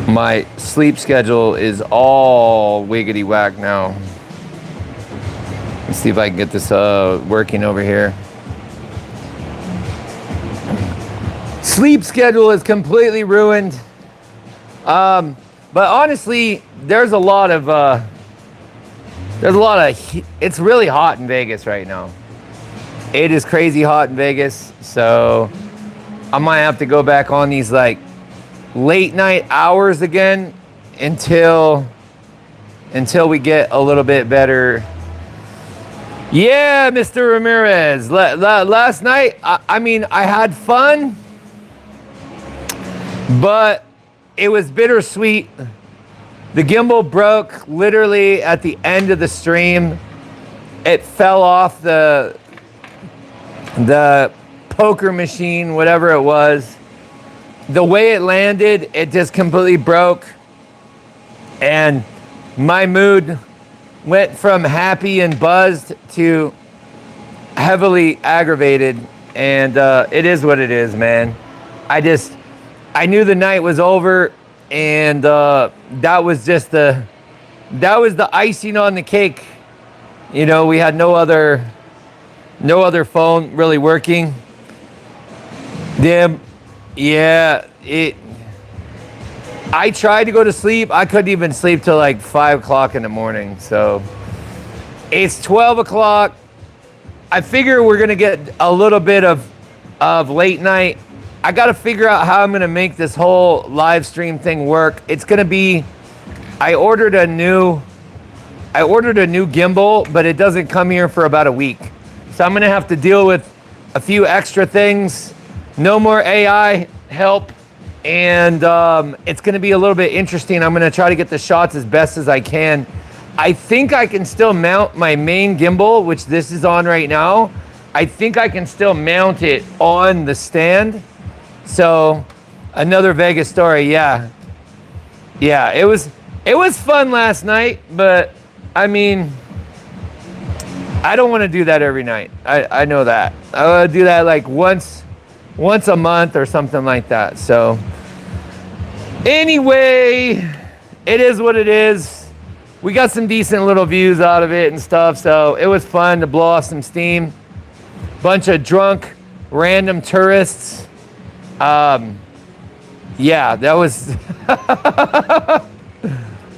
My sleep schedule is all wiggity whack now. Let's see if I can get this working over here. Sleep schedule is completely ruined. But honestly, there's a lot of it's really hot in Vegas right now. It is crazy hot in Vegas, so I might have to go back on these like late night hours again until we get a little bit better. Yeah, Mr. Ramirez. Last night, I mean, I had fun, but it was bittersweet. The gimbal broke literally at the end of the stream. It fell off the poker machine, whatever it was. The way it landed, it just completely broke. And my mood went from happy and buzzed to heavily aggravated. And it is what it is, man. I knew the night was over, and that was the icing on the cake. You know, we had no other phone really working. I tried to go to sleep. I couldn't even sleep till like 5 o'clock in the morning. So it's 12 o'clock. I figure we're gonna get a little bit of late night. I got to figure out how I'm going to make this whole live stream thing work. It's going to be, I ordered a new gimbal, but it doesn't come here for about a week. So I'm going to have to deal with a few extra things. No more AI help. And it's going to be a little bit interesting. I'm going to try to get the shots as best as I can. I think I can still mount my main gimbal, which this is on right now. I think I can still mount it on the stand. So another Vegas story. Yeah, it was fun last night, but I mean, I don't want to do that every night. I know that. I want to do that like once a month or something like that. So anyway, it is what it is. We got some decent little views out of it and stuff, so it was fun to blow off some steam. Bunch of drunk random tourists. Yeah, that was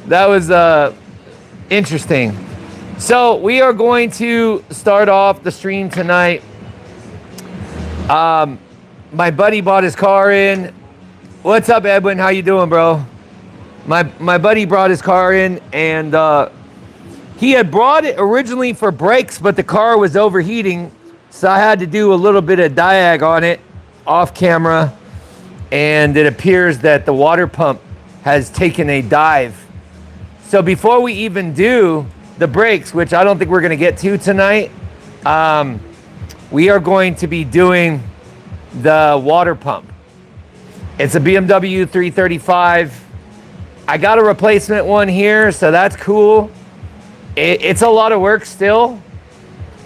that was interesting. So we are going to start off the stream tonight. My buddy bought his car in. What's up, Edwin? How you doing, bro? My buddy brought his car in, and he had brought it originally for brakes, but the car was overheating, so I had to do a little bit of diag on it off camera, and it appears that the water pump has taken a dive. So before we even do the brakes, which I don't think we're going to get to tonight, we are going to be doing the water pump. It's a BMW 335. I got a replacement one here, so that's cool. It's a lot of work still.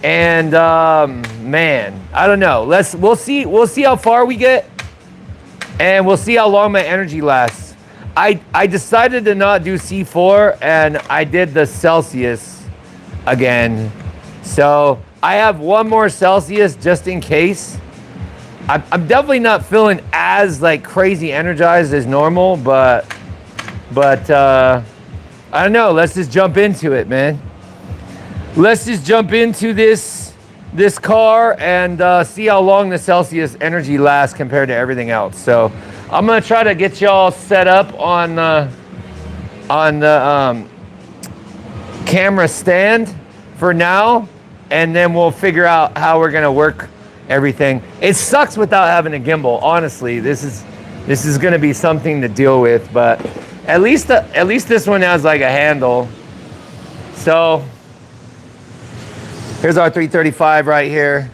And man, I don't know. We'll see how far we get, and we'll see how long my energy lasts. I decided to not do C4, and I did the Celsius again. So I have one more Celsius just in case. I'm definitely not feeling as like crazy energized as normal, but I don't know. Let's just jump into it, man. Let's just jump into this car and see how long the Celsius energy lasts compared to everything else. So I'm gonna try to get y'all set up on the camera stand for now, and then we'll figure out how we're gonna work everything. It sucks without having a gimbal. Honestly, this is gonna be something to deal with, but at least this one has like a handle. So here's our 335 right here,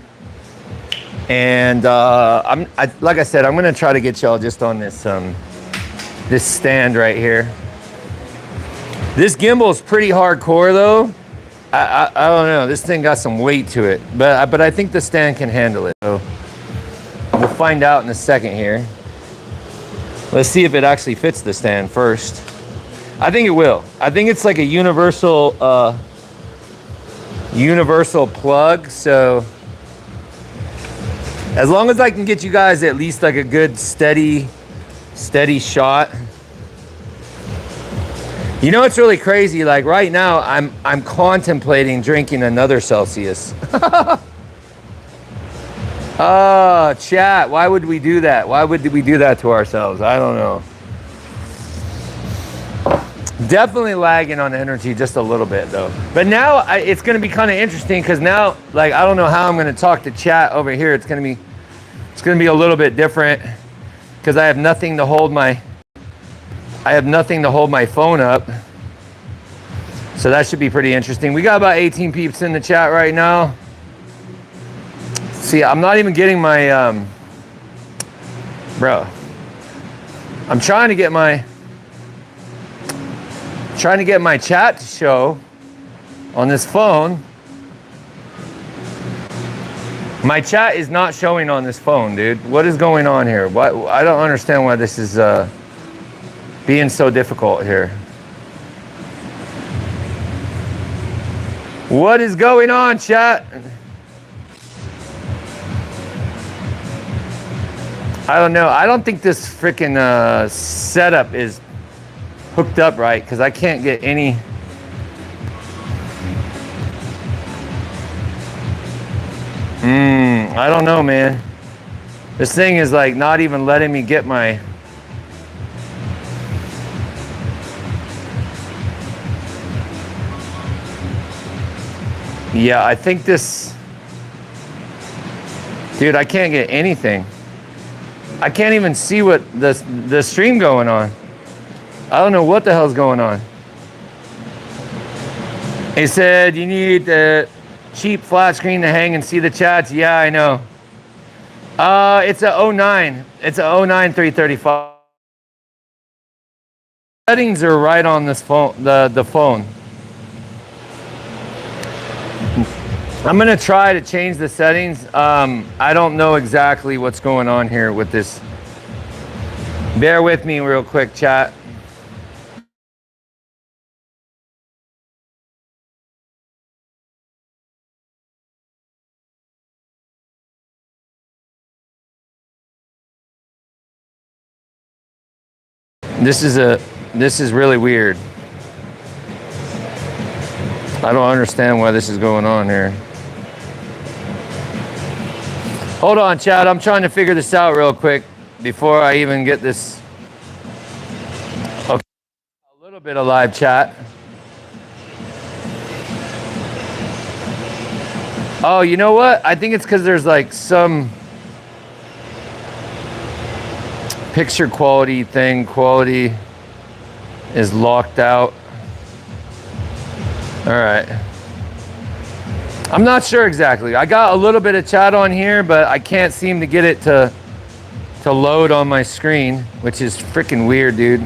and like I said, I'm gonna try to get y'all just on this stand right here. This gimbal is pretty hardcore though. I don't know. This thing got some weight to it, but I think the stand can handle it. So we'll find out in a second here. Let's see if it actually fits the stand first. I think it will. I think it's like a universal universal plug, so as long as I can get you guys at least like a good steady shot. You know what's really crazy? Like right now I'm contemplating drinking another Celsius. Oh, chat, why would we do that? Why would we do that to ourselves? I don't know. Definitely lagging on energy just a little bit though. But now it's going to be kind of interesting because now, like, I don't know how I'm going to talk to chat over here. It's going to be a little bit different because I have nothing to hold my phone up. So that should be pretty interesting. We got about 18 peeps in the chat right now. See, I'm not even getting my bro. I'm trying to get my chat to show on this phone. My chat is not showing on this phone, dude. What is going on here? What? I don't understand why this is being so difficult here. What is going on, chat? I don't know. I don't think this freaking setup is hooked up right because I can't get any. I don't know, man. This thing is like not even letting me get my. Yeah, I think this. Dude, I can't get anything. I can't even see what the stream going on. I don't know what the hell's going on. He said you need a cheap flat screen to hang and see the chats. Yeah, I know. It's a 09. It's a 09 335. Settings are right on this phone. The phone. I'm gonna try to change the settings. I don't know exactly what's going on here with this. Bear with me real quick, chat. This is really weird. I don't understand why this is going on here. Hold on, chat. I'm trying to figure this out real quick before I even get this. Okay, a little bit of live chat. Oh, you know what? I think it's because there's like some picture quality thing. Quality is locked out. All right. I'm not sure exactly. I got a little bit of chat on here, but I can't seem to get it to load on my screen, which is freaking weird, dude.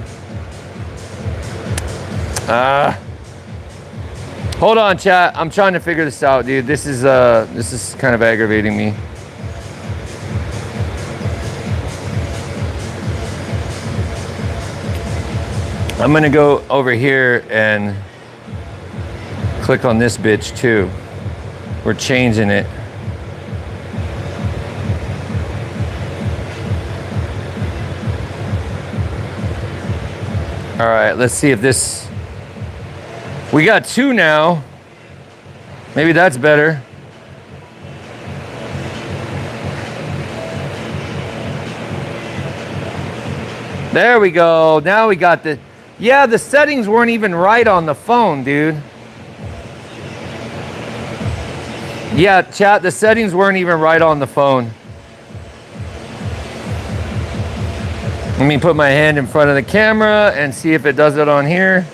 Hold on, chat. I'm trying to figure this out, dude. This is kind of aggravating me. I'm gonna go over here and click on this bitch too. We're changing it. All right, let's see if this. We got two now. Maybe that's better. There we go. Now we got the. Yeah, the settings weren't even right on the phone, dude. Yeah, chat, the settings weren't even right on the phone. Let me put my hand in front of the camera and see if it does it on here.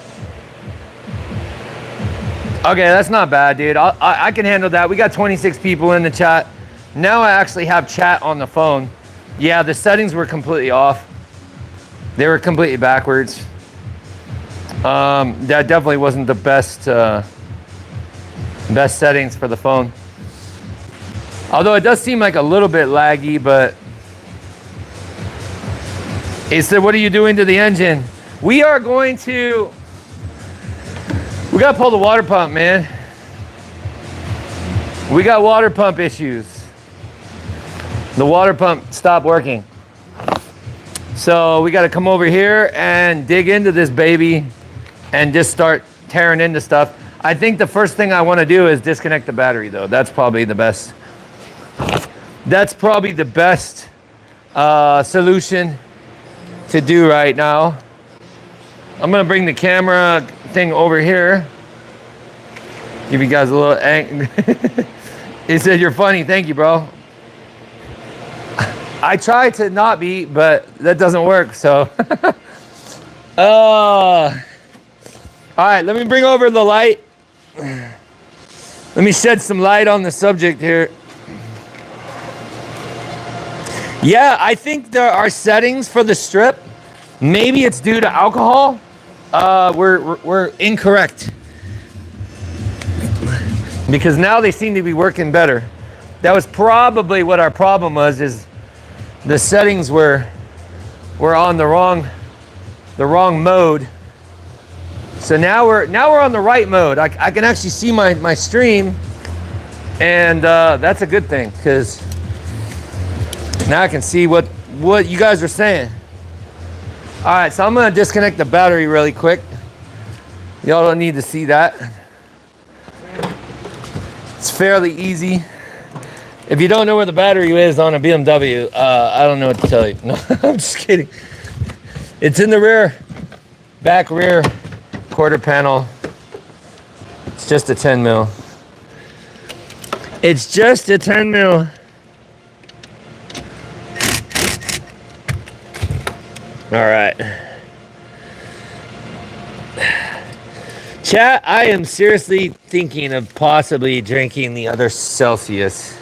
Okay, that's not bad, dude. I can handle that. We got 26 people in the chat. Now I actually have chat on the phone. Yeah, the settings were completely off. They were completely backwards. That definitely wasn't the best best settings for the phone. Although it does seem like a little bit laggy, but He said, what are you doing to the engine? We are going to, we got to pull the water pump, man. We got water pump issues. The water pump stopped working. So we got to come over here and dig into this baby and just start tearing into stuff. I think the first thing I want to do is disconnect the battery though. That's probably the best. That's probably the best solution to do right now. I'm gonna bring the camera thing over here. Give you guys a little ang. He said, you're funny. Thank you, bro. I try to not be, but that doesn't work, so. All right, let me bring over the light. Let me shed some light on the subject here. Yeah, I think there are settings for the strip. Maybe it's due to alcohol. We're incorrect. Because now they seem to be working better. That was probably what our problem was, is the settings were on the wrong mode. So now we're on the right mode. I can actually see my stream, and that's a good thing, because now I can see what you guys are saying. All right, so I'm gonna disconnect the battery really quick. Y'all don't need to see that. It's fairly easy. If you don't know where the battery is on a BMW, I don't know what to tell you. No, I'm just kidding. It's in the back rear quarter panel. It's just a 10 mil. It's just a 10 mil. All right. Chat, I am seriously thinking of possibly drinking the other Celsius.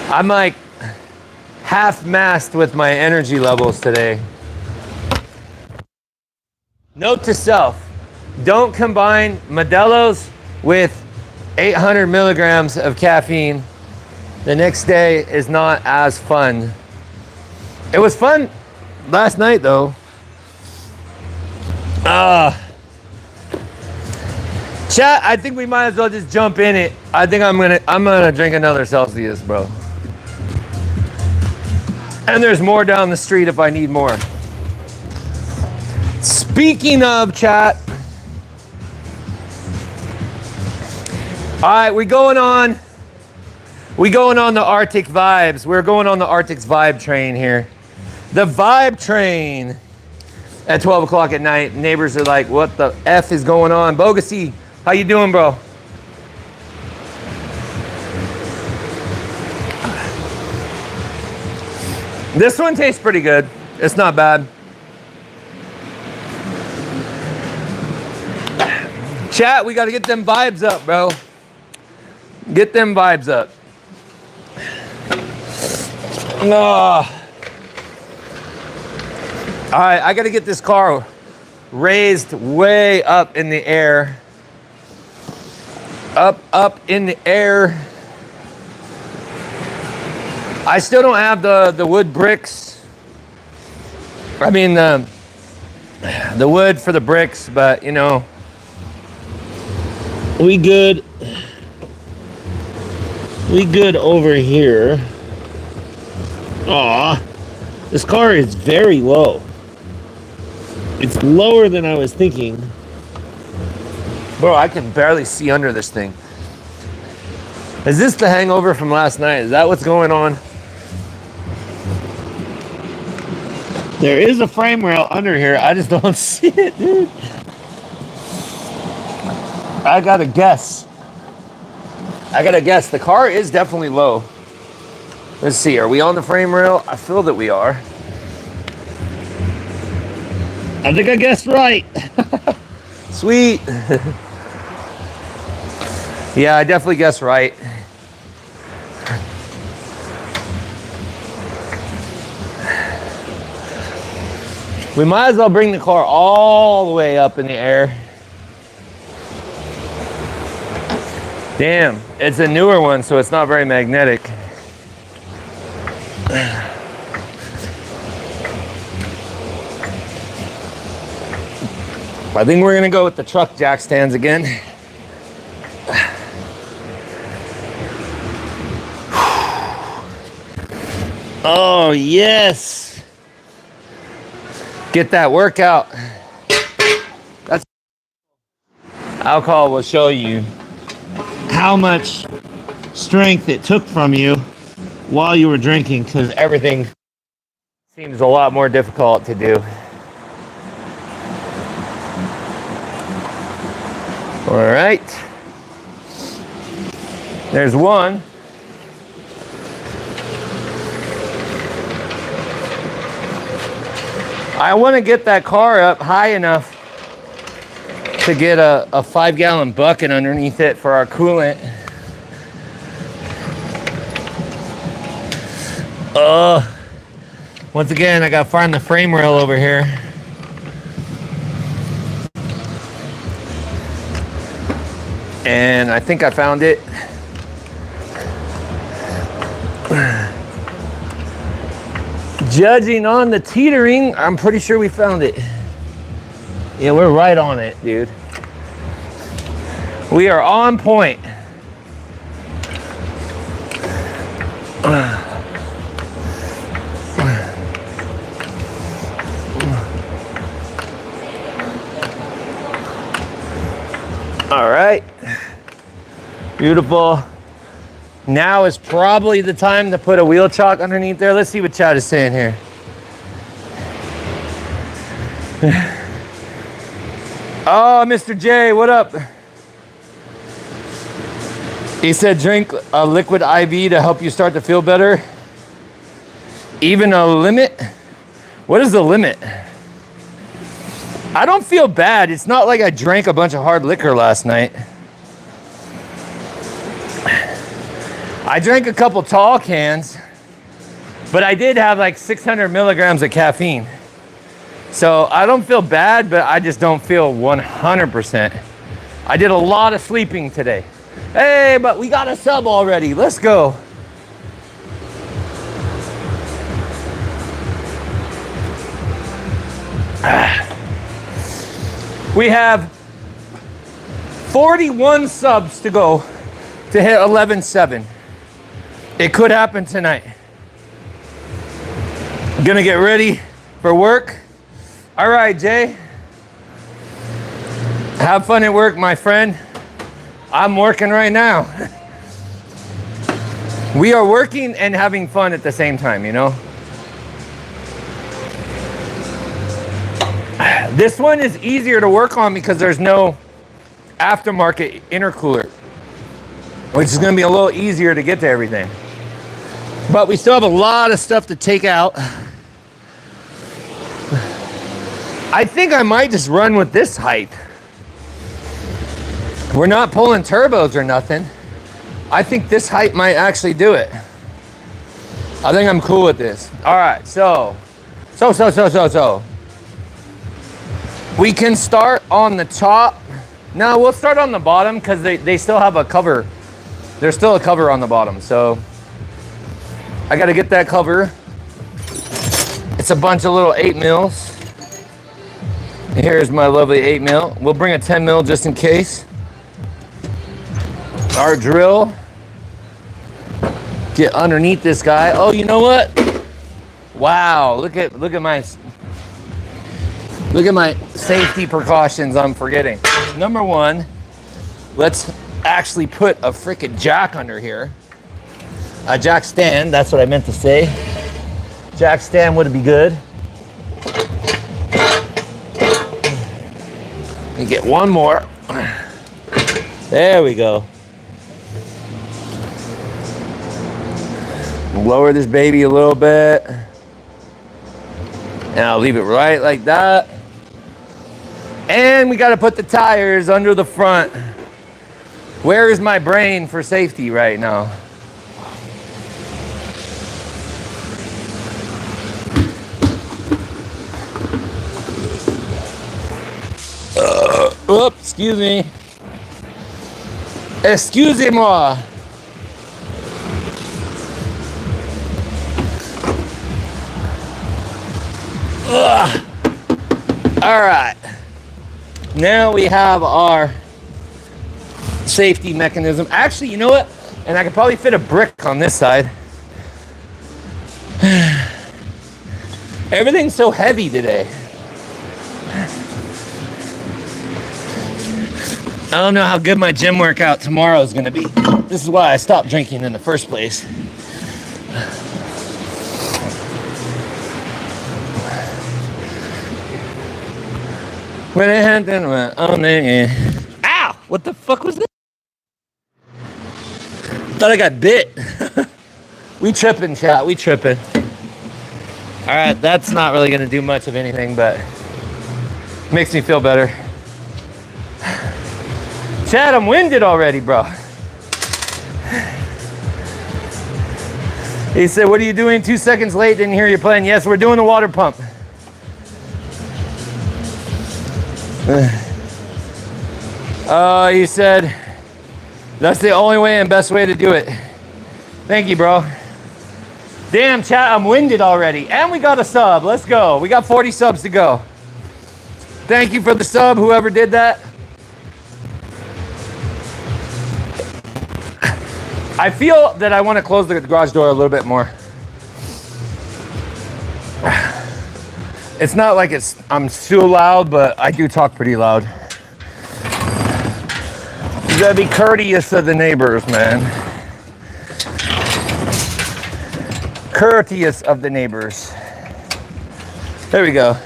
I'm like half-mast with my energy levels today. Note to self, don't combine Modelo's with 800 milligrams of caffeine. The next day is not as fun. It was fun last night though. Chat, I think we might as well just jump in it. I think I'm gonna drink another Celsius, bro. And there's more down the street if I need more. Speaking of, chat. All right, we going on the Arctic vibes. We're going on the Arctic's vibe train here. The vibe train at 12 o'clock at night. Neighbors are like, what the F is going on? Bogacy, how you doing, bro? This one tastes pretty good. It's not bad. Chat, we got to get them vibes up, bro. Get them vibes up. All right, I got to get this car raised way up in the air. Up in the air. I still don't have the wood bricks. I mean, the wood for the bricks, but you know, we good. We good over here. Aw, this car is very low. It's lower than I was thinking. Bro, I can barely see under this thing. Is this the hangover from last night? Is that what's going on? There is a frame rail under here. I just don't see it, dude. I gotta guess. The car is definitely low. Let's see. Are we on the frame rail? I feel that we are. I think I guessed right. Sweet. Yeah, I definitely guessed right. We might as well bring the car all the way up in the air. Damn, it's a newer one, so it's not very magnetic. I think we're gonna go with the truck jack stands again. Oh yes, get that workout. That's alcohol will show you how much strength it took from you while you were drinking, because everything seems a lot more difficult to do. All right, there's one. I want to get that car up high enough to get a 5-gallon bucket underneath it for our coolant. Once again, I got to find the frame rail over here. And I think I found it. Judging on the teetering, I'm pretty sure we found it. Yeah, we're right on it, dude. We are on point. All right, beautiful. Now is probably the time to put a wheel chock underneath there. Let's see what Chad is saying here. Oh, Mr. J, what up? He said drink a liquid IV to help you start to feel better. Even a limit? What is the limit? I don't feel bad. It's not like I drank a bunch of hard liquor last night. I drank a couple tall cans, but I did have like 600 milligrams of caffeine. So I don't feel bad, but I just don't feel 100%. I did a lot of sleeping today. Hey, but we got a sub already. Let's go. We have 41 subs to go to hit 11.7. It could happen tonight. Gonna get ready for work. All right, Jay. Have fun at work, my friend. I'm working right now. We are working and having fun at the same time, you know? This one is easier to work on because there's no aftermarket intercooler, which is gonna be a little easier to get to everything. But we still have a lot of stuff to take out. I think I might just run with this height. We're not pulling turbos or nothing. I think this height might actually do it. I think I'm cool with this. All right, so. We can start on the top. No, we'll start on the bottom because they still have a cover. There's still a cover on the bottom, so I got to get that cover. It's a bunch of little 8 mils. Here's my lovely 8 mil. We'll bring a 10 mil just in case. Our drill. Get underneath this guy. Oh, you know what? Wow, look at my safety precautions I'm forgetting. Number one, let's actually put a freaking jack under here. A jack stand, that's what I meant to say. Jack stand would be good. And get one more. There we go. Lower this baby a little bit. And I'll leave it right like that. And we got to put the tires under the front. Where is my brain for safety right now? Oops, excuse me. Excusez-moi. All right. Now we have our safety mechanism. Actually, you know what? And I could probably fit a brick on this side. Everything's so heavy today. I don't know how good my gym workout tomorrow is going to be. This is why I stopped drinking in the first place. When it happened, on there. Ow! What the fuck was that? Thought I got bit. We tripping, chat. We tripping. All right, that's not really gonna do much of anything, but makes me feel better. Chad, I'm winded already, bro. He said, "What are you doing? 2 seconds late. Didn't hear you playing." Yes, we're doing the water pump. He said, "That's the only way and best way to do it." Thank you, bro. Damn, chat, I'm winded already. And we got a sub. Let's go. We got 40 subs to go. Thank you for the sub, whoever did that. I feel that I want to close the garage door a little bit more. It's not like I'm so loud, but I do talk pretty loud. You gotta be courteous of the neighbors, man. Courteous of the neighbors. There we go.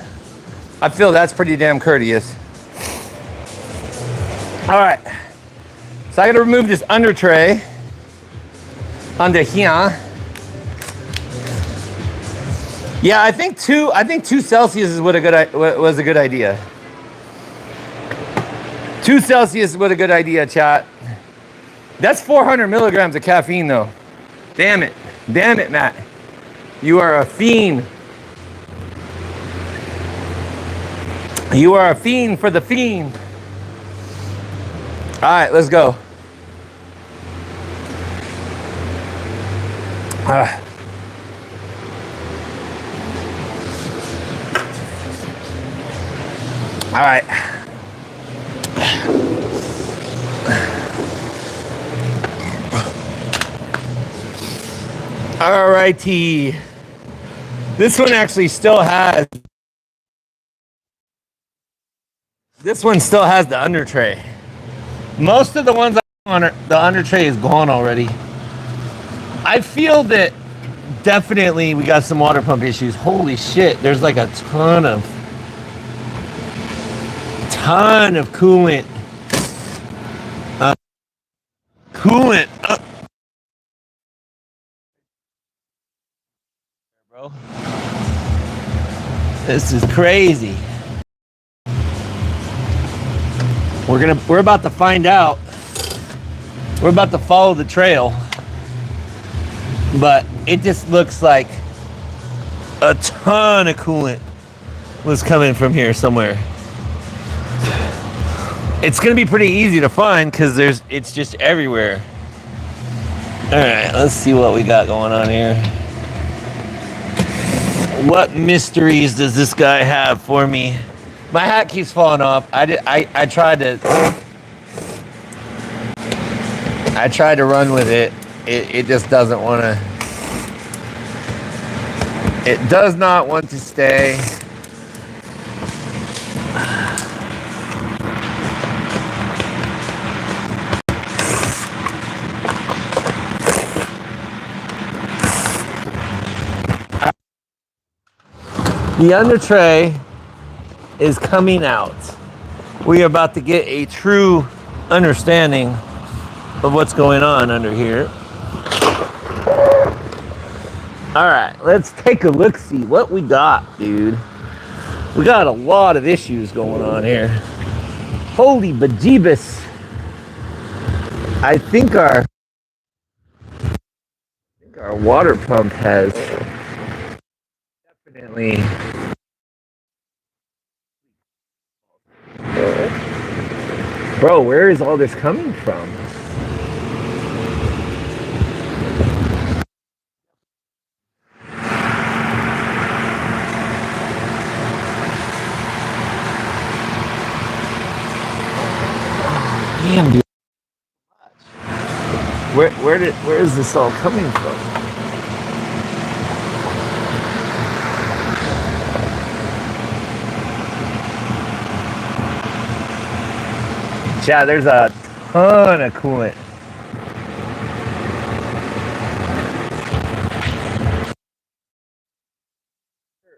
I feel that's pretty damn courteous. All right. So I gotta remove this under tray. Under here. Yeah, I think 2 Celsius is was a good idea. 2 Celsius was a good idea, chat. That's 400 milligrams of caffeine, though. Damn it, Matt. You are a fiend. You are a fiend for the fiend. All right, let's go. All right. All righty. This one actually still has. This one still has the under tray. Most of the ones on the under tray is gone already. I feel that definitely we got some water pump issues. Holy shit! There's like a ton of coolant. Bro. This is crazy. We're about to find out. We're about to follow the trail. But it just looks like a ton of coolant was coming from here somewhere. It's gonna be pretty easy to find because it's just everywhere. All right, let's see what we got going on here. What mysteries does this guy have for me? My hat keeps falling off. I tried to run with it. It just doesn't want to. It does not want to stay. The under tray is coming out. We are about to get a true understanding of what's going on under here. All right, let's take a look, see what we got, dude. We got a lot of issues going on here. Holy bejeebus. I think our water pump has definitely. Bro, where is all this coming from? Damn, dude. Where is this all coming from? Yeah, there's a ton of coolant.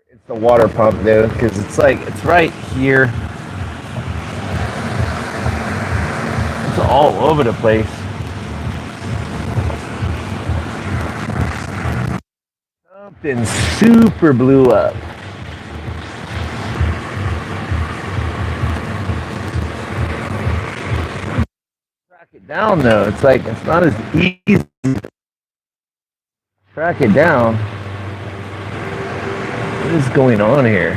It's the water pump, dude, because it's right here. It's all over the place. Something super blew up. Track it down though. It's not as easy to track it down. What is going on here?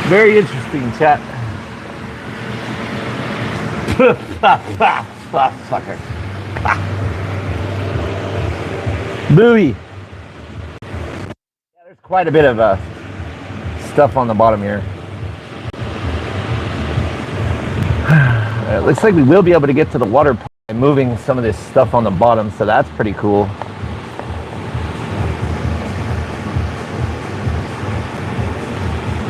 Very interesting, chat. Fucker. Buoy. Yeah, there's quite a bit of stuff on the bottom here. It looks like we will be able to get to the water pump by moving some of this stuff on the bottom, so that's pretty cool.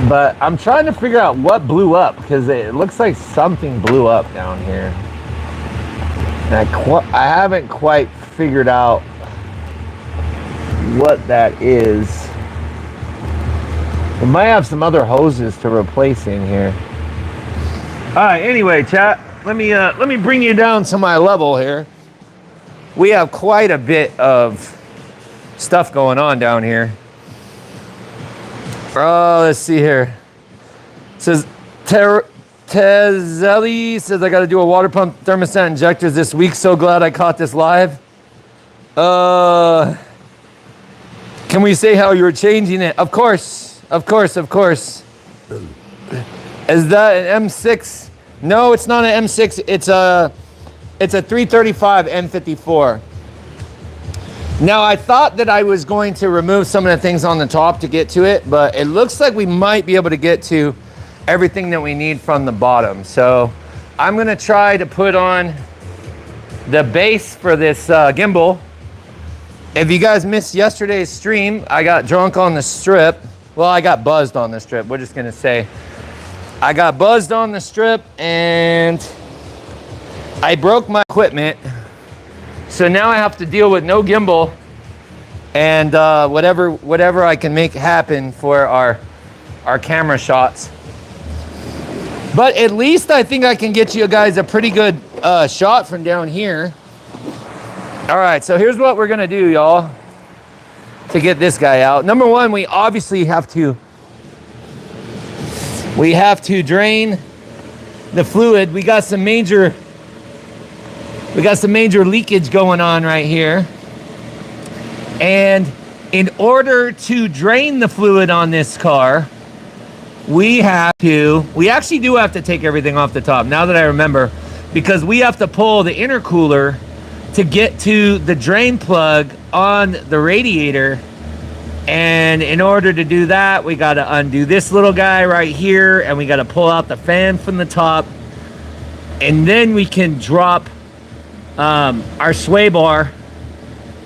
But I'm trying to figure out what blew up, because it looks like something blew up down here. And I haven't quite figured out what that is. We might have some other hoses to replace in here. All right, anyway, chat, let me bring you down to my level here. We have quite a bit of stuff going on down here. Oh, let's see here. It says Tezelli says I got to do a water pump thermostat injectors this week. So glad I caught this live. Can we say how you were changing it? Of course. Is that an M6? No, it's not an M6. It's a 335 N54. Now, I thought that I was going to remove some of the things on the top to get to it, but it looks like we might be able to get to everything that we need from the bottom. So I'm going to try to put on the base for this gimbal. If you guys missed yesterday's stream, I got drunk on the strip. Well, I got buzzed on the strip. We're just going to say I got buzzed on the strip and I broke my equipment. So now I have to deal with no gimbal and whatever I can make happen for our camera shots. But at least I think I can get you guys a pretty good shot from down here. All right, so here's what we're gonna do, y'all, to get this guy out. Number one, we obviously have to drain the fluid. We got some major leakage going on right here. And in order to drain the fluid on this car, we actually do have to take everything off the top, now that I remember, because we have to pull the intercooler to get to the drain plug on the radiator. And in order to do that, we got to undo this little guy right here, and we got to pull out the fan from the top, and then we can drop our sway bar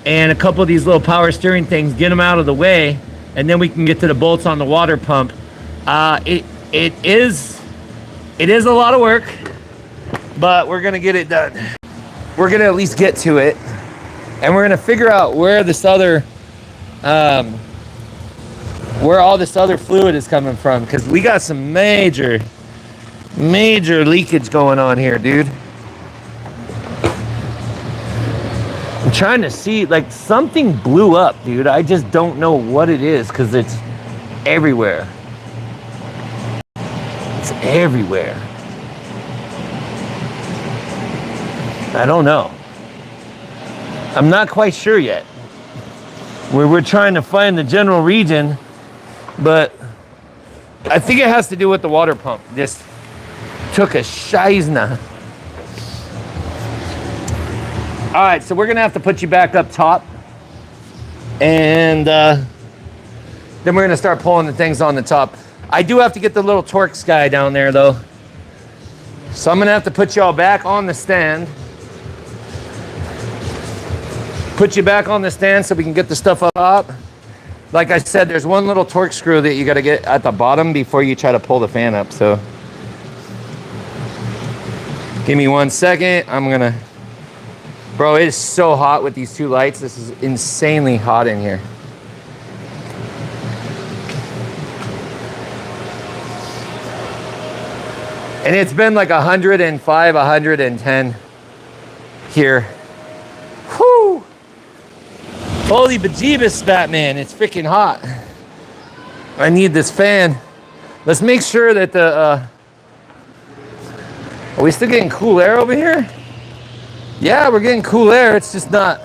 and a couple of these little power steering things, get them out of the way, and then we can get to the bolts on the water pump. It is a lot of work, but we're gonna get it done. We're gonna at least get to it, and we're gonna figure out where this other where all this other fluid is coming from, because we got some major Major leakage going on here, dude. I'm trying to see, like, something blew up, dude. I just don't know what it is because it's everywhere. It's everywhere. I don't know. I'm not quite sure yet. We're trying to find the general region, but I think it has to do with the water pump. Just took a scheizna. All right, so we're gonna have to put you back up top, and then we're gonna start pulling the things on the top. I do have to get the little Torx guy down there though, so I'm gonna have to put y'all back on the stand. Put you back on the stand so we can get the stuff up. Like I said, there's one little Torx screw that you gotta get at the bottom before you try to pull the fan up. So give me 1 second. I'm gonna. Bro, it is so hot with these two lights. This is insanely hot in here. And it's been like 105, 110 here. Whew. Holy bejeebus, Batman. It's freaking hot. I need this fan. Let's make sure that the... Are we still getting cool air over here? Yeah, we're getting cool air. It's just not...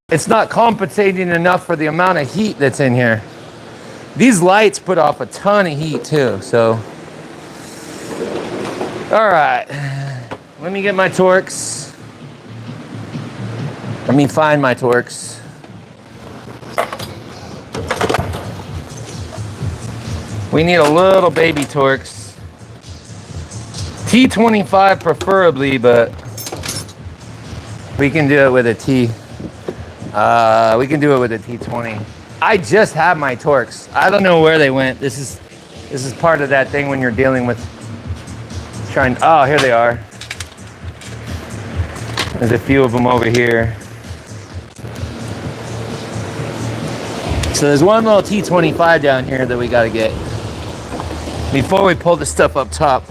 It's not compensating enough for the amount of heat that's in here. These lights put off a ton of heat too, so... All right. Let me get my Torx. Let me find my Torx. We need a little baby Torx. T25 preferably, but we can do it with a T. We can do it with a T20. I just have my Torx. I don't know where they went. This is part of that thing when you're dealing with trying. Oh, here they are. There's a few of them over here. So there's one little T25 down here that we gotta get before we pull the stuff up top.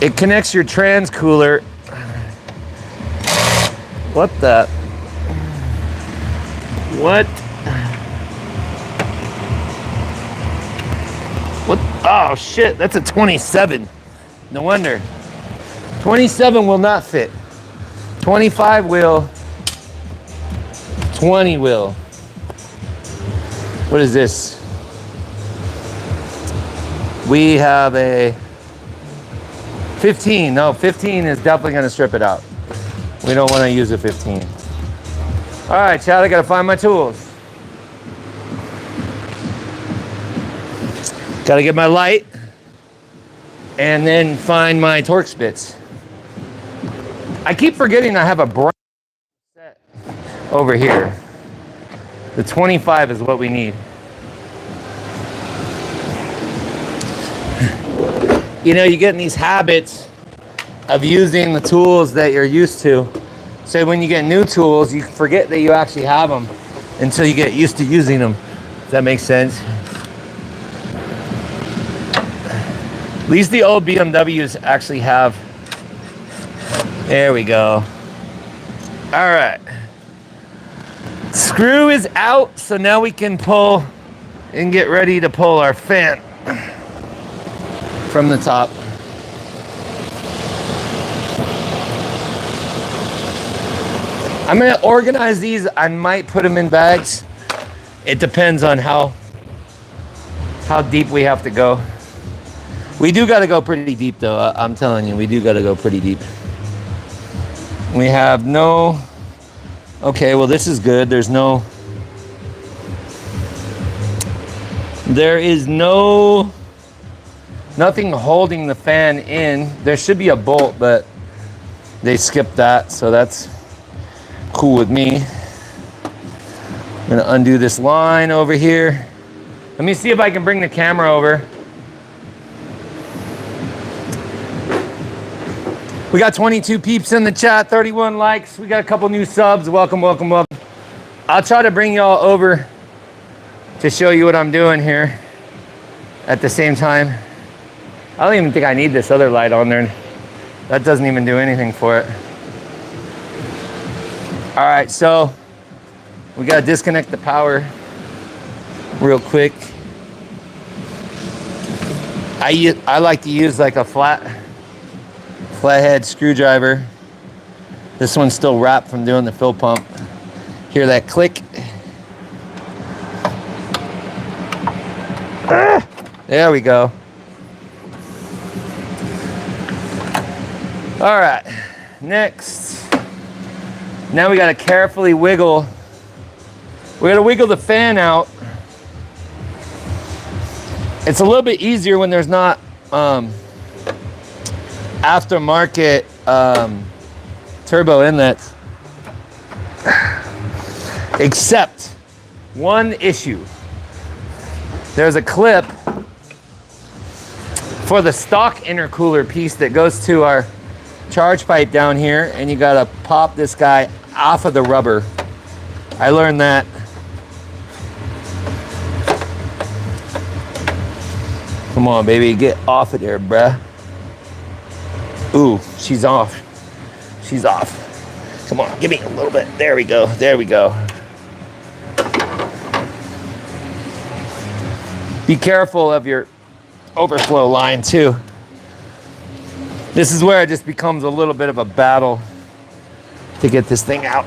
It connects your trans cooler. What the? What? What? Oh shit, that's a 27. No wonder. 27 will not fit. 25 will. 20 will. What is this? We have a 15. No, 15 is definitely going to strip it out. We don't want to use a 15. All right, Chad, I got to find my tools. Got to get my light and then find my Torx bits. I keep forgetting I have a bright set over here. The 25 is what we need. You know, you get in these habits of using the tools that you're used to. So when you get new tools, you forget that you actually have them until you get used to using them. Does that make sense? At least the old BMWs actually have. There we go. All right. Screw is out, so now we can pull and get ready to pull our fan from the top. I'm gonna organize these. I might put them in bags. It depends on how deep we have to go. We do gotta go pretty deep though. I'm telling you, we do gotta go pretty deep. We have no, okay, well this is good. There is nothing holding the fan in. There should be a bolt, but they skipped that, so that's cool with me. I'm gonna undo this line over here. Let me see if I can bring the camera over. We got 22 peeps in the chat, 31 likes. We got a couple new subs. Welcome, welcome, welcome. I'll try to bring y'all over to show you what I'm doing here at the same time. I don't even think I need this other light on there. That doesn't even do anything for it. All right, so we gotta disconnect the power real quick. I like to use like a flathead screwdriver. This one's still wrapped from doing the fill pump. Hear that click? There we go. All right, next. Now we gotta carefully wiggle. We gotta wiggle the fan out. It's a little bit easier when there's not aftermarket turbo inlets. Except one issue. There's a clip for the stock intercooler piece that goes to our charge pipe down here, and you gotta pop this guy off of the rubber. I learned that. Come on, baby, get off of there, bruh. Ooh, she's off. She's off. Come on, give me a little bit. There we go, there we go. Be careful of your overflow line too. This is where it just becomes a little bit of a battle to get this thing out.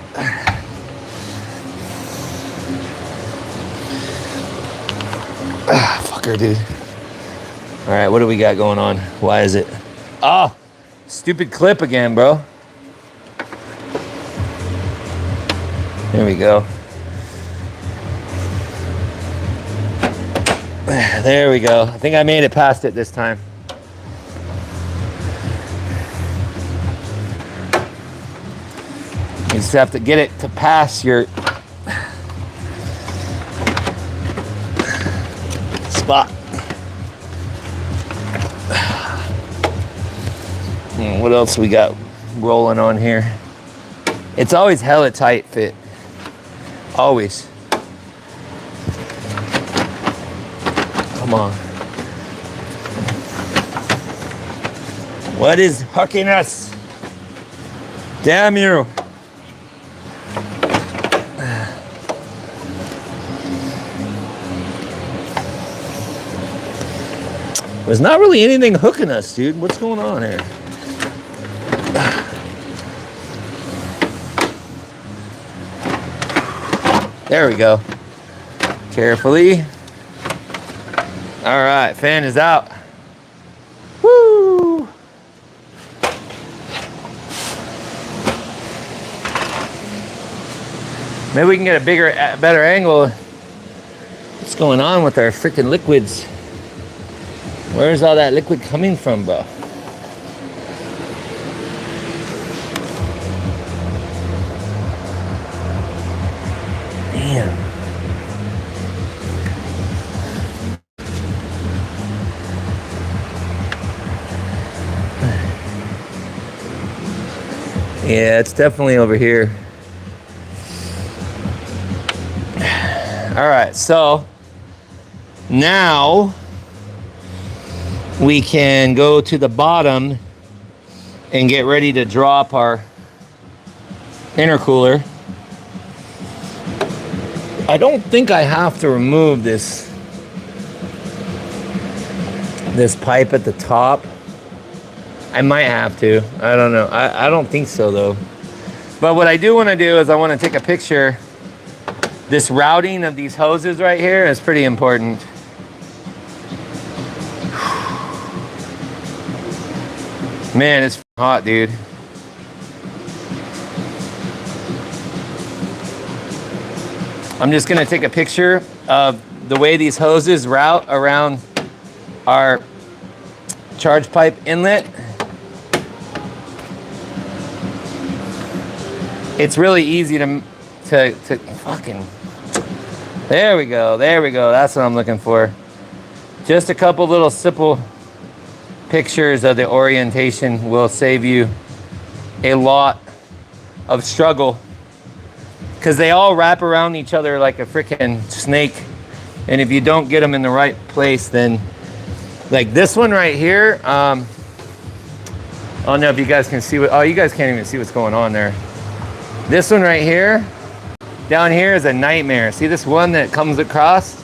Fucker, dude. All right, what do we got going on? Why is it? Oh, stupid clip again, bro. There we go. There we go. I think I made it past it this time. You just have to get it to pass your spot. What else we got rolling on here? It's always hella tight fit. Always. Come on. What is hooking us? Damn you. There's not really anything hooking us, dude. What's going on here? There we go. Carefully. All right, fan is out. Woo! Maybe we can get a better angle. What's going on with our freaking liquids? Where's all that liquid coming from, bro? Damn. Yeah, it's definitely over here. All right, so now we can go to the bottom and get ready to drop our intercooler. I don't think I have to remove this pipe at the top. I might have to. I don't know. I don't think so though. But what I do want to do is I want to take a picture. This routing of these hoses right here is pretty important. Man, it's hot, dude. I'm just gonna take a picture of the way these hoses route around our charge pipe inlet. It's really easy to fucking, there we go, that's what I'm looking for. Just a couple little simple pictures of the orientation will save you a lot of struggle, because they all wrap around each other like a freaking snake, and if you don't get them in the right place, then Like this one right here. I don't know if you guys can see what, oh, you guys can't even see what's going on there. This one right here, down here is a nightmare. See this one that comes across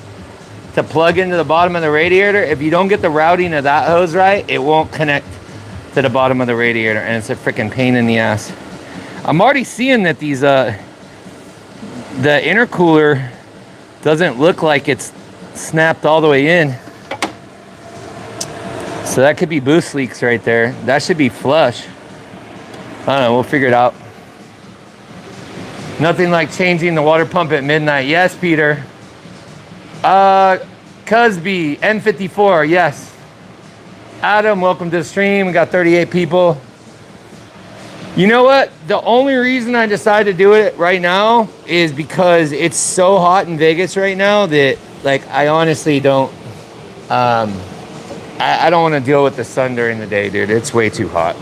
to plug into the bottom of the radiator? If you don't get the routing of that hose right, it won't connect to the bottom of the radiator, and it's a freaking pain in the ass. I'm already seeing that these, the intercooler doesn't look like it's snapped all the way in. So that could be boost leaks right there. That should be flush. I don't know, we'll figure it out. Nothing like changing the water pump at midnight. Yes, Peter. Cusby, N54, yes. Adam, welcome to the stream. We got 38 people. You know what? The only reason I decided to do it right now is because it's so hot in Vegas right now that, like, I honestly don't, I don't want to deal with the sun during the day, dude. It's way too hot.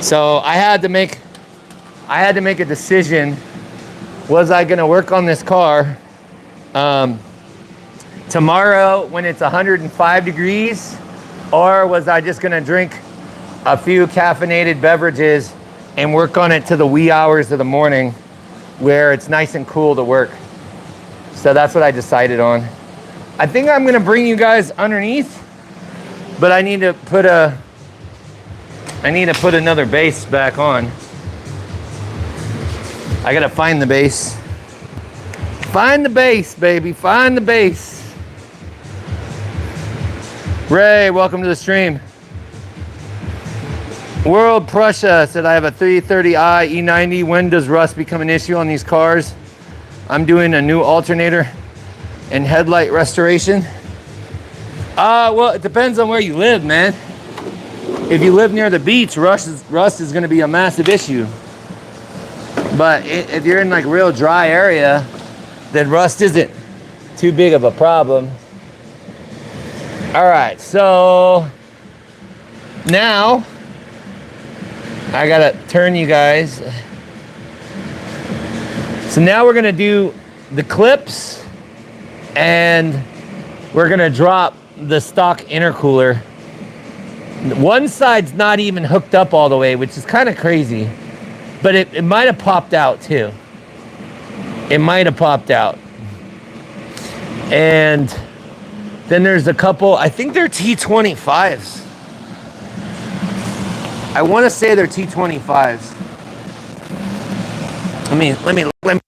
So I had to make a decision. Was I going to work on this car tomorrow when it's 105 degrees, or was I just going to drink a few caffeinated beverages and work on it to the wee hours of the morning where it's nice and cool to work? So that's what I decided on. I think I'm going to bring you guys underneath, but I need to put another base back on. I gotta find the base. Find the base, baby. Find the base. Ray, welcome to the stream. World Prussia said, I have a 330i E90. When does rust become an issue on these cars? I'm doing a new alternator and headlight restoration. Well, it depends on where you live, man. If you live near the beach, rust is going to be a massive issue. But if you're in like real dry area, then rust isn't too big of a problem. All right, so now I gotta turn you guys. So now we're gonna do the clips and we're gonna drop the stock intercooler. One side's not even hooked up all the way, which is kind of crazy, but it might have popped out too. It might have popped out. And then there's a couple, I think they're T25s. I want to say they're T25s. Let me.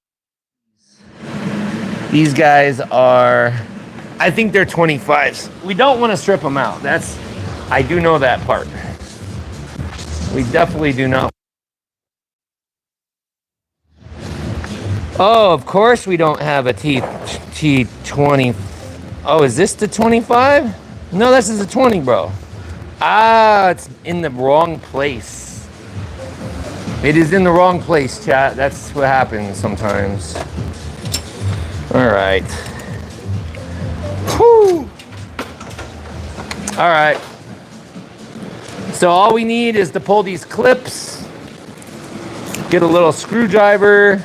These guys are, I think they're 25s. We don't want to strip them out. I do know that part. We definitely do not. Oh, of course we don't have a T20. Oh, is this the 25? No, this is a 20, bro. Ah, it's in the wrong place. It is in the wrong place, chat. That's what happens sometimes. All right. Whew. All right. So all we need is to pull these clips, get a little screwdriver,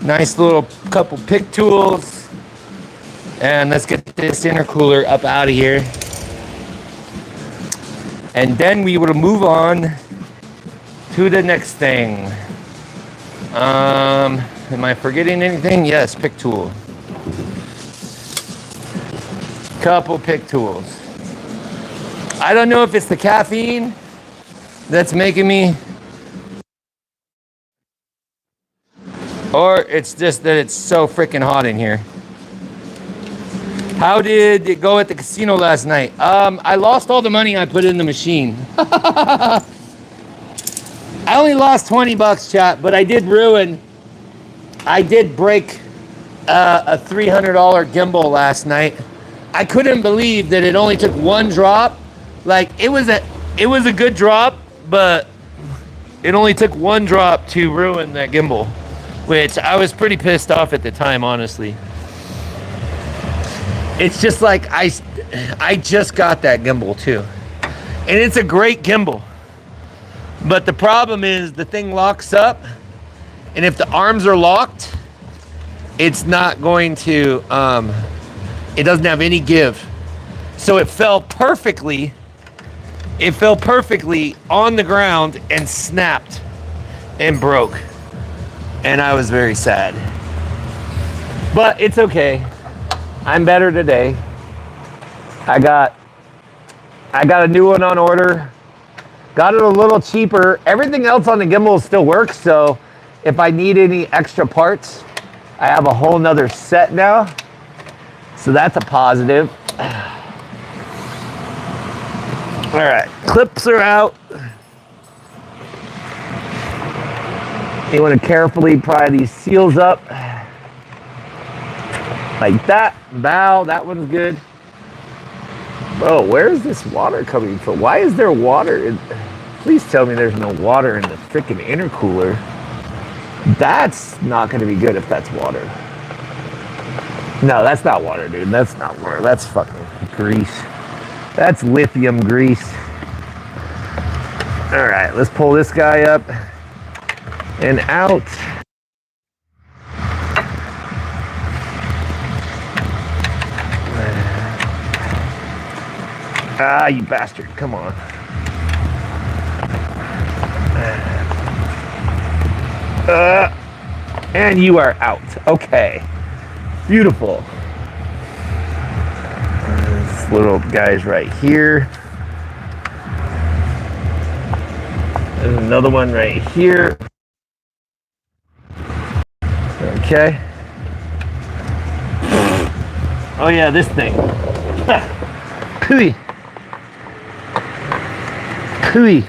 nice little couple pick tools, and let's get this intercooler up out of here. And then we will move on to the next thing. Am I forgetting anything? Yes, pick tool. Couple pick tools. I don't know if it's the caffeine that's making me, or it's just that it's so freaking hot in here. How did it go at the casino last night? I lost all the money I put in the machine. I only lost 20 bucks, chat, but I did break a $300 gimbal last night. I couldn't believe that it only took one drop. Like, it was a good drop, but it only took one drop to ruin that gimbal, which I was pretty pissed off at the time, honestly. It's just like I just got that gimbal too, and it's a great gimbal, but the problem is the thing locks up, and if the arms are locked, it's not going to, it doesn't have any give. So it fell perfectly. It fell perfectly on the ground and snapped and broke. And I was very sad. But it's okay. I'm better today. I got a new one on order. Got it a little cheaper. Everything else on the gimbal still works, so if I need any extra parts, I have a whole nother set now. So that's a positive. All right, clips are out. You want to carefully pry these seals up. Like that. Bow, that one's good. Bro, where is this water coming from? Why is there water? Please tell me there's no water in the freaking intercooler. That's not going to be good if that's water. No, that's not water, dude. That's not water. That's fucking grease. That's lithium grease. All right, let's pull this guy up and out. Ah, you bastard. Come on. And you are out. Okay. Beautiful. This little guy's right here. There's another one right here. Okay. Oh yeah, this thing. Cooey. Cooey.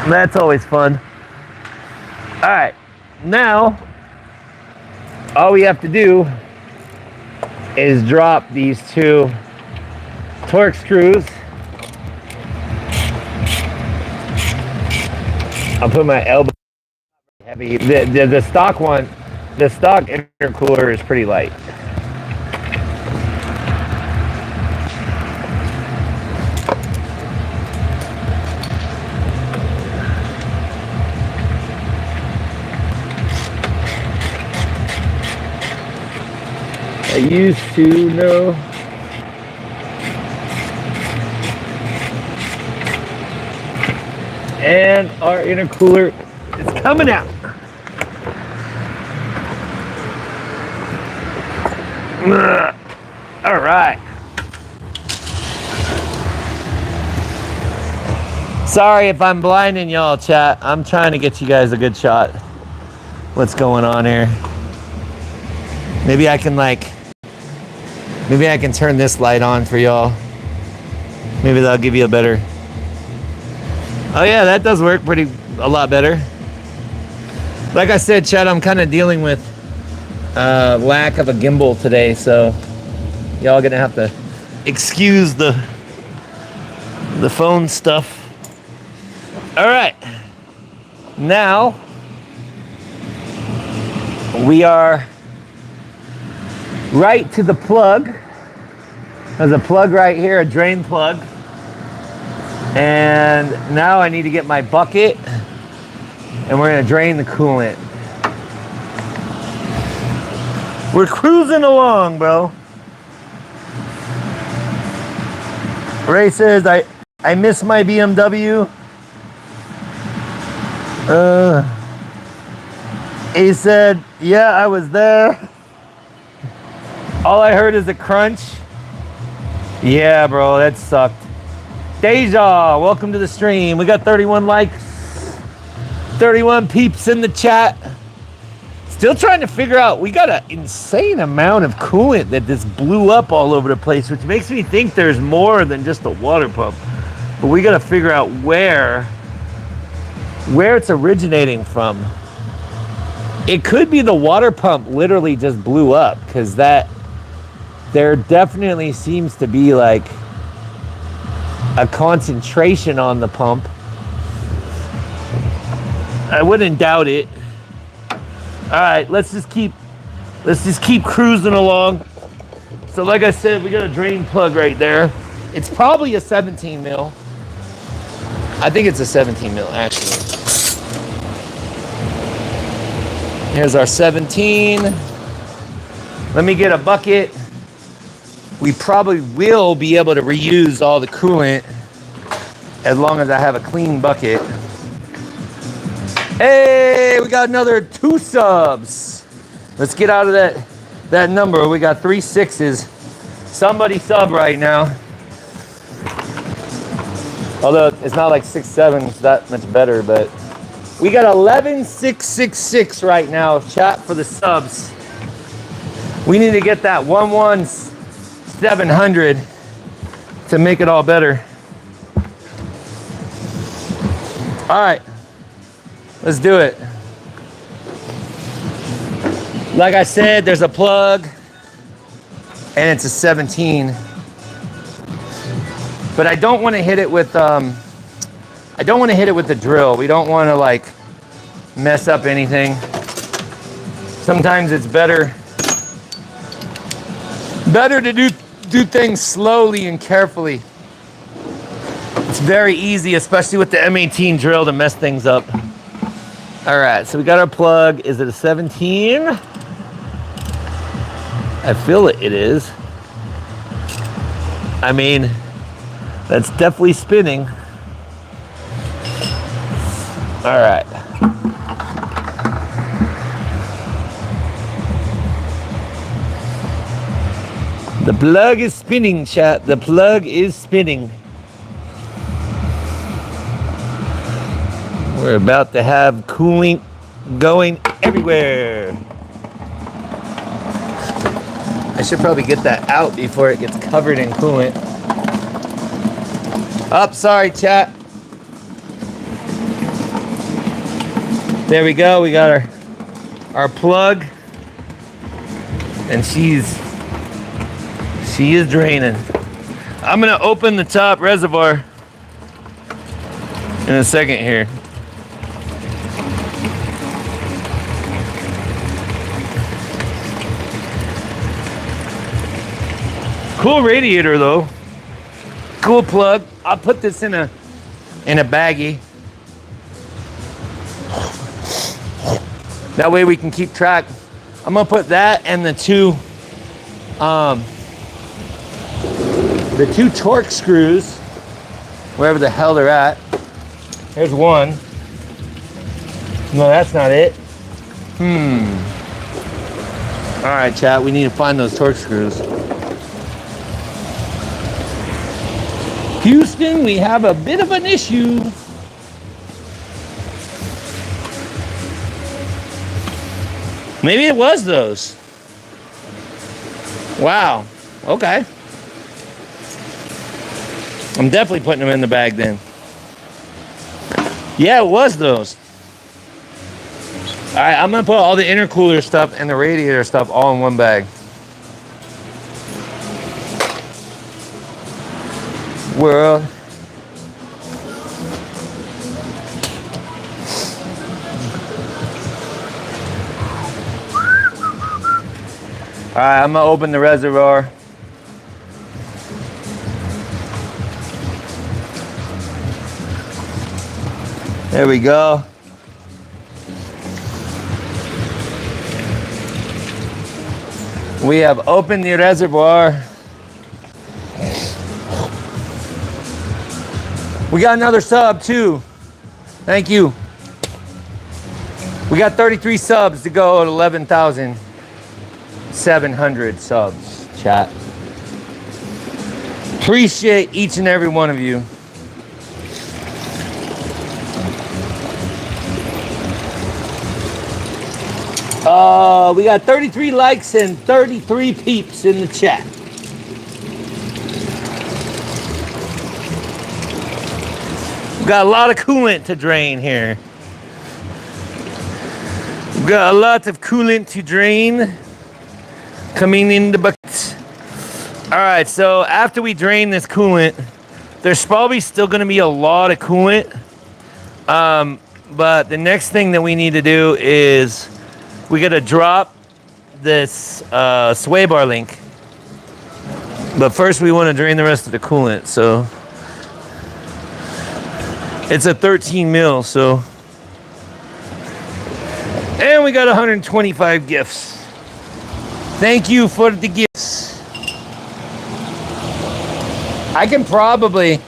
That's always fun. All right, now all we have to do is drop these two torque screws. I'll put my elbow heavy. The stock one, the stock intercooler is pretty light. I used to know. And our intercooler is coming out. All right. Sorry if I'm blinding y'all, chat. I'm trying to get you guys a good shot. What's going on here? Maybe I can turn this light on for y'all. Maybe that'll give you a better. Oh yeah, that does work a lot better. Like I said, chat, I'm kind of dealing with lack of a gimbal today, so y'all gonna have to excuse the phone stuff. All right, now we are right to the plug. There's a plug right here, a drain plug. And now I need to get my bucket and we're gonna drain the coolant. We're cruising along, bro. Ray says, I miss my BMW. He said, yeah, I was there. All I heard is a crunch. Yeah, bro, that sucked. Deja, welcome to the stream. We got 31 likes, 31 peeps in the chat. Still trying to figure out, we got an insane amount of coolant that just blew up all over the place, which makes me think there's more than just a water pump. But we got to figure out where it's originating from. It could be the water pump literally just blew up, because there definitely seems to be like a concentration on the pump. I wouldn't doubt it. All right, let's just keep cruising along. So like I said, we got a drain plug right there. It's probably a 17 mil. I think it's a 17 mil actually. Here's our 17. Let me get a bucket. we probably will be able to reuse all the coolant as long as I have a clean bucket. Hey, we got another 2 subs. Let's get out of that number. We got 3 6s. Somebody sub right now. Although it's not like 6 7s that much better, but we got 11666 right now. Chat for the subs. We need to get that 11700 to make it all better. All right, let's do it. Like I said, there's a plug and it's a 17. But I don't want to hit it with the drill. We don't want to like mess up anything. Sometimes it's better to do things slowly and carefully. It's very easy, especially with the M18 drill, to mess things up. All right, so we got our plug. Is it a 17? I feel it is. I mean, that's definitely spinning. All right. The plug is spinning, chat. The plug is spinning. We're about to have coolant going everywhere. I should probably get that out before it gets covered in coolant. Oh, sorry, chat. There we go. We got our plug. And she is draining. I'm going to open the top reservoir in a second here. Cool radiator though. Cool plug. I'll put this in a baggie. That way we can keep track. I'm gonna put that and the two torque screws wherever the hell they're at. There's one. No, that's not it. All right, chat. We need to find those torque screws. Houston, we have a bit of an issue. Maybe it was those. Wow. Okay. I'm definitely putting them in the bag then. Yeah, it was those. All right, I'm gonna put all the intercooler stuff and the radiator stuff all in one bag. World. All right, I'm gonna open the reservoir. There we go. We have opened the reservoir. We got another sub too. Thank you. We got 33 subs to go at 11,700 subs, chat. Appreciate each and every one of you. We got 33 likes and 33 peeps in the chat. We got a lot of coolant to drain here. We got a lot of coolant to drain coming in the bucket. All right, so after we drain this coolant, there's probably still going to be a lot of coolant. But the next thing that we need to do is we got to drop this sway bar link. But first we want to drain the rest of the coolant. So it's a 13 mil, so. And we got 125 gifts. Thank you for the gifts. I can probably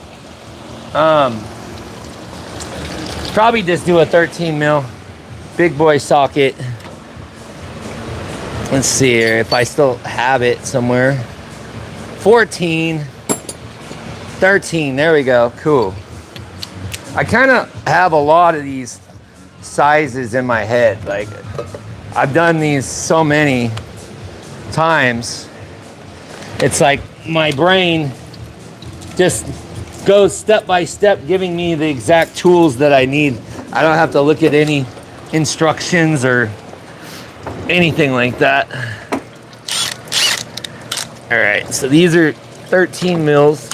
just do a 13 mil big boy socket. Let's see here if I still have it somewhere. 14, 13, there we go, cool. I kind of have a lot of these sizes in my head. Like, I've done these so many times. It's like my brain just goes step by step, giving me the exact tools that I need. I don't have to look at any instructions or anything like that. All right, so these are 13 mils.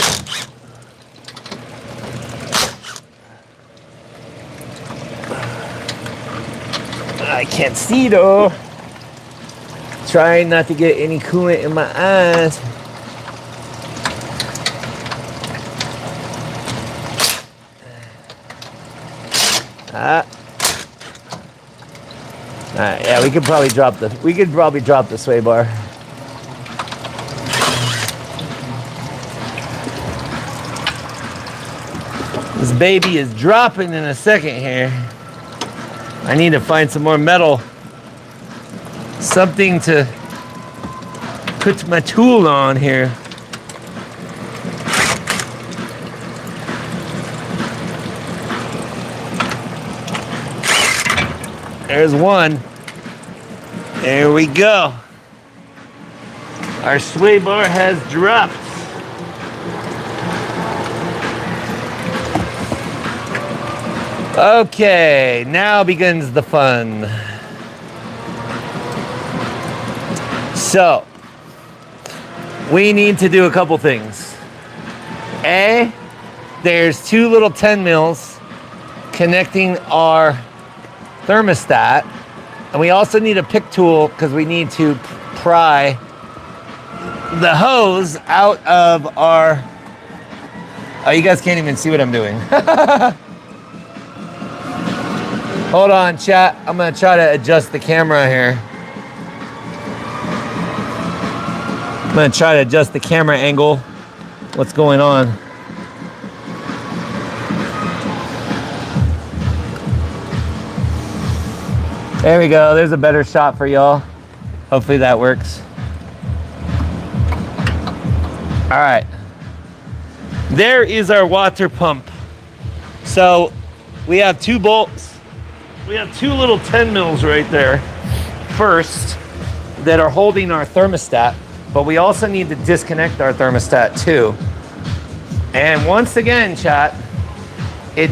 I can't see though. Trying not to get any coolant in my eyes. All right, yeah, we could probably drop the sway bar. This baby is dropping in a second here. I need to find some more metal. Something to put my tool on here. There's one. There we go. Our sway bar has dropped. Okay, now begins the fun. So, we need to do a couple things. A, there's two little 10 mils connecting our thermostat, and we also need a pick tool because we need to pry the hose out of our... Oh, you guys can't even see what I'm doing. Hold on, chat. I'm gonna try to adjust the camera here. I'm gonna try to adjust the camera angle. What's going on? There we go. There's a better shot for y'all. Hopefully that works. All right. There is our water pump. So we have two bolts. We have two little 10 mils right there first that are holding our thermostat, but we also need to disconnect our thermostat too. And once again, chat, it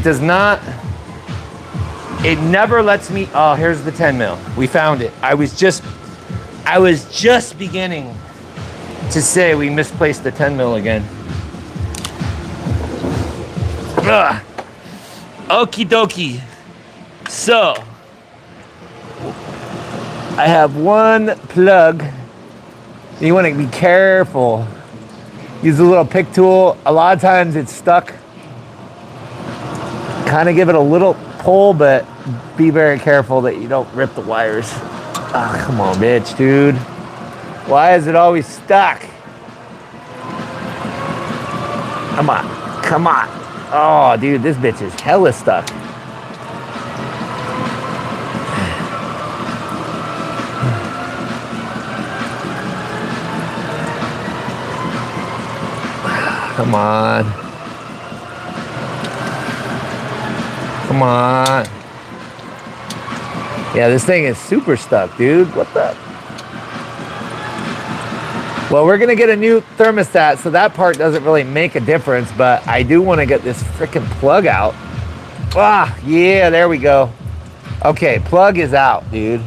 never lets me, oh, here's the 10 mil. We found it. I was just beginning to say we misplaced the 10 mil again. Ugh. Okie dokie. So, I have one plug. You want to be careful. Use a little pick tool. A lot of times it's stuck. Kind of give it a little pull, but be very careful that you don't rip the wires. Ah, come on, bitch, dude. Why is it always stuck? Come on, come on. Oh, dude, this bitch is hella stuck. Come on. Come on. Yeah, this thing is super stuck, dude. What the? Well, we're going to get a new thermostat, so that part doesn't really make a difference, but I do want to get this freaking plug out. Ah, yeah, there we go. Okay, plug is out, dude.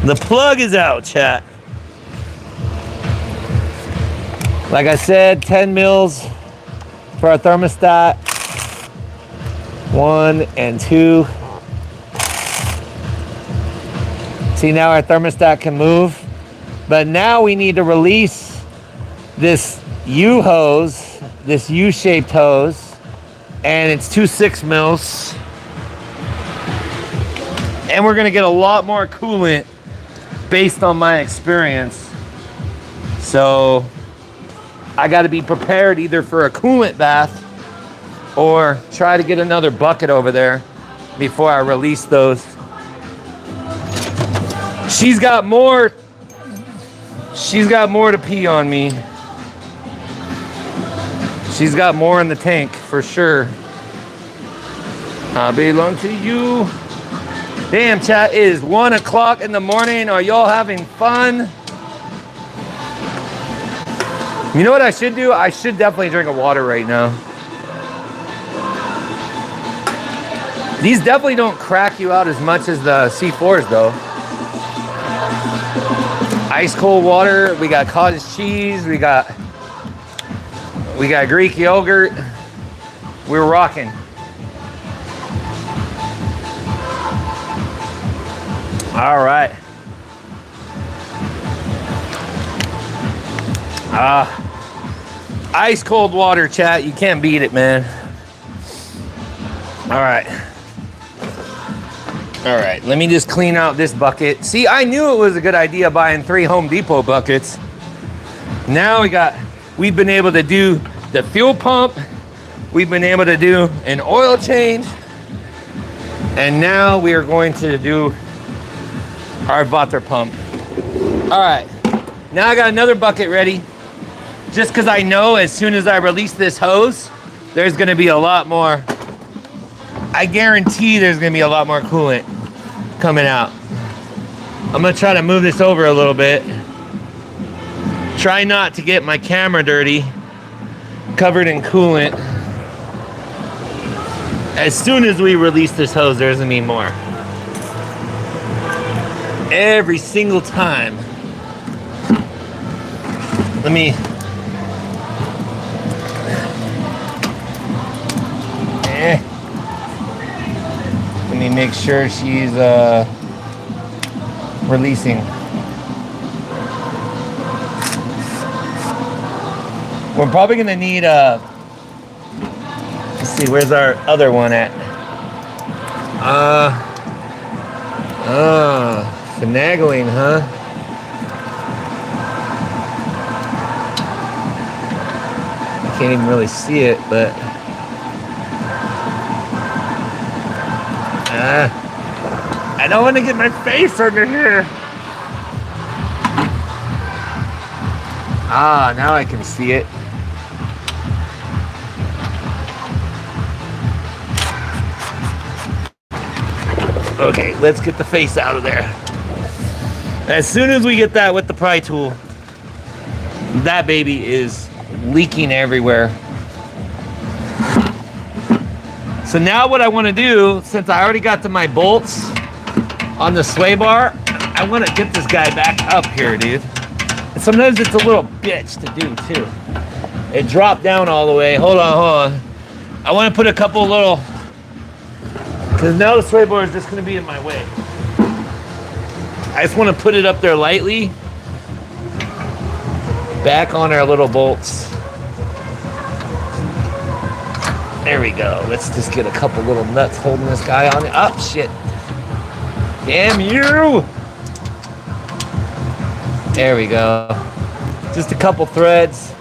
The plug is out, chat. Like I said, 10 mils for our thermostat. 1 and 2. See, now our thermostat can move. But now we need to release this U hose, this U-shaped hose, and it's 2 6 mils. And we're gonna get a lot more coolant based on my experience. So I got to be prepared either for a coolant bath or try to get another bucket over there before I release those. She's got more to pee on me. She's got more in the tank for sure. I belong to you. Damn, chat, it is 1 o'clock in the morning. Are y'all having fun? You know what I should do? I should definitely drink a water right now. These definitely don't crack you out as much as the C4s though. Ice cold water, we got cottage cheese, we got Greek yogurt. We're rocking. All right. Ice cold water, chat. You can't beat it, man. All right. All right, let me just clean out this bucket. See, I knew it was a good idea buying 3 Home Depot buckets. Now we've been able to do the fuel pump. We've been able to do an oil change. And now we are going to do our water pump. All right, now I got another bucket ready. Just because I know as soon as I release this hose, there's gonna be a lot more. I guarantee there's gonna be a lot more coolant coming out. I'm gonna try to move this over a little bit. Try not to get my camera dirty, covered in coolant. As soon as we release this hose, there's gonna be more. Every single time. Let me make sure she's releasing. We're probably gonna need let's see, where's our other one at? Finagling, huh? I can't even really see it, but I don't want to get my face under here. Now I can see it. Okay, let's get the face out of there. As soon as we get that with the pry tool, that baby is leaking everywhere. So now what I want to do, since I already got to my bolts on the sway bar, I want to get this guy back up here, dude. And sometimes it's a little bitch to do too. It dropped down all the way. Hold on. I want to put a couple little, because now the sway bar is just going to be in my way. I just want to put it up there lightly. Back on our little bolts. There we go. Let's just get a couple little nuts holding this guy on it. Oh, shit. Damn you. There we go. Just a couple threads.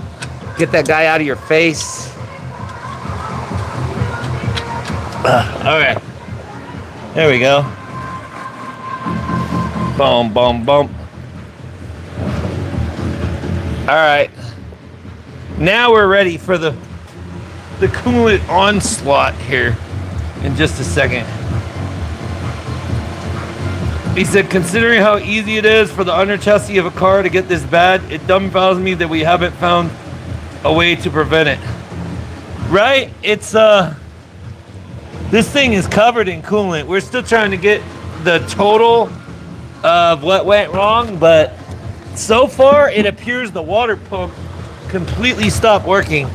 Get that guy out of your face. All right. There we go. Boom, boom, boom. All right. Now we're ready for the coolant onslaught here in just a second. He said, considering how easy it is for the under chassis of a car to get this bad, it dumbfounds me that we haven't found a way to prevent it. Right? It's this thing is covered in coolant. We're still trying to get the total of what went wrong, but so far it appears the water pump completely stopped working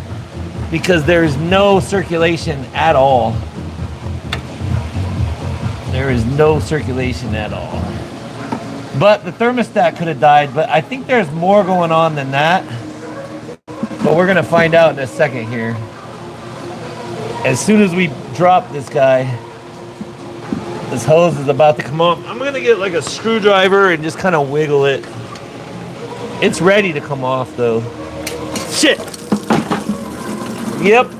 because there's no circulation at all. There is no circulation at all. But the thermostat could have died, but I think there's more going on than that. But we're gonna find out in a second here. As soon as we drop this guy, this hose is about to come off. I'm gonna get like a screwdriver and just kind of wiggle it. It's ready to come off though. Shit. Yep.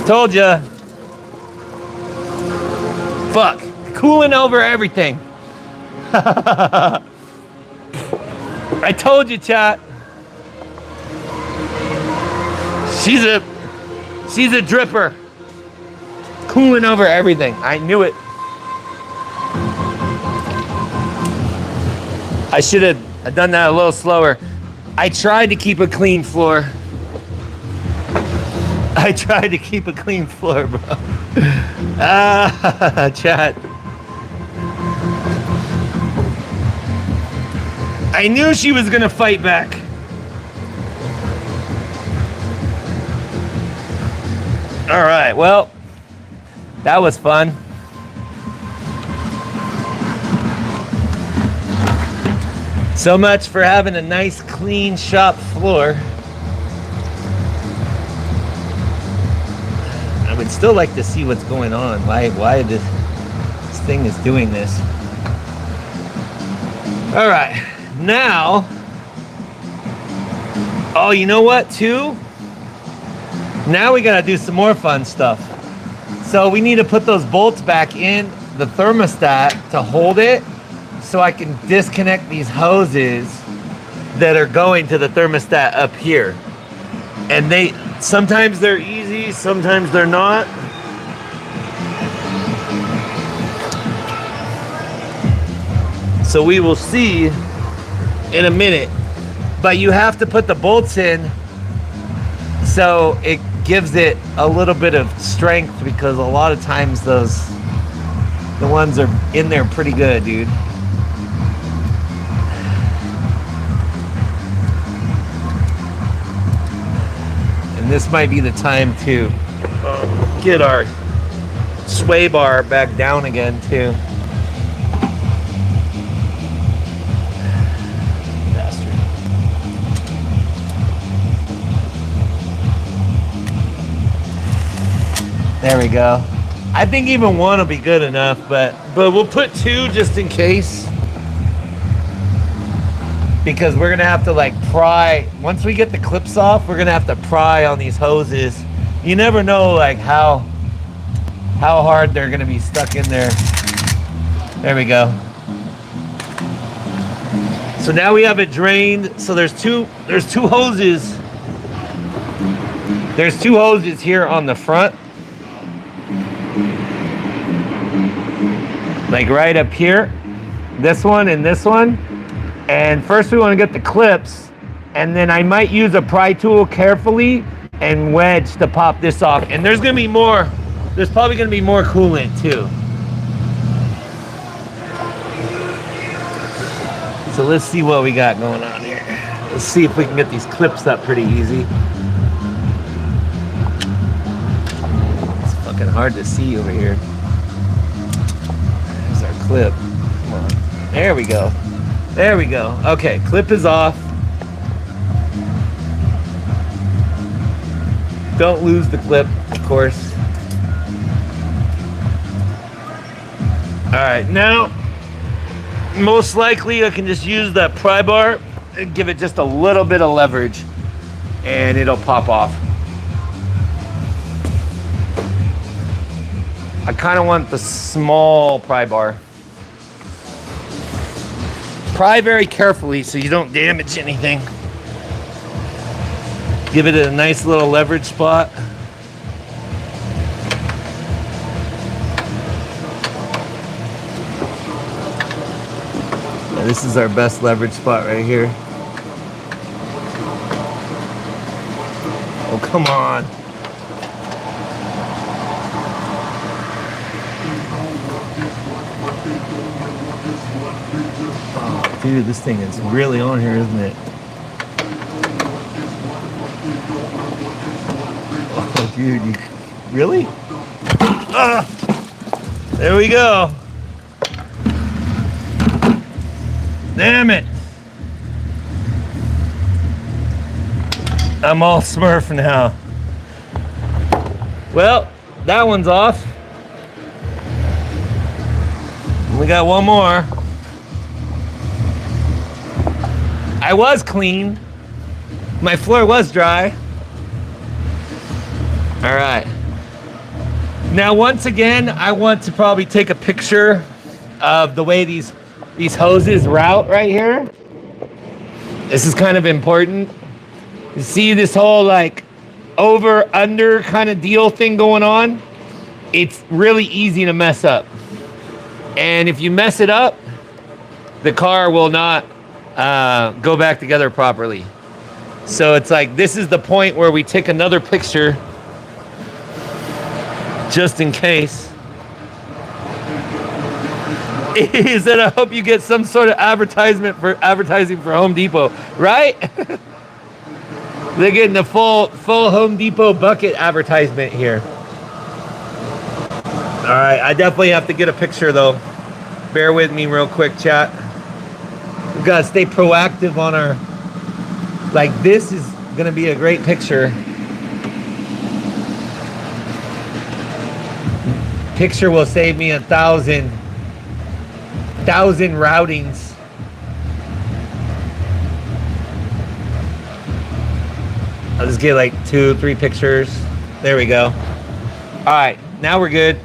Told ya. Fuck. Cooling over everything. I told you, chat. She's a dripper. Cooling over everything. I knew it. I should have done that a little slower. I tried to keep a clean floor. I tried to keep a clean floor, bro. Chat. I knew she was gonna fight back. All right, well, that was fun. So much for having a nice, clean shop floor. I would still like to see what's going on. Why this thing is doing this. All right, now, oh, you know what, too? Now we gotta do some more fun stuff. So we need to put those bolts back in the thermostat to hold it, so I can disconnect these hoses that are going to the thermostat up here. And sometimes they're easy, sometimes they're not. So we will see in a minute. But you have to put the bolts in so it gives it a little bit of strength, because a lot of times the ones are in there pretty good, dude. And this might be the time to get our sway bar back down again too. Bastard. There we go. I think even one will be good enough, but we'll put two just in case. Because we're gonna have to like pry, once we get the clips off, we're gonna have to pry on these hoses. You never know like how hard they're gonna be stuck in there. There we go. So now we have it drained. So there's two hoses. There's two hoses here on the front. Like right up here. This one and this one. And first we want to get the clips, and then I might use a pry tool carefully and wedge to pop this off. And there's probably going to be more coolant too. So let's see what we got going on here. Let's see if we can get these clips up pretty easy. It's fucking hard to see over here. There's our clip. Come on. There we go. There we go. Okay, clip is off. Don't lose the clip, of course. All right, now, most likely I can just use that pry bar and give it just a little bit of leverage, and it'll pop off. I kind of want the small pry bar. Pry very carefully so you don't damage anything. Give it a nice little leverage spot. Yeah, this is our best leverage spot right here. Oh, come on. Dude, this thing is really on here, isn't it? Oh, dude, really? Ah, there we go. Damn it. I'm all Smurf now. Well, that one's off. We got one more. I was clean. My floor was dry. All right. Now, once again, I want to probably take a picture of the way these hoses route right here. This is kind of important. You see this whole like over under kind of deal thing going on? It's really easy to mess up. And if you mess it up, the car will not go back together properly. So it's like, this is the point where we take another picture just in case. He said, I hope you get some sort of advertising for Home Depot, right? They're getting the full Home Depot bucket advertisement here. All right, I definitely have to get a picture though. Bear with me real quick, chat. We gotta stay proactive on our, like this is gonna be a great picture. Picture will save me 1,000 routings. I'll just get like 2-3 pictures. There we go. All right, now we're good.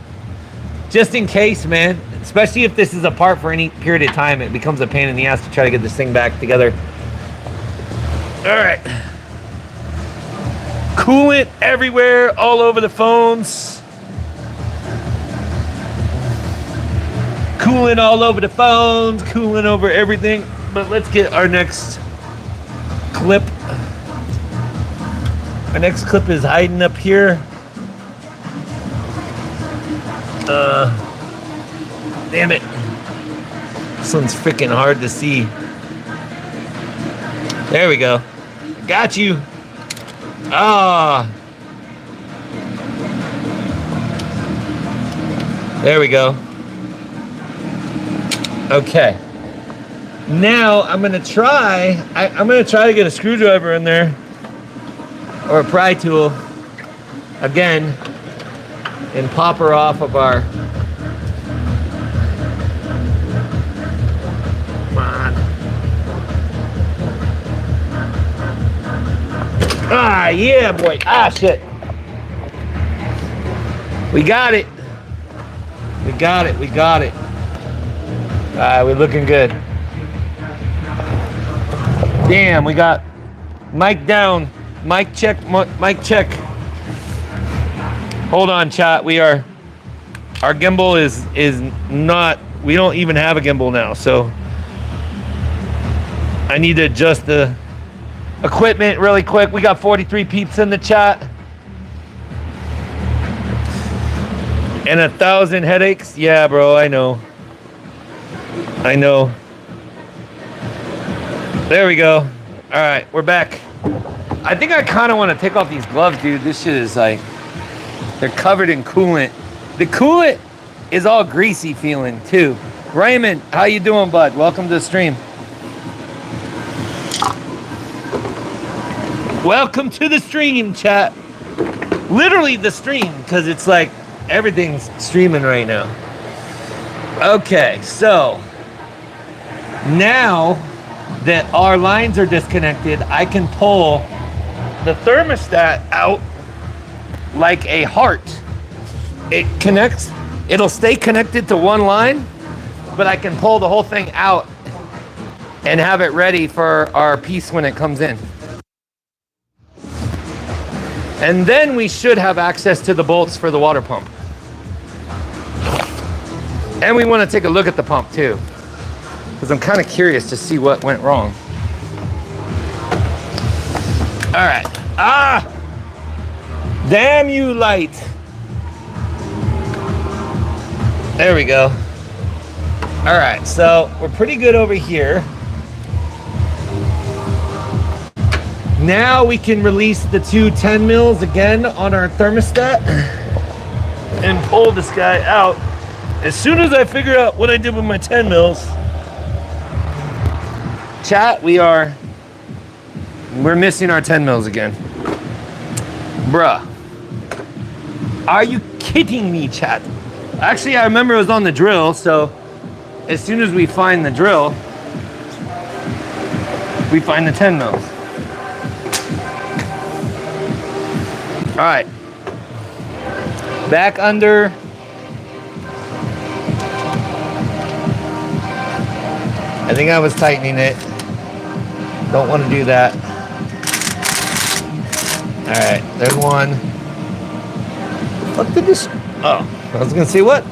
Just in case, man, especially if this is a part for any period of time, it becomes a pain in the ass to try to get this thing back together. All right. Coolant everywhere, all over the phones. Coolant all over the phones, coolant over everything. But let's get our next clip. Our next clip is hiding up here. Damn it. This one's freaking hard to see. There we go. Got you. Ah. There we go. Okay. Now I'm gonna try. I'm gonna try to get a screwdriver in there, or a pry tool, again, and pop her off of our. Come on. Ah, yeah, boy. Ah, shit. We got it. We got it. We got it. All right, we're looking good. Damn, we got mic down, mic check, mic check. Hold on, chat. Our gimbal is not, we don't even have a gimbal now, so I need to adjust the equipment really quick. We got 43 peeps in the chat. And 1,000 headaches. Yeah, bro, I know. I know. There we go. All right, we're back. I think I kind of want to take off these gloves, dude. This shit is like, they're covered in coolant. The coolant is all greasy feeling too. Raymond, how you doing, bud? Welcome to the stream. Welcome to the stream, chat. Literally the stream, because it's like everything's streaming right now. Okay, so now that our lines are disconnected, I can pull the thermostat out like a heart. It connects, it'll stay connected to one line, but I can pull the whole thing out and have it ready for our piece when it comes in. And then we should have access to the bolts for the water pump. And we want to take a look at the pump too, because I'm kind of curious to see what went wrong. All right. Ah! Damn you, light. There we go. All right, so we're pretty good over here. Now we can release the two 10 mils again on our thermostat and pull this guy out. As soon as I figure out what I did with my 10 mils, chat, we're missing our 10 mils again. Bruh. Are you kidding me, chat? Actually, I remember it was on the drill, so as soon as we find the drill, we find the 10 mils. All right. Back under. I think I was tightening it. Don't want to do that. All right, there's one. What did this? Oh, I was gonna say what?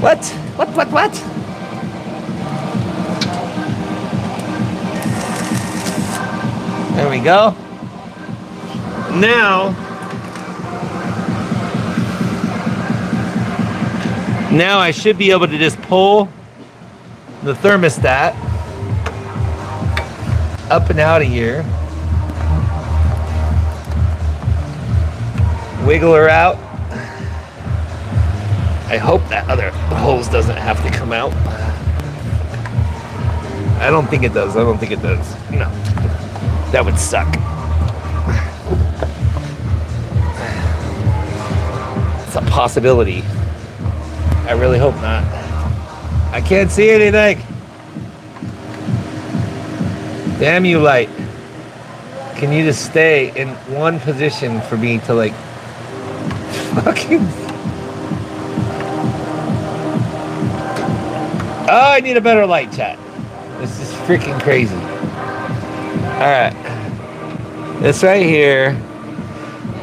What? What? There we go. Now I should be able to just pull the thermostat up and out of here. Wiggle her out. I hope that other hose doesn't have to come out. I don't think it does. No, that would suck. It's a possibility. I really hope not. I can't see anything. Damn you, light. Can you just stay in one position for me to like fucking... Oh, I need a better light, chat. This is freaking crazy. Alright. This right here.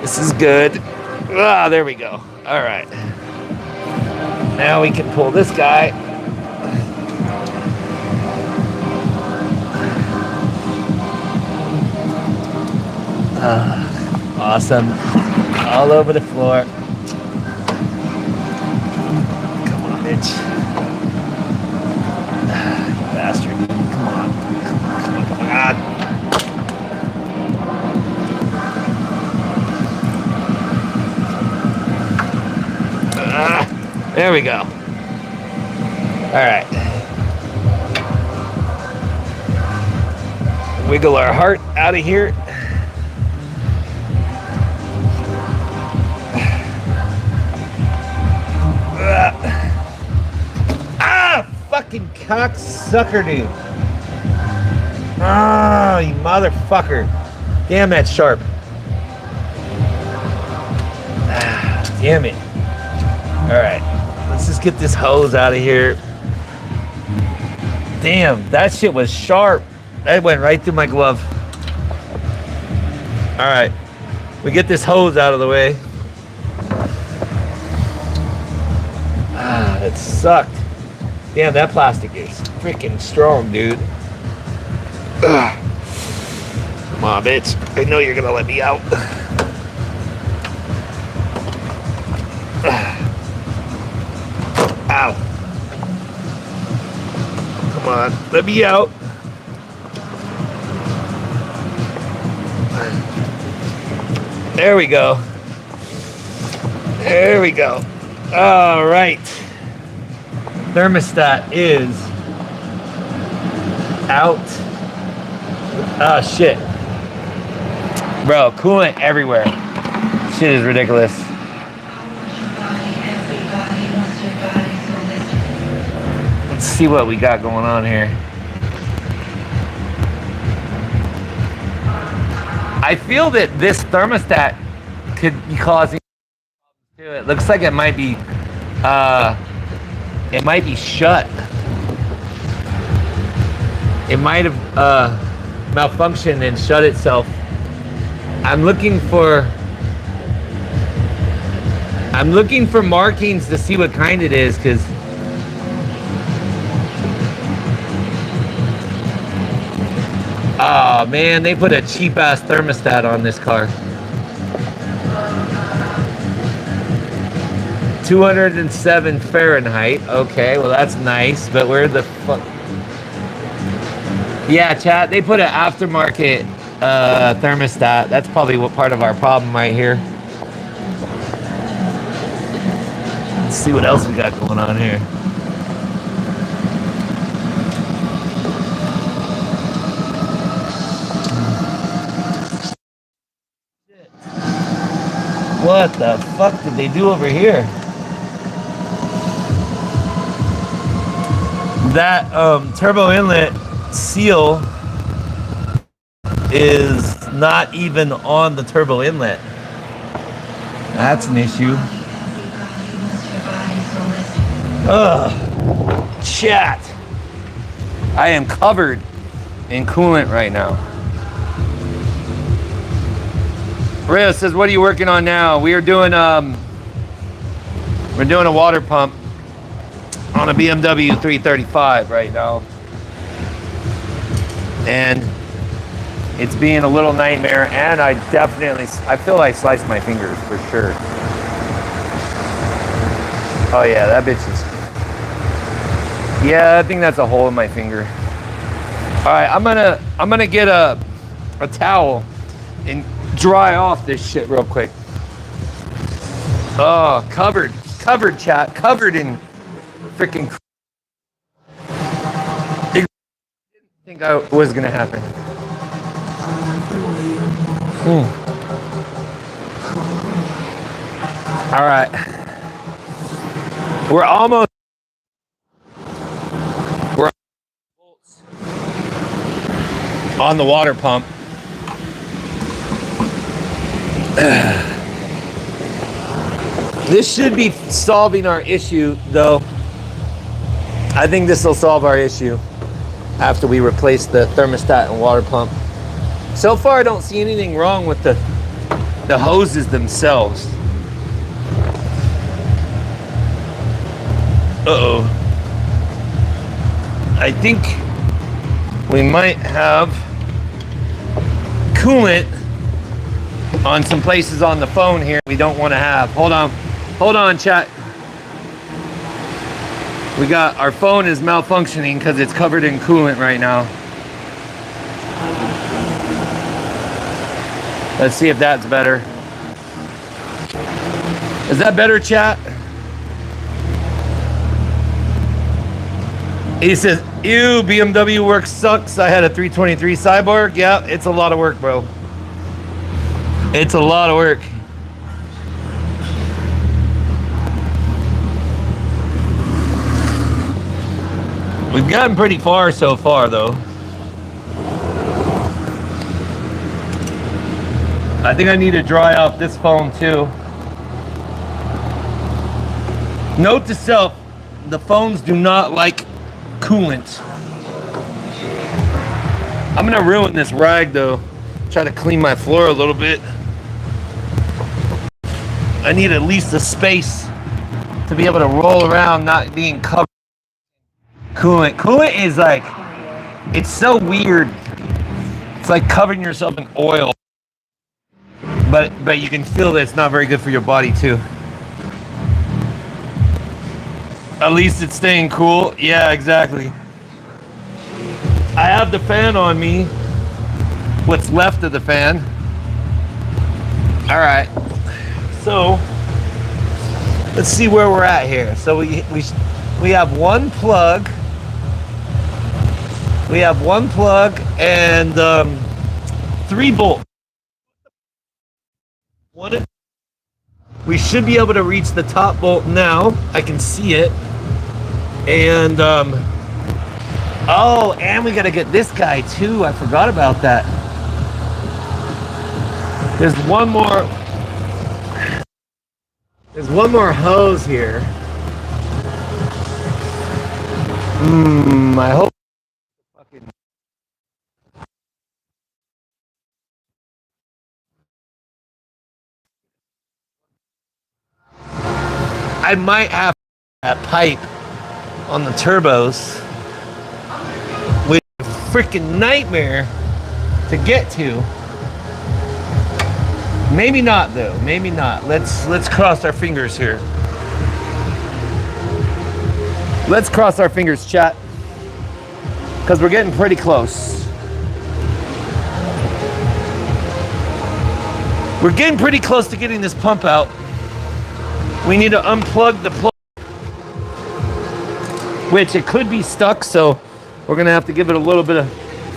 This is good. Ah, there we go. Alright. Now we can pull this guy. Awesome. All over the floor. Come on, bitch. Bastard. Come on. Come on. There we go. All right. Wiggle our heart out of here. Fucking cocksucker, dude. Ah, you motherfucker. Damn, that's sharp. Ah, damn it. Alright. Let's just get this hose out of here. Damn, that shit was sharp. That went right through my glove. Alright. We get this hose out of the way. Ah, that sucked. Damn, that plastic is freaking strong, dude. Ugh. Come on, bitch. I know you're gonna let me out. Ow. Come on, let me out. There we go. There we go. All right. Thermostat is out. Oh shit. Bro, coolant everywhere. Shit is ridiculous. Let's see what we got going on here. I feel that this thermostat could be causing problems too. It looks like it might be shut. It might have malfunctioned and shut itself. I'm looking for markings to see what kind it is, because oh man, they put a cheap ass thermostat on this car. 207 Fahrenheit. Okay, well that's nice, but where the fuck? Yeah, chat, they put an aftermarket thermostat. That's probably what part of our problem right here. Let's see what else we got going on here. What the fuck did they do over here? That turbo inlet seal is not even on the turbo inlet. That's an issue. Ugh. Chat. I am covered in coolant right now. Rhea says, what are you working on now? We're doing a water pump on a BMW 335 right now. And it's being a little nightmare, and I feel I sliced my fingers for sure. Oh yeah, that bitch is, yeah, I think that's a hole in my finger. All right, I'm gonna get a towel and dry off this shit real quick. Oh, covered chat, covered in freaking. Didn't think I was gonna happen. All right, we're almost on the water pump. This should be solving our issue, though. I think this will solve our issue after we replace the thermostat and water pump. So far, I don't see anything wrong with the hoses themselves. Uh-oh. I think we might have coolant on some places on the phone here we don't want to have. Hold on, chat. Our phone is malfunctioning because it's covered in coolant right now. Let's see if that's better. Is that better, chat? He says, ew, BMW work sucks. I had a 323 Cyborg. Yeah, it's a lot of work, bro. It's a lot of work. We've gotten pretty far so far, though. I think I need to dry off this phone, too. Note to self, the phones do not like coolant. I'm gonna ruin this rag, though. Try to clean my floor a little bit. I need at least a space to be able to roll around not being covered in coolant. Coolant is like, it's so weird. It's like covering yourself in oil. But you can feel that it's not very good for your body too. At least it's staying cool. Yeah, exactly. I have the fan on me. What's left of the fan. All right. So let's see where we're at here. So we have one plug. We have one plug and 3 bolts. We should be able to reach the top bolt now. I can see it. And oh, and we gotta get this guy too. I forgot about that. There's one more hose here. I hope I might have that pipe on the turbos, which is a freaking nightmare to get to. Maybe not though. Maybe not. Let's cross our fingers here. Let's cross our fingers, chat, because we're getting pretty close. We're getting pretty close to getting this pump out. We need to unplug the plug, which it could be stuck, so we're gonna have to give it a little bit of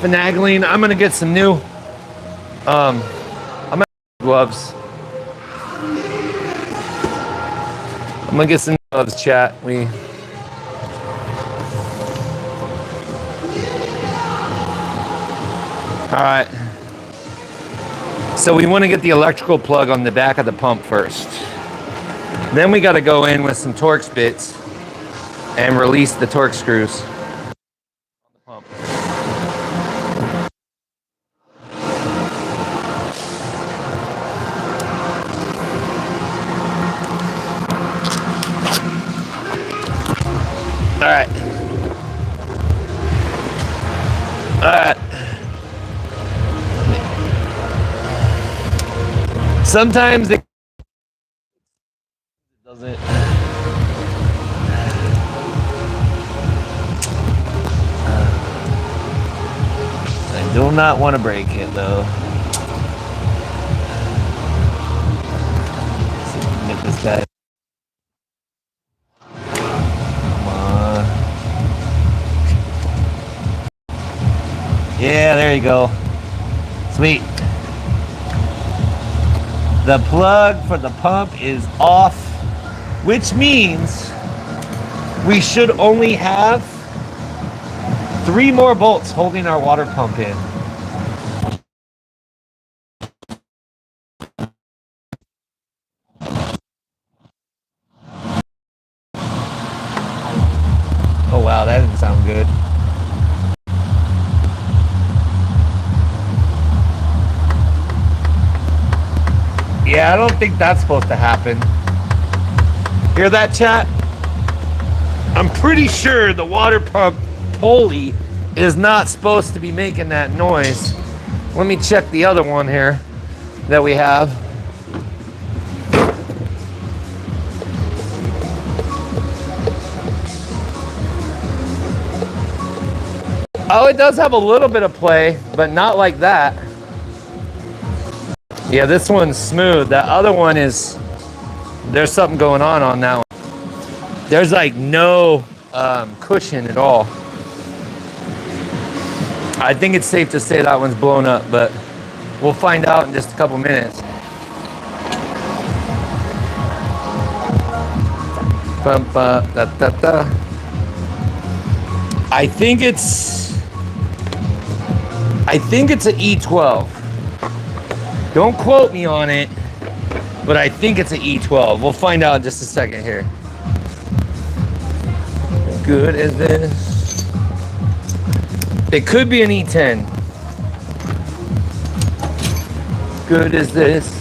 finagling. I'm gonna get some new I'm gonna get gloves. I'm gonna get some gloves, chat. All right. So we want to get the electrical plug on the back of the pump first. Then we got to go in with some Torx bits and release the Torx screws on the pump. All right. All right. Sometimes it doesn't. I do not want to break it though. Let's see if we can get this guy. Come on. Yeah, there you go. Sweet. The plug for the pump is off, which means we should only have 3 more bolts holding our water pump in. Oh wow, that didn't sound good. Yeah, I don't think that's supposed to happen. Hear that, chat? I'm pretty sure the water pump pulley is not supposed to be making that noise. Let me check the other one here that we have. Oh, it does have a little bit of play, but not like that. Yeah, this one's smooth. That other one is, there's something going on that one. There's like no cushion at all. I think it's safe to say that one's blown up, but we'll find out in just a couple minutes. I think it's an E12. Don't quote me on it, but I think it's an E12. We'll find out in just a second here. Good as this. It could be an E10. Good as this.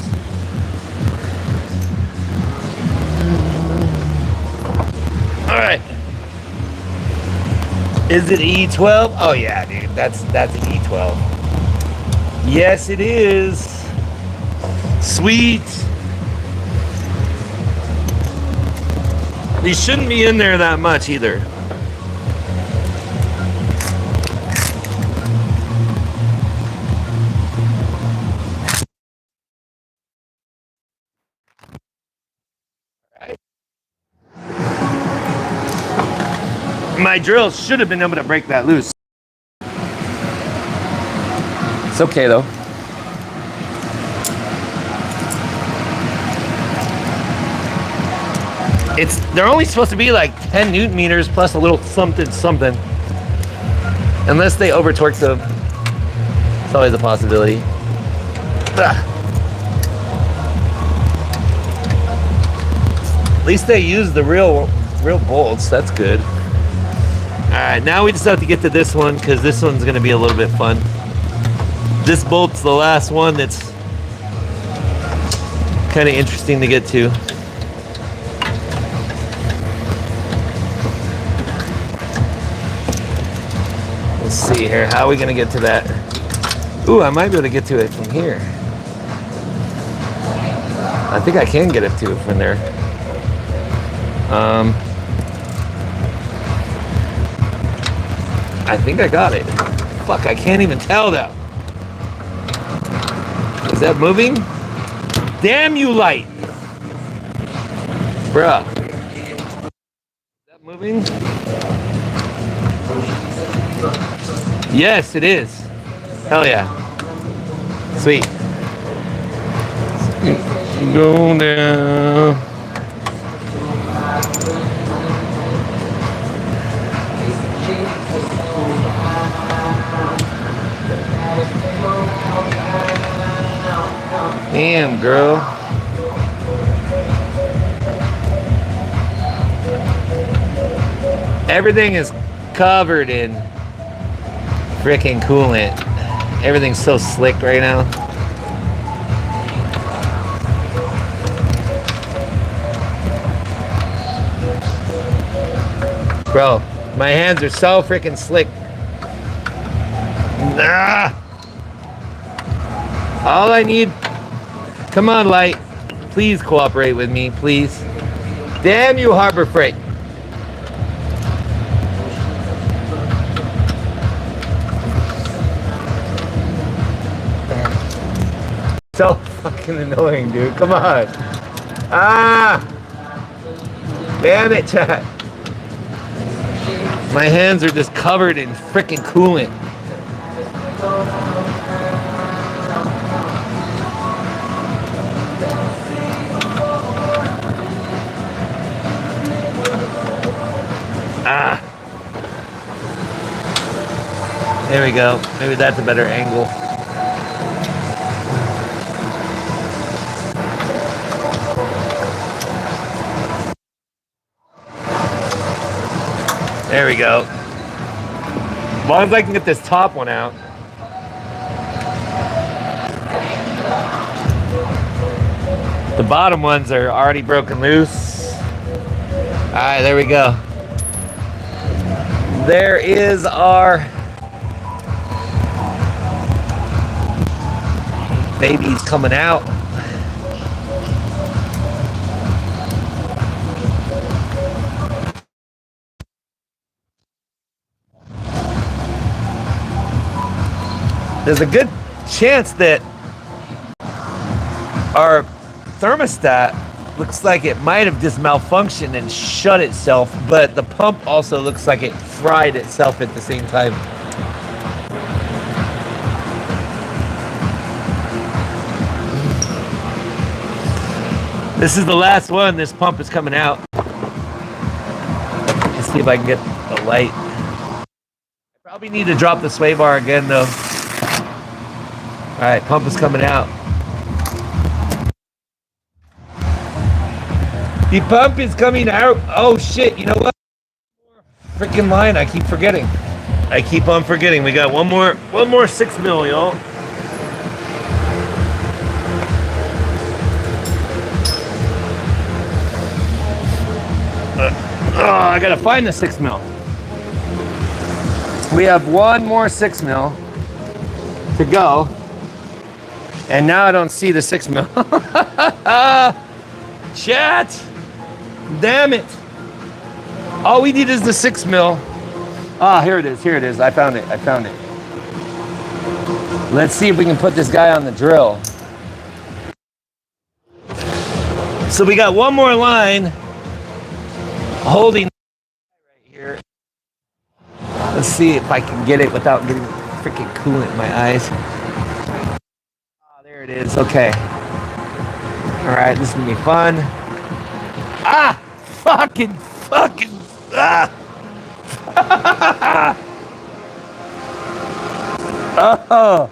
All right. Is it E12? Oh yeah, dude. That's an E12. Yes, it is. Sweet. These shouldn't be in there that much either. Right. My drill should have been able to break that loose. It's okay though. They're only supposed to be like 10 Newton meters plus a little something. Unless they over torque them. It's always a possibility. At least they use the real bolts. That's good. Alright, now we just have to get to this one because this one's gonna be a little bit fun. This bolt's the last one that's kind of interesting to get to. Let's see here. How are we gonna get to that? Ooh, I might be able to get to it from here. I think I can get it to it from there. I think I got it. Fuck, I can't even tell though. Is that moving? Damn you, light. Bruh. Is that moving? Yes, it is. Hell yeah. Sweet. Go down. Damn, girl. Everything is covered in freaking coolant. Everything's so slick right now. Bro, my hands are so freaking slick. Nah. All I need, come on, light. Please cooperate with me, please. Damn you, Harbor Freight. So fucking annoying, dude. Come on. Ah! Damn it, chat. My hands are just covered in freaking coolant. Ah. There we go. Maybe that's a better angle. There we go. As long as I can get this top one out. The bottom ones are already broken loose. All right, there we go. There is our baby's coming out. There's a good chance that our thermostat looks like it might have just malfunctioned and shut itself, but the pump also looks like it fried itself at the same time. This is the last one. This pump is coming out. Let's see if I can get the light. I probably need to drop the sway bar again though. All right, pump is coming out. The pump is coming out. Oh shit, you know what? Freaking line, I keep forgetting. I keep on forgetting. We got one more 6 mil, y'all. I gotta find the 6 mil. We have one more 6 mil to go. And now I don't see the 6 mil. Chat! Damn it! All we need is the 6 mil. Ah, here it is, here it is. I found it, I found it. Let's see if we can put this guy on the drill. So we got one more line holding right here. Let's see if I can get it without getting freaking coolant in my eyes. There it is. Okay. All right. This is gonna be fun. Ah! Fucking. Ah! Oh!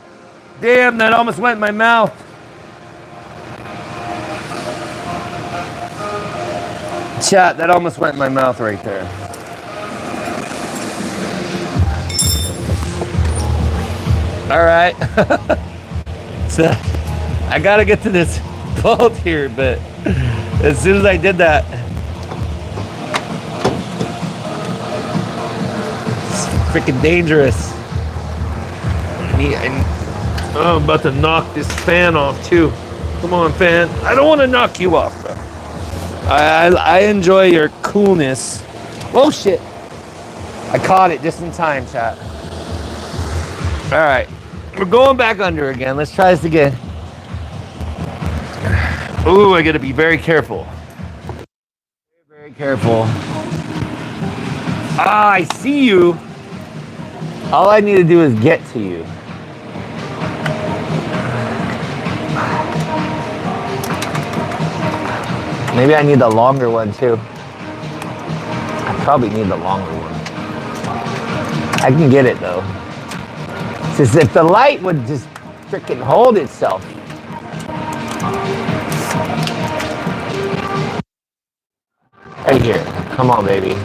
Damn! That almost went in my mouth. Chat. That almost went in my mouth right there. All right. So I gotta get to this bolt here, but as soon as I did that, it's freaking dangerous. Oh, I'm about to knock this fan off too. Come on, fan. I don't want to knock you off, bro. I enjoy your coolness. Oh shit. I caught it just in time, chat. All right. We're going back under again. Let's try this again. Ooh, I gotta be very careful. Very careful. Ah, I see you. All I need to do is get to you. Maybe I need the longer one too. I probably need the longer one. I can get it though. It's as if the light would just freaking hold itself. Right here. Come on, baby.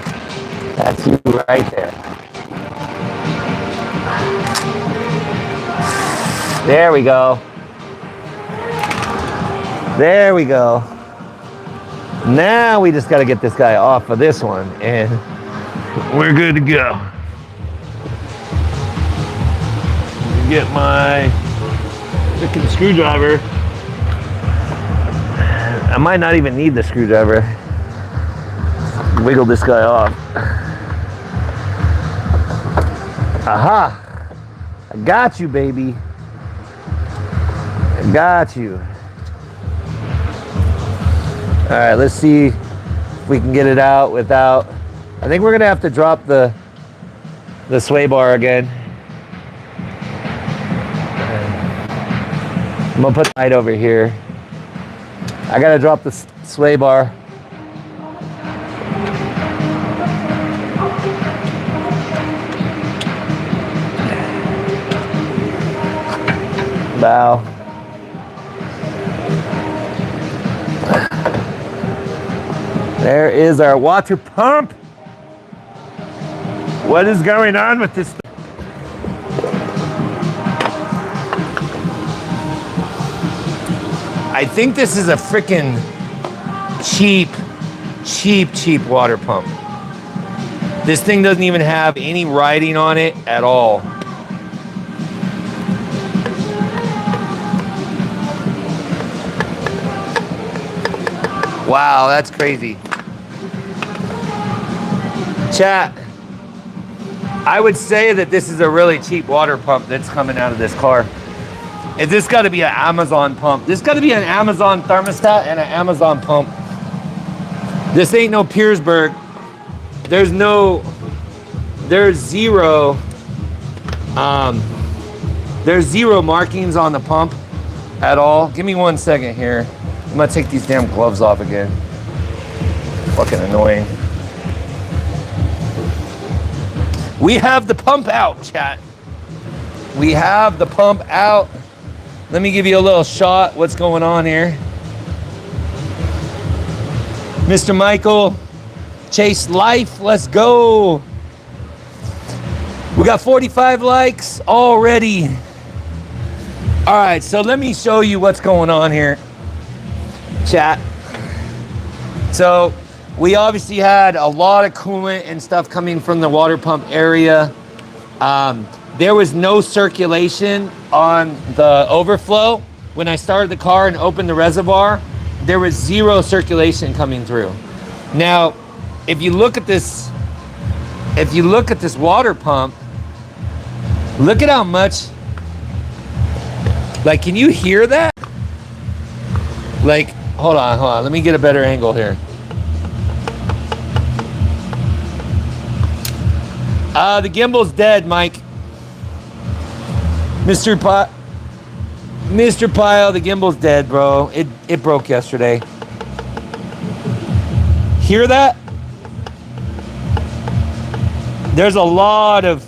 That's you right there. There we go. There we go. Now we just got to get this guy off of this one, and we're good to go. Get my freaking screwdriver. I might not even need the screwdriver. Wiggle this guy off. Aha! I got you, baby. I got you. All right, let's see if we can get it out without. I think we're gonna have to drop the sway bar again. I'm gonna put the light over here. I gotta drop the sway bar. Bow. There is our water pump. What is going on with this? I think this is a freaking cheap water pump. This thing doesn't even have any writing on it at all. Wow, that's crazy. Chat, I would say that this is a really cheap water pump that's coming out of this car. Is this got to be an Amazon pump? This got to be an Amazon thermostat and an Amazon pump. This ain't no Petersburg. There's zero markings on the pump at all. Give me 1 second here. I'm gonna take these damn gloves off again. Fucking annoying. We have the pump out, chat. We have the pump out. Let me give you a little shot. What's going on here? Mr. Michael, Chase Life, let's go. We got 45 likes already. All right, so let me show you what's going on here, chat. So we obviously had a lot of coolant and stuff coming from the water pump area. There was no circulation on the overflow. When I started the car and opened the reservoir, there was zero circulation coming through. Now, if you look at this water pump, look at how much, like, can you hear that? Like, hold on, let me get a better angle here. The gimbal's dead, Mike. Mr. Pyle, the gimbal's dead, bro. It broke yesterday. Hear that? There's a lot of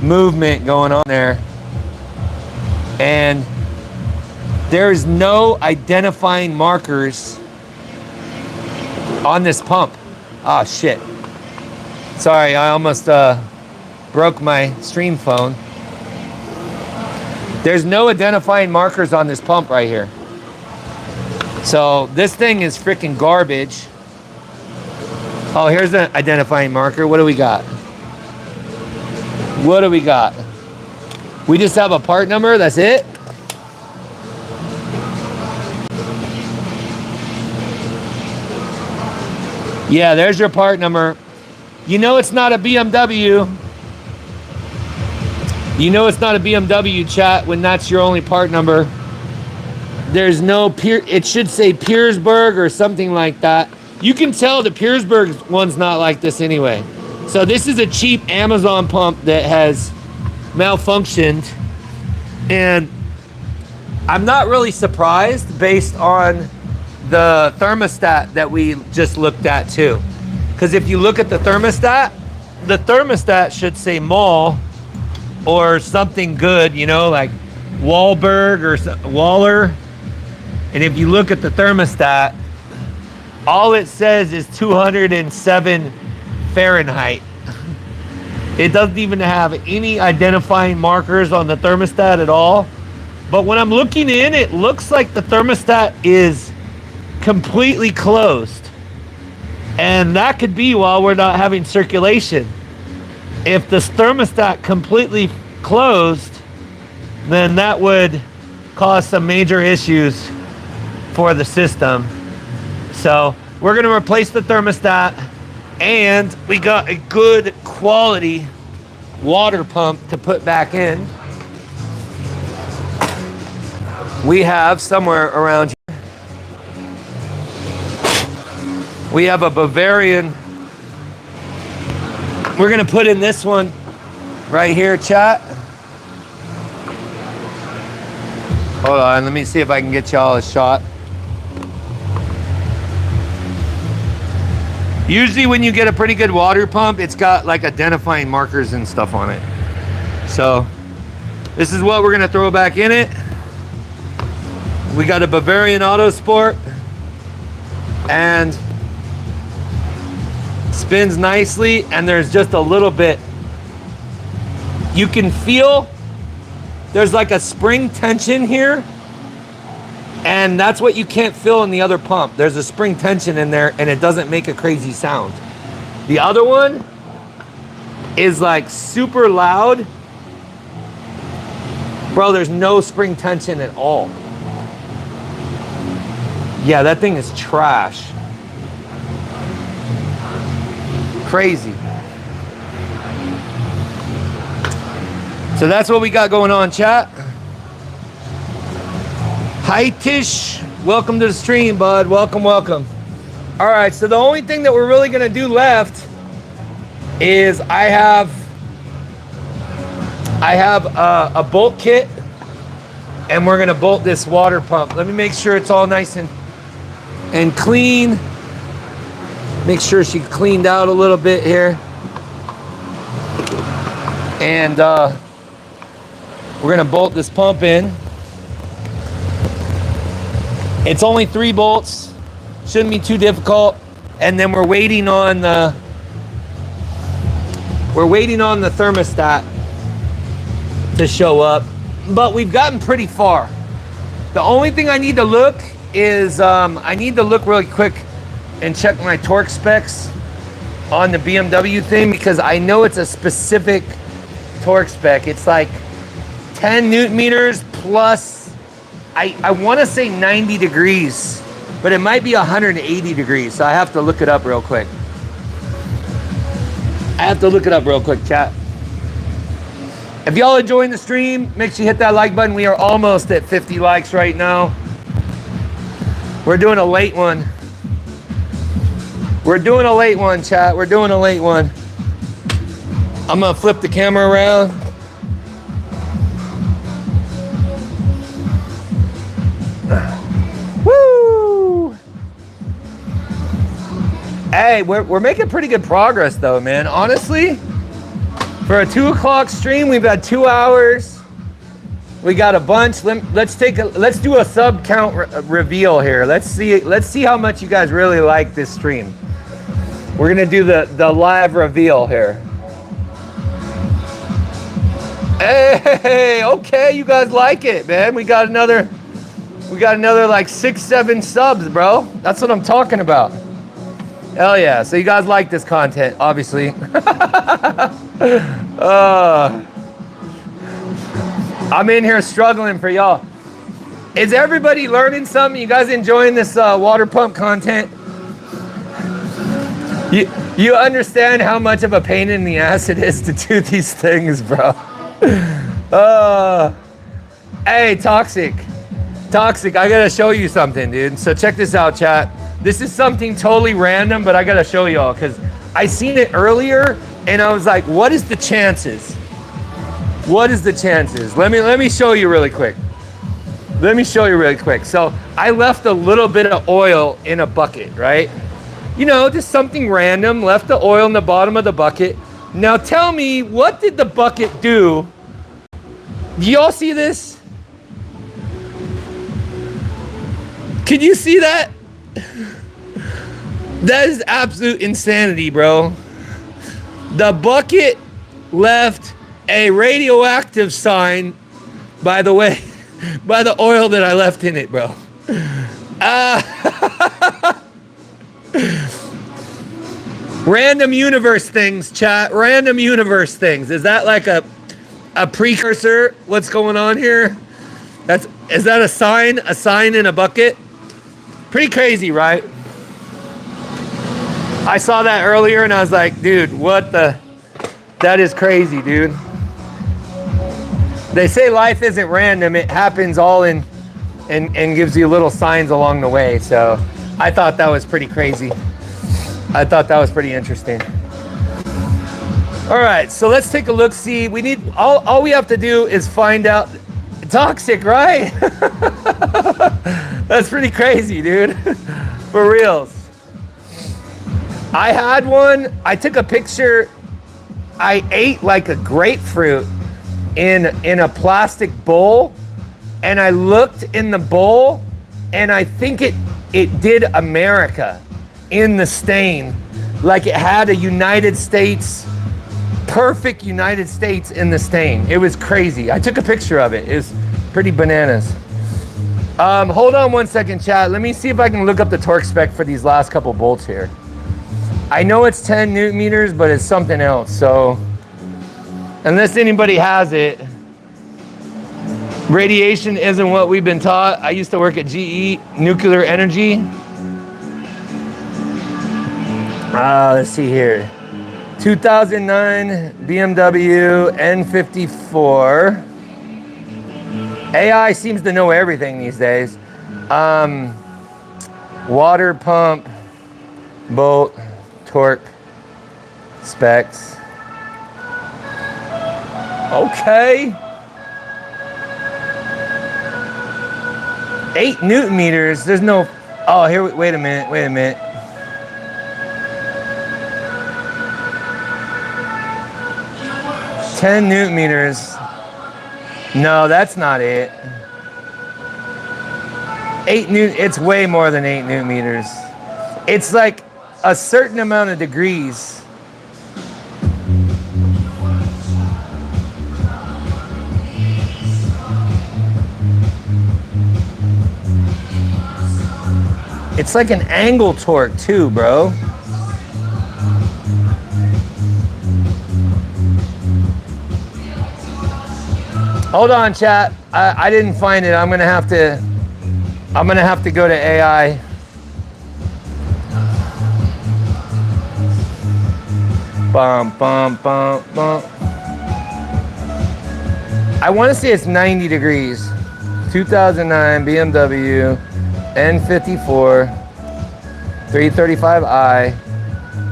movement going on there, and there's no identifying markers on this pump. Oh shit. Sorry, I almost broke my stream phone. There's no identifying markers on this pump right here. So this thing is freaking garbage. Oh, here's an identifying marker. What do we got? What do we got? We just have a part number, that's it? Yeah, there's your part number. You know it's not a BMW. You know it's not a BMW, chat, when that's your only part number. There's no it should say Petersburg or something like that. You can tell the Petersburg one's not like this anyway. So this is a cheap Amazon pump that has malfunctioned. And I'm not really surprised based on the thermostat that we just looked at too. Because if you look at the thermostat should say mall or something good, you know, like Wahlberg or Waller. And if you look at the thermostat, all it says is 207 Fahrenheit. It doesn't even have any identifying markers on the thermostat at all. But when I'm looking in, it looks like the thermostat is completely closed. And that could be while we're not having circulation. If the thermostat completely closed, then that would cause some major issues for the system. So we're gonna replace the thermostat, and we got a good quality water pump to put back in. We have somewhere around here, we have a Bavarian. We're gonna put in this one right here, chat. Hold on, let me see if I can get y'all a shot. Usually when you get a pretty good water pump, it's got like identifying markers and stuff on it. So this is what we're gonna throw back in it. We got a Bavarian Autosport, and spins nicely, and there's just a little bit. You can feel there's like a spring tension here, and that's what you can't feel in the other pump. There's a spring tension in there, and it doesn't make a crazy sound. The other one is like super loud. Bro, there's no spring tension at all. Yeah, that thing is trash. Crazy. So that's what we got going on, chat. Hi Tish, welcome to the stream, bud. Welcome, welcome. All right, so the only thing that we're really gonna do left is I have a bolt kit, and we're gonna bolt this water pump. Let me make sure it's all nice and clean. Make sure she cleaned out a little bit here. And we're gonna bolt this pump in. It's only 3 bolts, shouldn't be too difficult. And then we're waiting on the thermostat to show up. But we've gotten pretty far. The only thing I need to look is I need to look really quick and check my torque specs on the BMW thing, because I know it's a specific torque spec. It's like 10 Newton meters plus, I want to say 90 degrees, but it might be 180 degrees. So I have to look it up real quick. Chat. If y'all enjoying the stream, make sure you hit that like button. We are almost at 50 likes right now. We're doing a late one. Chat. We're doing a late one. I'm gonna flip the camera around. Woo! Hey, we're making pretty good progress though, man. Honestly, for a 2 o'clock stream, we've had 2 hours. We got a bunch. Let's do a sub count reveal here. Let's see how much you guys really like this stream. We're gonna do the live reveal here. Hey, okay, you guys like it, man. We got another like 6-7 subs, bro. That's what I'm talking about. Hell yeah. So you guys like this content, obviously. I'm in here struggling for y'all. Is everybody learning something? You guys enjoying this water pump content? You understand how much of a pain in the ass it is to do these things, bro. Hey, Toxic, I gotta show you something, dude. So check this out, chat. This is something totally random, but I gotta show y'all because I seen it earlier and I was like, what is the chances? What is the chances? Let me show you really quick. So I left a little bit of oil in a bucket, right? You know, just something random, left the oil in the bottom of the bucket. Now tell me, what did the bucket do? Do y'all see this? Can you see that? That is absolute insanity, bro. The bucket left a radioactive sign, by the way, by the oil that I left in it, bro. Random universe things, chat. Random universe things. Is that like a precursor? What's going on here? Is that a sign? A sign in a bucket? Pretty crazy, right? I saw that earlier and I was like, dude, what the? That is crazy, dude. They say life isn't random. It happens all in and gives you little signs along the way. So I thought that was pretty crazy. I thought that was pretty interesting. All right, so let's take a look. See, we need all we have to do is find out. Toxic, right? That's pretty crazy, dude. For reals. I had one. I took a picture. I ate like a grapefruit in a plastic bowl, and I looked in the bowl, and I think it did America in the stain, like it had a United States, perfect United States in the stain. It was crazy. I took a picture of it. It was pretty bananas. Hold on one second, chat. Let me see if I can look up the torque spec for these last couple bolts here. I know it's 10 newton meters, but it's something else. So unless anybody has it, radiation isn't what we've been taught. I used to work at GE, nuclear energy. Let's see here. 2009 BMW N54. AI seems to know everything these days. Water pump, bolt, torque, specs. Okay. 8 newton meters. There's no. Oh, here. Wait a minute. 10 newton meters. No, that's not it. 8 newton. It's way more than 8 newton meters. It's like a certain amount of degrees. It's like an angle torque too, bro. Hold on, chat. I didn't find it. I'm gonna have to go to AI. Bum, bum, bum, bum. I want to say it's 90 degrees. 2009 BMW N54 335i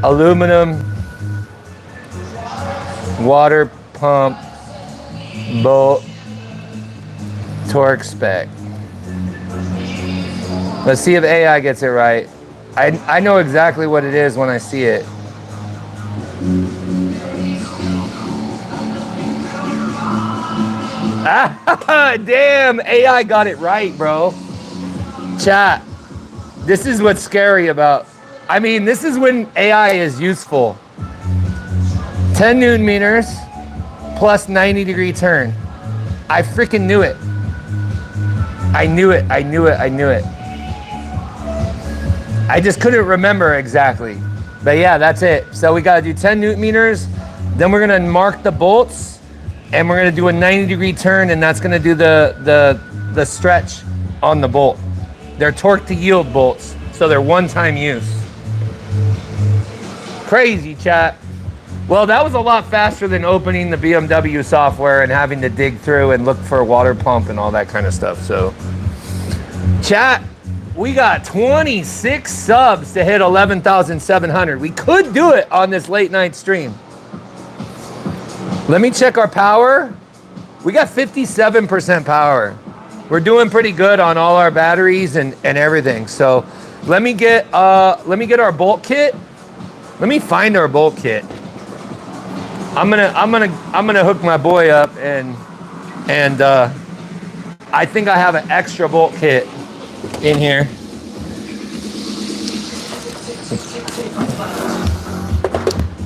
aluminum water pump bolt torque spec. Let's see if AI gets it right. I know exactly what it is when I see it. Damn, AI got it right, bro. Chat, this is what's scary about. I mean, this is when AI is useful. 10 newton meters plus 90 degree turn. I freaking knew it. I knew it. I just couldn't remember exactly. But yeah, that's it. So we got to do 10 newton meters. Then we're going to mark the bolts and we're going to do a 90 degree turn, and that's going to do the stretch on the bolt. They're torque to yield bolts, so they're one-time use. Crazy, chat. Well, that was a lot faster than opening the BMW software and having to dig through and look for a water pump and all that kind of stuff. So, chat, we got 26 subs to hit 11,700. We could do it on this late night stream. Let me check our power. We got 57% power. We're doing pretty good on all our batteries and everything. So let me get our bolt kit. Let me find our bolt kit. I'm gonna hook my boy up and I think I have an extra bolt kit in here.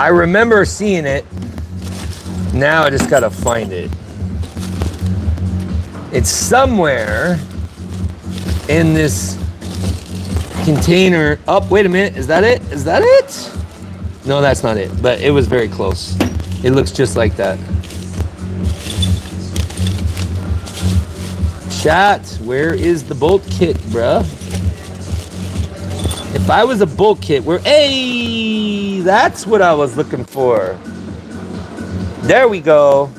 I remember seeing it. Now I just gotta find it. It's somewhere in this container. Oh, wait a minute. Is that it? Is that it? No, that's not it, but it was very close. It looks just like that. Chat, where is the bolt kit, bruh? If I was a bolt kit, hey, that's what I was looking for. There we go.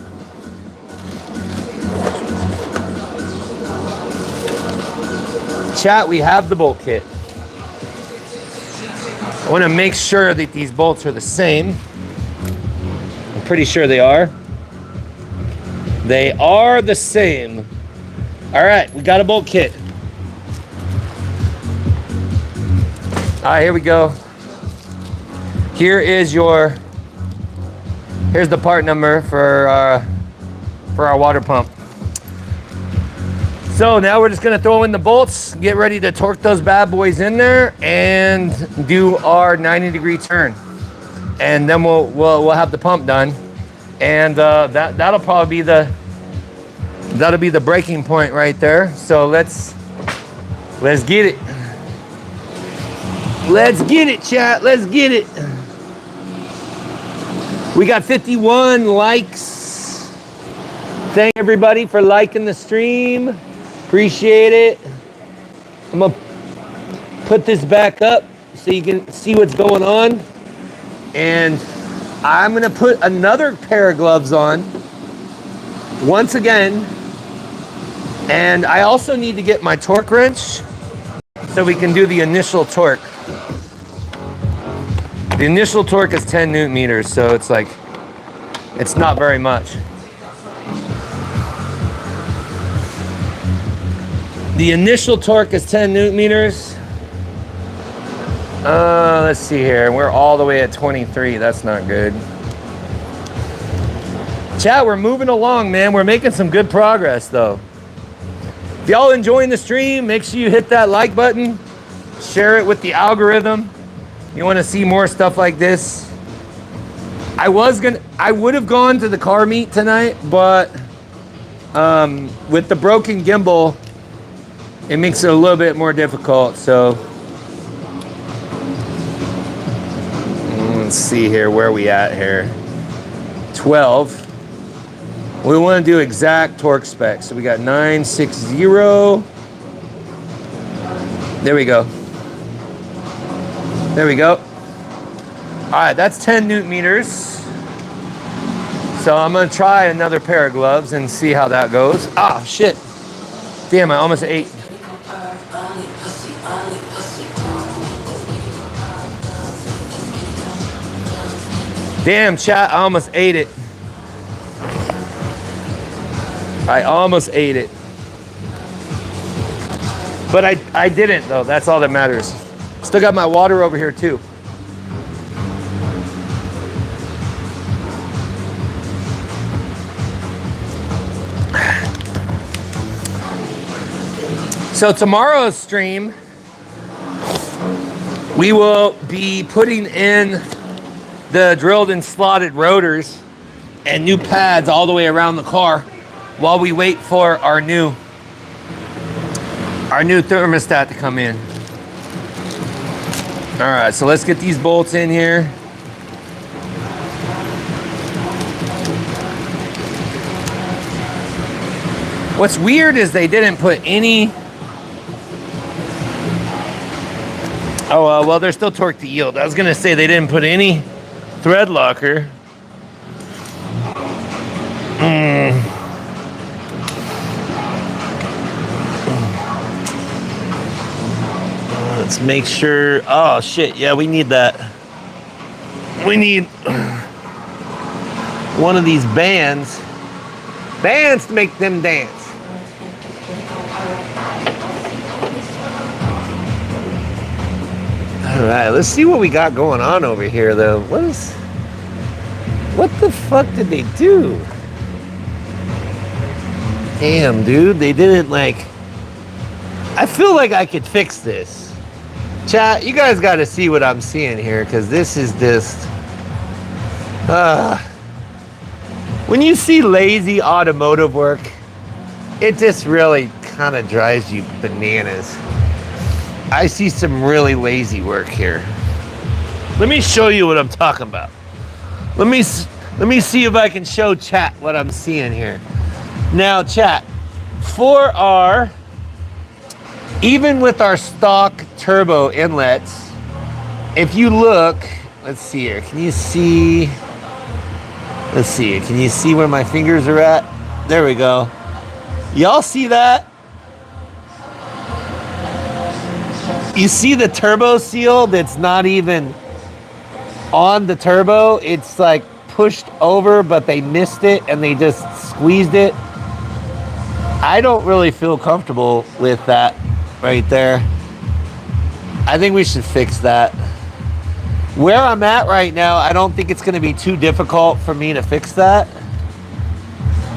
Chat, we have the bolt kit. I want to make sure that these bolts are the same. I'm pretty sure they are. They are the same. All right, we got a bolt kit. All right, here we go. Here's the part number for our water pump. So now we're just gonna throw in the bolts, get ready to torque those bad boys in there, and do our 90-degree turn. And then we'll have the pump done, and that'll probably be the breaking point right there. So let's get it. Let's get it, chat. Let's get it. We got 51 likes. Thank everybody for liking the stream. Appreciate it. I'm gonna put this back up so you can see what's going on. And I'm gonna put another pair of gloves on once again. And I also need to get my torque wrench so we can do the initial torque. The initial torque is 10 Newton meters, so it's like, it's not very much. The initial torque is 10 Newton meters. Let's see here. We're all the way at 23. That's not good. Chat, we're moving along, man. We're making some good progress, though. If y'all enjoying the stream, make sure you hit that like button. Share it with the algorithm. You want to see more stuff like this. I would have gone to the car meet tonight, but with the broken gimbal, it makes it a little bit more difficult. So let's see here, where are we at here? 12. We want to do exact torque specs. So we got 960. There we go. There we go. All right, that's 10 Newton meters. So I'm gonna try another pair of gloves and see how that goes. Ah, shit. Damn, I almost ate. Damn, chat, I almost ate it. I almost ate it. But I didn't, though. That's all that matters. Still got my water over here, too. So tomorrow's stream, we will be putting in the drilled and slotted rotors and new pads all the way around the car while we wait for our new thermostat to come in. All right, so let's get these bolts in here. What's weird is they didn't put any. Oh, well, they're still torque to yield. I was gonna say they didn't put any thread locker. Let's make sure. Oh shit, yeah, we need that. We need one of these bands to make them dance. All right, let's see what we got going on over here, though. What the fuck did they do? Damn, dude, they didn't like. I feel like I could fix this. Chat, you guys got to see what I'm seeing here, because this is just. When you see lazy automotive work, it just really kind of drives you bananas. I see some really lazy work here. Let me show you what I'm talking about. Let me see if I can show chat what I'm seeing here. Now, chat, even with our stock turbo inlets, if you look, let's see here, can you see where my fingers are at? There we go. Y'all see that? You see the turbo seal that's not even on the turbo? It's like pushed over, but they missed it and they just squeezed it. I don't really feel comfortable with that right there. I think we should fix that. Where I'm at right now, I don't think it's going to be too difficult for me to fix that.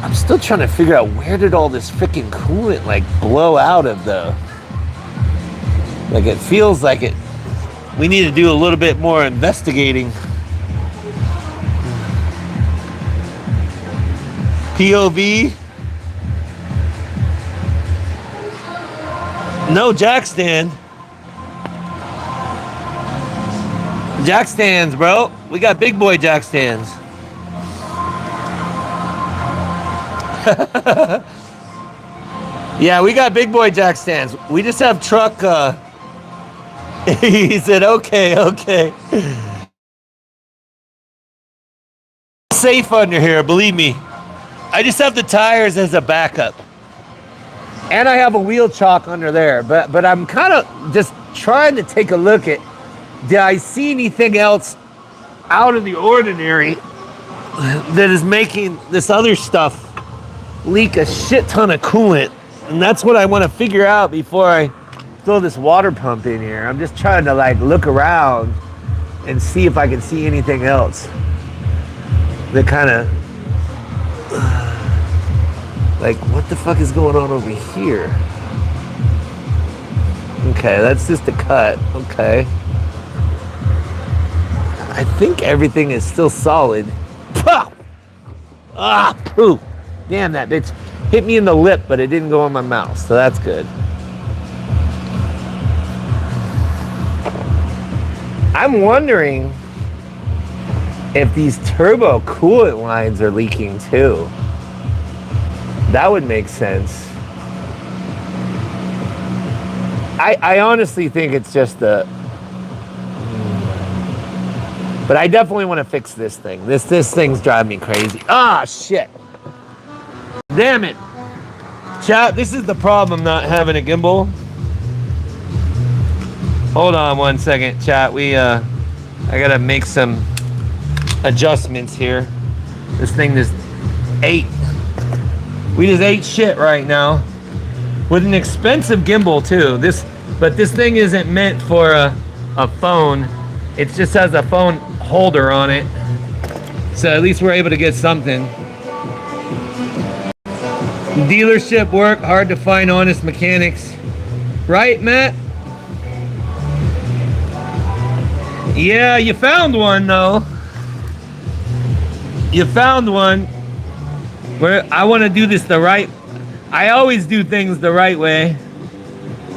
I'm still trying to figure out where did all this freaking coolant like blow out of though. Like it feels like it. We need to do a little bit more investigating. POV. No jack stand. Jack stands, bro. We got big boy jack stands. Yeah, we got big boy jack stands. We just have truck. He said, okay. Safe under here, believe me. I just have the tires as a backup. And I have a wheel chock under there. But I'm kind of just trying to take a look at, did I see anything else out of the ordinary that is making this other stuff leak a shit ton of coolant? And that's what I want to figure out before I throw this water pump in here. I'm just trying to like look around and see if I can see anything else that kind of like, what the fuck is going on over here? Okay, that's just a cut. Okay. I think everything is still solid. Ah, poof. Damn, that bitch hit me in the lip, but it didn't go in my mouth, so that's good. I'm wondering if these turbo coolant lines are leaking too. That would make sense. I honestly think it's just the... But I definitely want to fix this thing. This thing's driving me crazy. Ah, shit. Damn it. Chat, this is the problem not having a gimbal. Hold on one second, chat. I gotta make some adjustments here. This thing just ate. We just ate shit right now. With an expensive gimbal too. But this thing isn't meant for a phone. It just has a phone holder on it. So at least we're able to get something. Dealership work, hard to find honest mechanics. Right, Matt? Yeah, you found one though. You found one. Where I want to do this the right. I always do things the right way.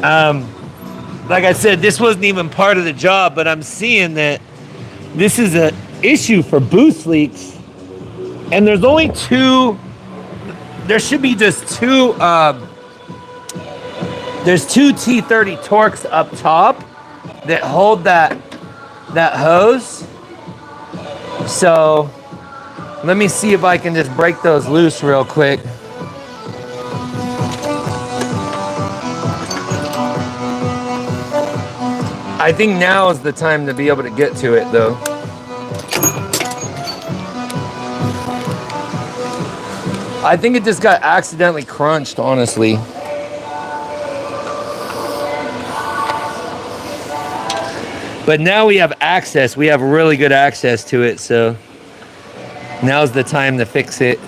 Like I said, this wasn't even part of the job, but I'm seeing that this is an issue for boost leaks. And there's only two. There should be just two. There's two T30 Torx up top that hold that hose. So let me see if I can just break those loose real quick. I think now is the time to be able to get to it though. I think it just got accidentally crunched, honestly. But now we have access. We have really good access to it, so now's the time to fix it.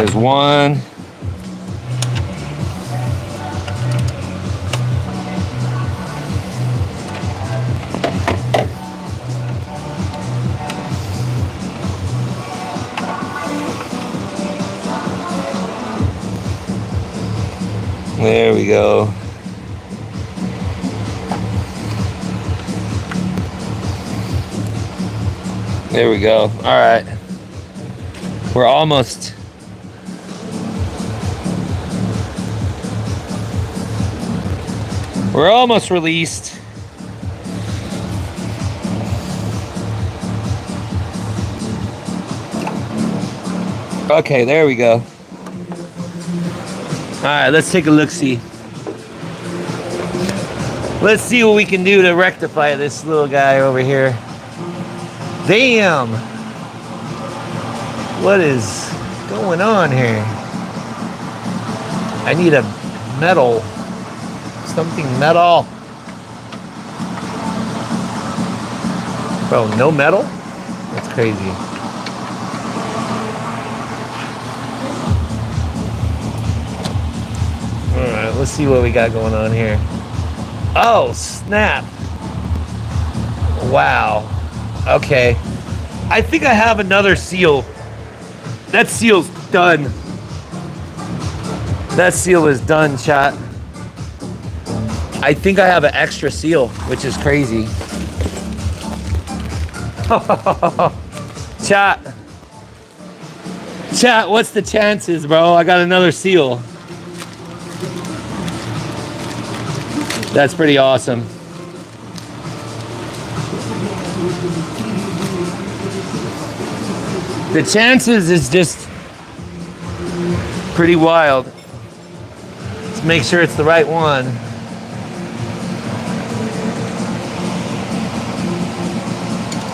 There's one. There we go. There we go. All right. We're almost. We're almost released. Okay, there we go. All right, let's take a look-see. Let's see what we can do to rectify this little guy over here. Damn! What is going on here? I need a metal. Something metal. Bro, no metal? That's crazy. Alright, let's see what we got going on here. Oh, snap. Wow. Okay. I think I have another seal. That seal's done. That seal is done, chat. I think I have an extra seal, which is crazy. Chat. Chat, what's the chances, bro? I got another seal. That's pretty awesome. The chances is just pretty wild. Let's make sure it's the right one.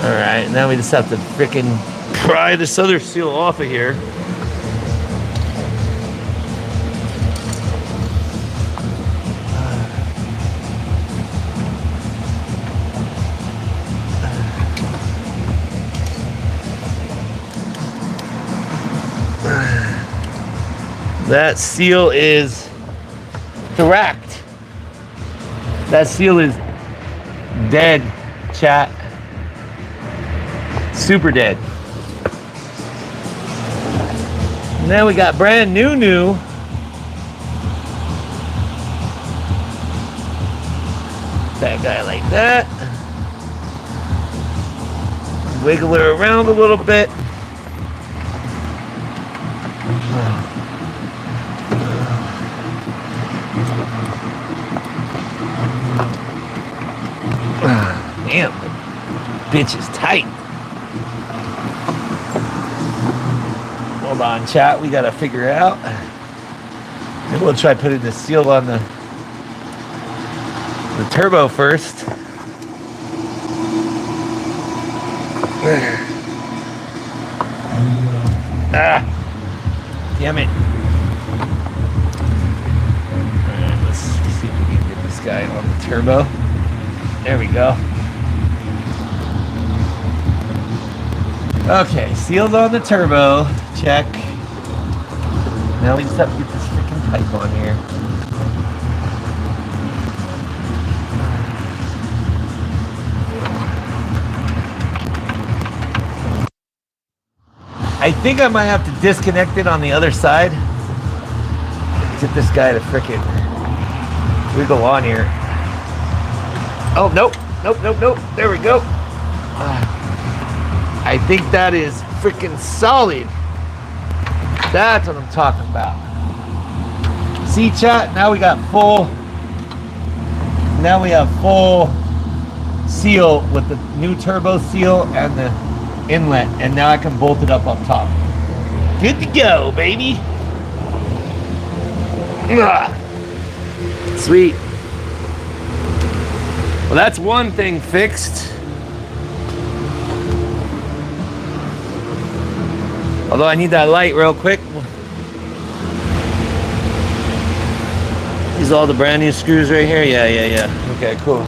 All right, now we just have to frickin' pry this other seal off of here. That seal is correct. That seal is dead, chat. Super dead. Now we got brand new. That guy like that. Wiggle her around a little bit. Damn, bitch is tight. Hold on, chat. We gotta figure it out. Maybe we'll try putting the seal on the turbo first. Ah, damn it. All right, let's see if we can get this guy on the turbo. There we go. Okay, sealed on the turbo. Check. Now we just have to get this freaking pipe on here. I think I might have to disconnect it on the other side. Get this guy to frickin' wiggle on here. Oh, nope. There we go. I think that is freaking solid. That's what I'm talking about. See, chat, now we got full. Now we have full seal with the new turbo seal and the inlet. And now I can bolt it up on top. Good to go, baby. Sweet. Well, that's one thing fixed. Although I need that light real quick. These are all the brand new screws right here? Yeah. Okay, cool.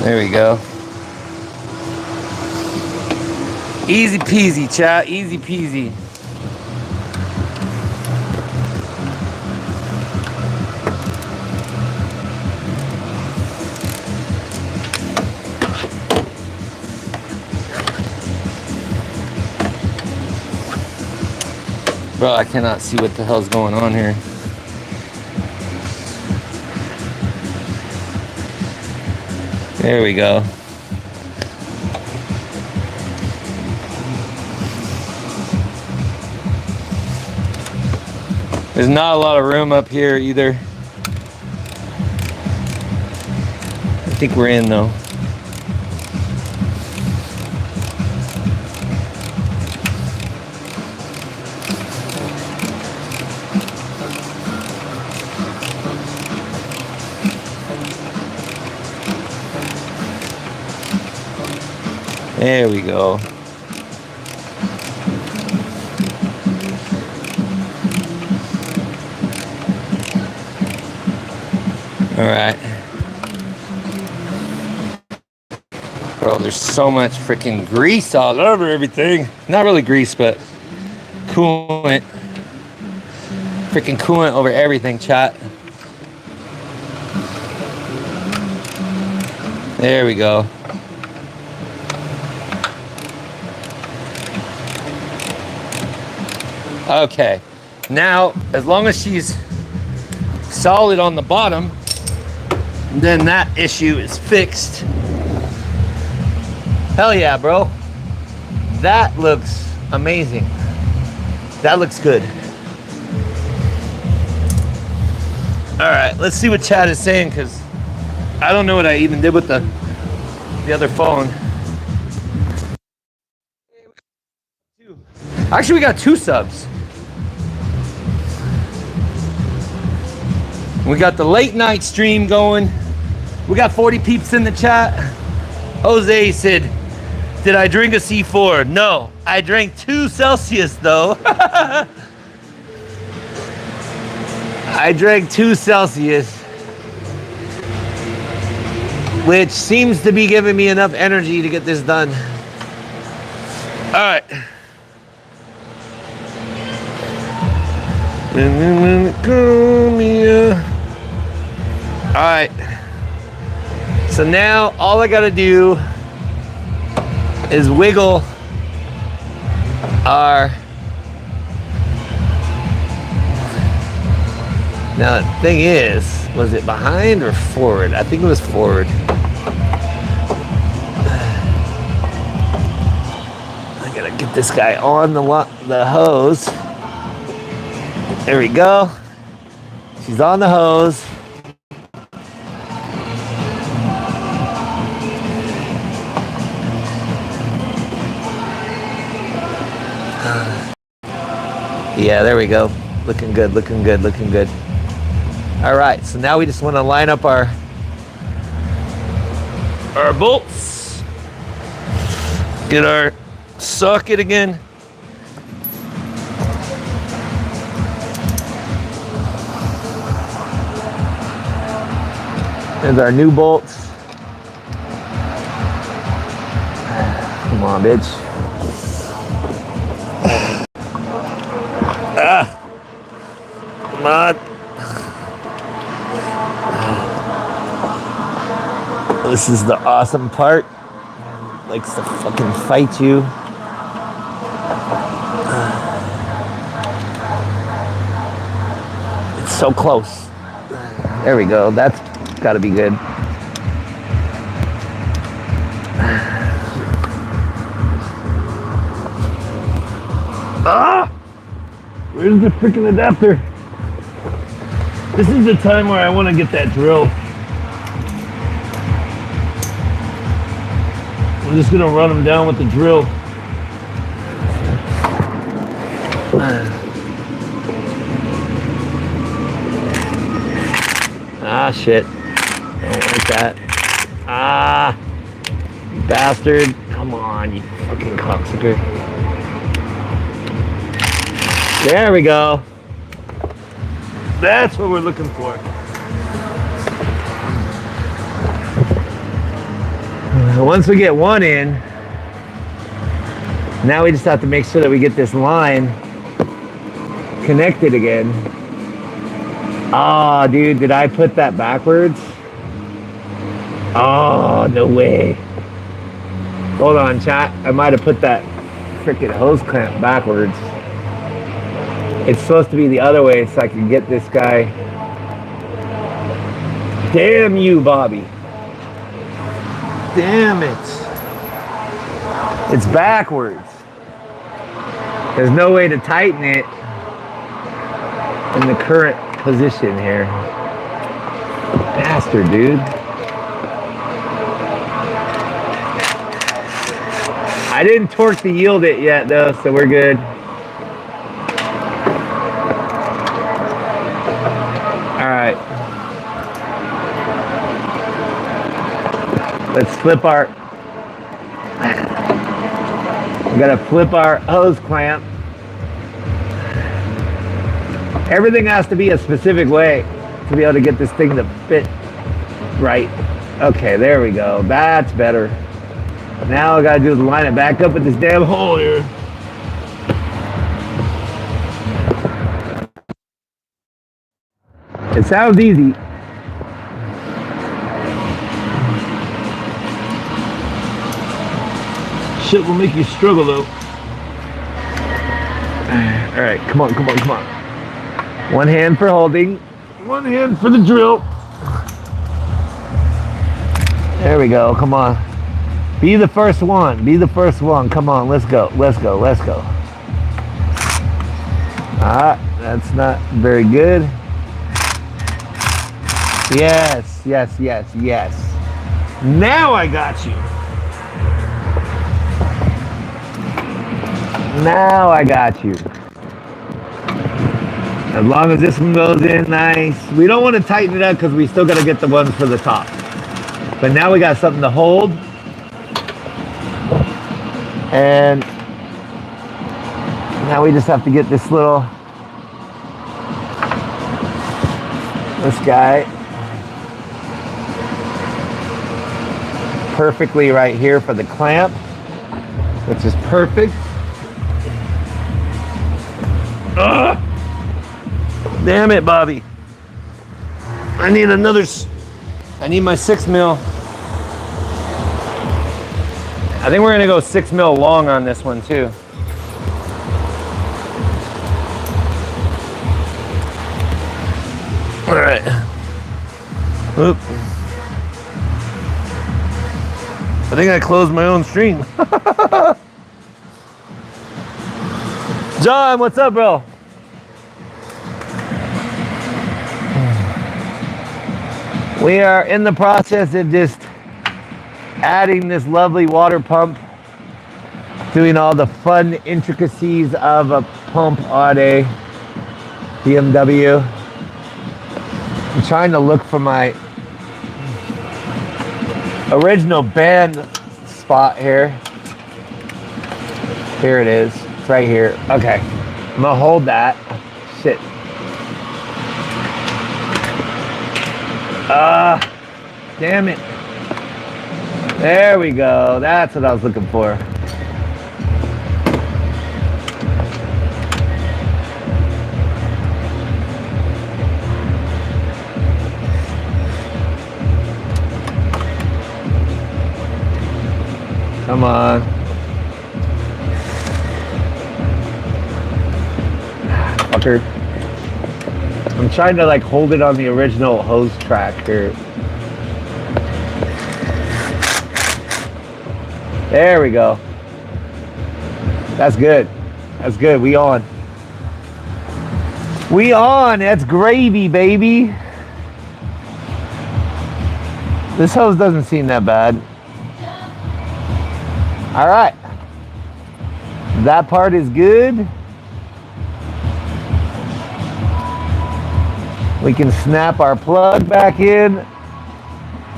There we go. Easy peasy, chat. Easy peasy. Bro, I cannot see what the hell's going on here. There we go. There's not a lot of room up here either. I think we're in though. There we go. All right. Bro, there's so much freaking grease all over everything. Not really grease, but coolant. Freaking coolant over everything, chat. There we go. Okay, now as long as she's solid on the bottom, then that issue is fixed. Hell yeah, bro. That looks amazing. That looks good. All right, let's see what chat is saying, because I don't know what I even did with the other phone. Actually, we got 2 subs. We got the late night stream going. We got 40 peeps in the chat. Jose said, did I drink a C4? No, I drank 2 Celsius though. I drank 2 Celsius, which seems to be giving me enough energy to get this done. All right. All right, so now all I gotta do is wiggle our, now the thing is, was it behind or forward? I think it was forward. I gotta get this guy on the hose. There we go. She's on the hose. Yeah, there we go. Looking good, looking good, looking good. All right, so now we just want to line up our bolts. Get our socket again. There's our new bolts. Come on, bitch. Ah! Come on. This is the awesome part. Likes to fucking fight you. It's so close. There we go. That's gotta be good. Ah! Where's the freaking adapter? This is the time where I want to get that drill. I'm just gonna run them down with the drill. Ah, shit. Don't like that. Ah, you bastard. Come on, you fucking cocksucker. There we go. That's what we're looking for. Once we get one in, now we just have to make sure that we get this line connected again. Oh, dude, did I put that backwards? Oh, no way. Hold on, chat. I might have put that freaking hose clamp backwards. It's supposed to be the other way so I can get this guy. Damn you, Bobby. Damn it. It's backwards. There's no way to tighten it in the current position here. Bastard, dude. I didn't torque the yield it yet though, so we're good. All right. Let's flip our, we gotta flip our hose clamp. Everything has to be a specific way to be able to get this thing to fit right. Okay, there we go. That's better. Now all I gotta do is line it back up with this damn hole here. It sounds easy. Shit will make you struggle though. All right, come on, come on, come on. One hand for holding, one hand for the drill. There we go, come on. Be the first one, be the first one. Come on, let's go, let's go, let's go. Ah, that's not very good. Yes, yes, yes, yes. Now I got you. Now I got you. As long as this one goes in nice. We don't want to tighten it up because we still got to get the ones for the top. But now we got something to hold. And now we just have to get this guy perfectly right here for the clamp, which is perfect. Ugh. Damn it, Bobby. I need I need my 6 mil. I think we're gonna go 6 mil long on this one too. All right. Oop. I think I closed my own stream. John, what's up, bro? We are in the process of just adding this lovely water pump, doing all the fun intricacies of a pump on a BMW. I'm trying to look for my original band spot here. Here it is. It's right here. Okay. I'm gonna hold that. Shit. Damn it. There we go. That's what I was looking for. Come on. Fucker. I'm trying to like hold it on the original hose track here. There we go. That's good. That's good. We on. We on. That's gravy, baby. This hose doesn't seem that bad. All right. That part is good. We can snap our plug back in.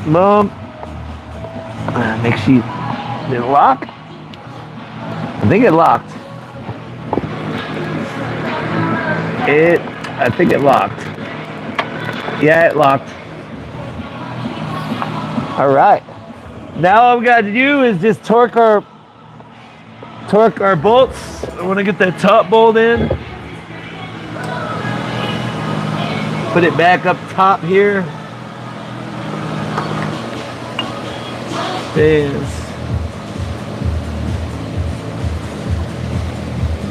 Boom. Make sure did it lock? I think it locked. I think it locked. Yeah, it locked. All right. Now all we got to do is just torque our bolts. I want to get that top bolt in. Put it back up top here.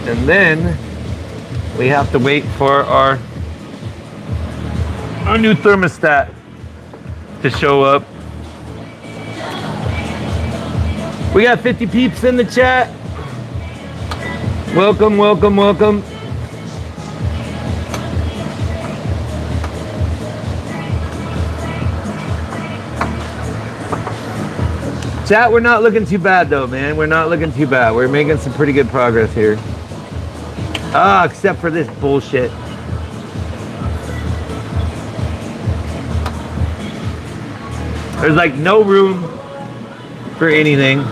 And then we have to wait for our new thermostat to show up. We got 50 peeps in the chat. Welcome, welcome, welcome. Chat, we're not looking too bad though, man. We're not looking too bad. We're making some pretty good progress here. Ah, except for this bullshit. There's like no room for anything.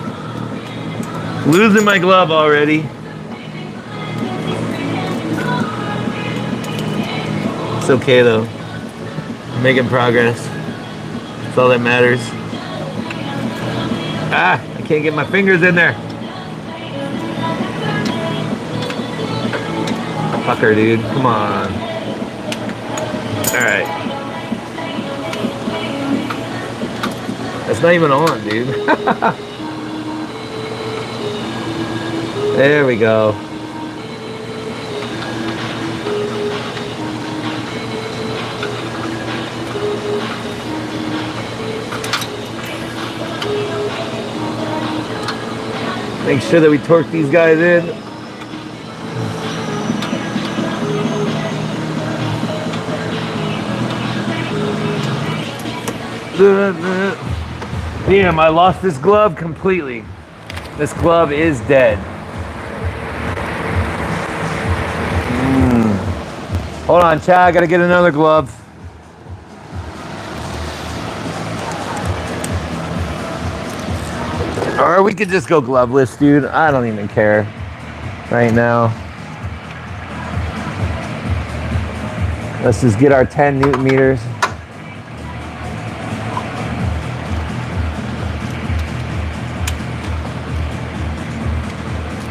Losing my glove already. It's okay though. Making progress. That's all that matters. Ah, I can't get my fingers in there. Fucker, dude. Come on. Alright. That's not even on, dude. There we go. Make sure that we torque these guys in. Damn, I lost this glove completely. This glove is dead. Hold on, Chad, I gotta get another glove. Or we could just go gloveless, dude. I don't even care right now. Let's just get our 10 Newton meters.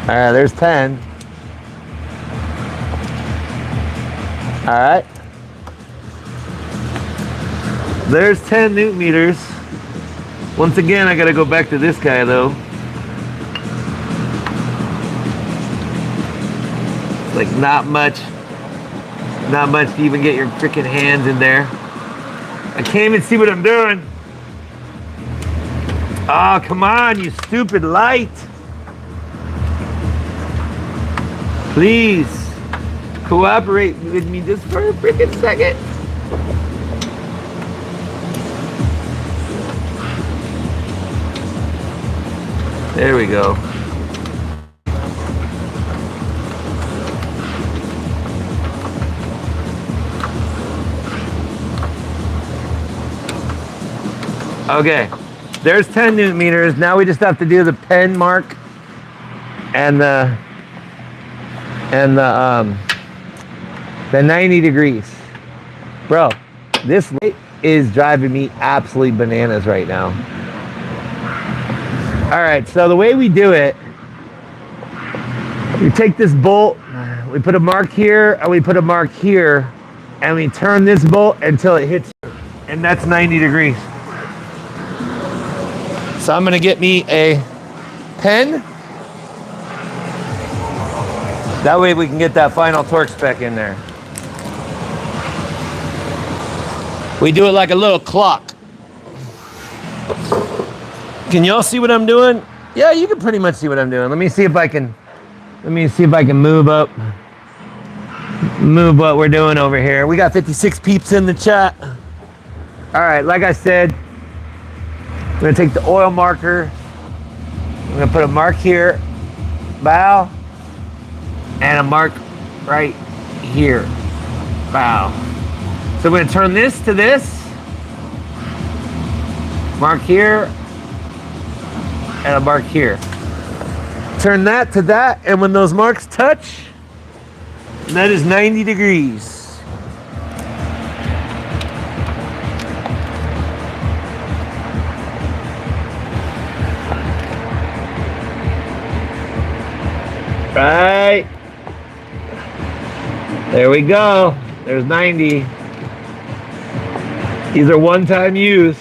All right, there's 10. All right. There's 10 Newton meters. Once again, I gotta go back to this guy though. Like not much to even get your freaking hands in there. I can't even see what I'm doing. Oh, come on, you stupid light. Please cooperate with me just for a freaking second. There we go. Okay, there's 10 Newton meters. Now we just have to do the pen mark and the 90 degrees. Bro, this light is driving me absolutely bananas right now. All right, so the way we do it, we take this bolt, we put a mark here, and we put a mark here, and we turn this bolt until it hits, and that's 90 degrees. So I'm gonna get me a pen. That way we can get that final torque spec in there. We do it like a little clock. Can y'all see what I'm doing? Yeah, you can pretty much see what I'm doing. Let me see if I can move what we're doing over here. We got 56 peeps in the chat. All right, like I said, I'm gonna take the oil marker. I'm gonna put a mark here, bow, and a mark right here, bow. So we're gonna turn this to this, mark here, and a mark here. Turn that to that, and when those marks touch, that is 90 degrees. Right. There we go. There's 90. These are one-time use.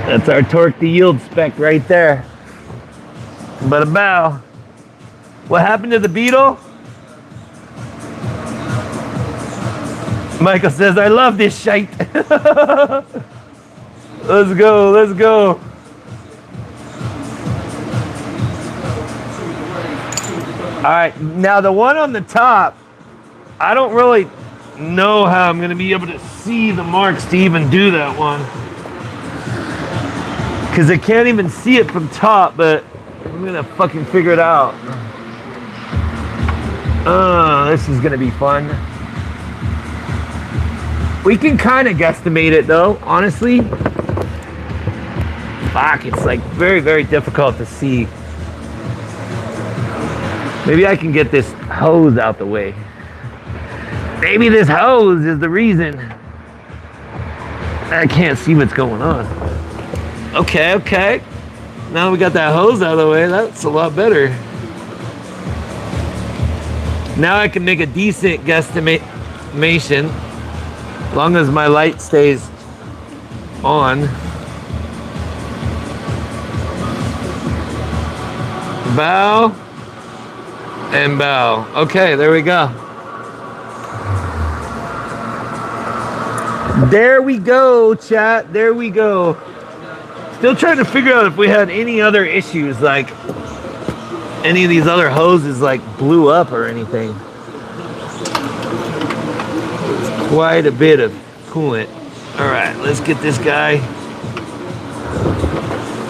That's our torque to yield spec right there. But about what happened to the Beetle? Michael says, I love this shite. Let's go, let's go. All right, now the one on the top, I don't really know how I'm gonna be able to see the marks to even do that one. Cause I can't even see it from top, but I'm gonna fucking figure it out. This is gonna be fun. We can kind of guesstimate it though, honestly. Fuck, it's like very, very difficult to see. Maybe I can get this hose out the way. Maybe this hose is the reason I can't see what's going on. Okay, okay. Now we got that hose out of the way. That's a lot better. Now I can make a decent guesstimation, as long as my light stays on. Bow and bow. Okay, there we go. There we go, chat. There we go. Still trying to figure out if we had any other issues, like any of these other hoses like blew up or anything. It's quite a bit of coolant. All right, let's get this guy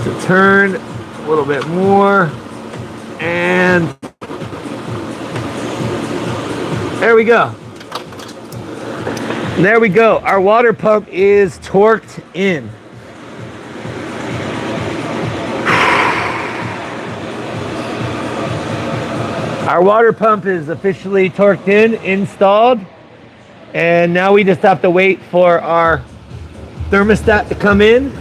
to turn a little bit more. And there we go. There we go. Our water pump is torqued in. Our water pump is officially torqued in, installed. And now we just have to wait for our thermostat to come in.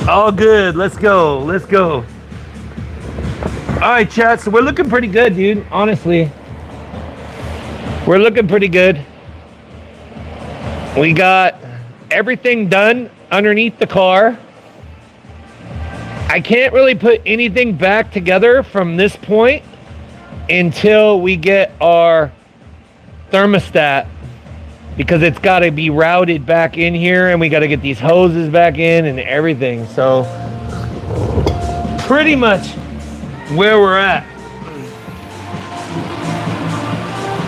All good. Let's go. Let's go. All right, chat. So we're looking pretty good, dude. Honestly, we're looking pretty good. We got everything done underneath the car. I can't really put anything back together from this point until we get our thermostat, because it's got to be routed back in here and we got to get these hoses back in and everything. So pretty much where we're at.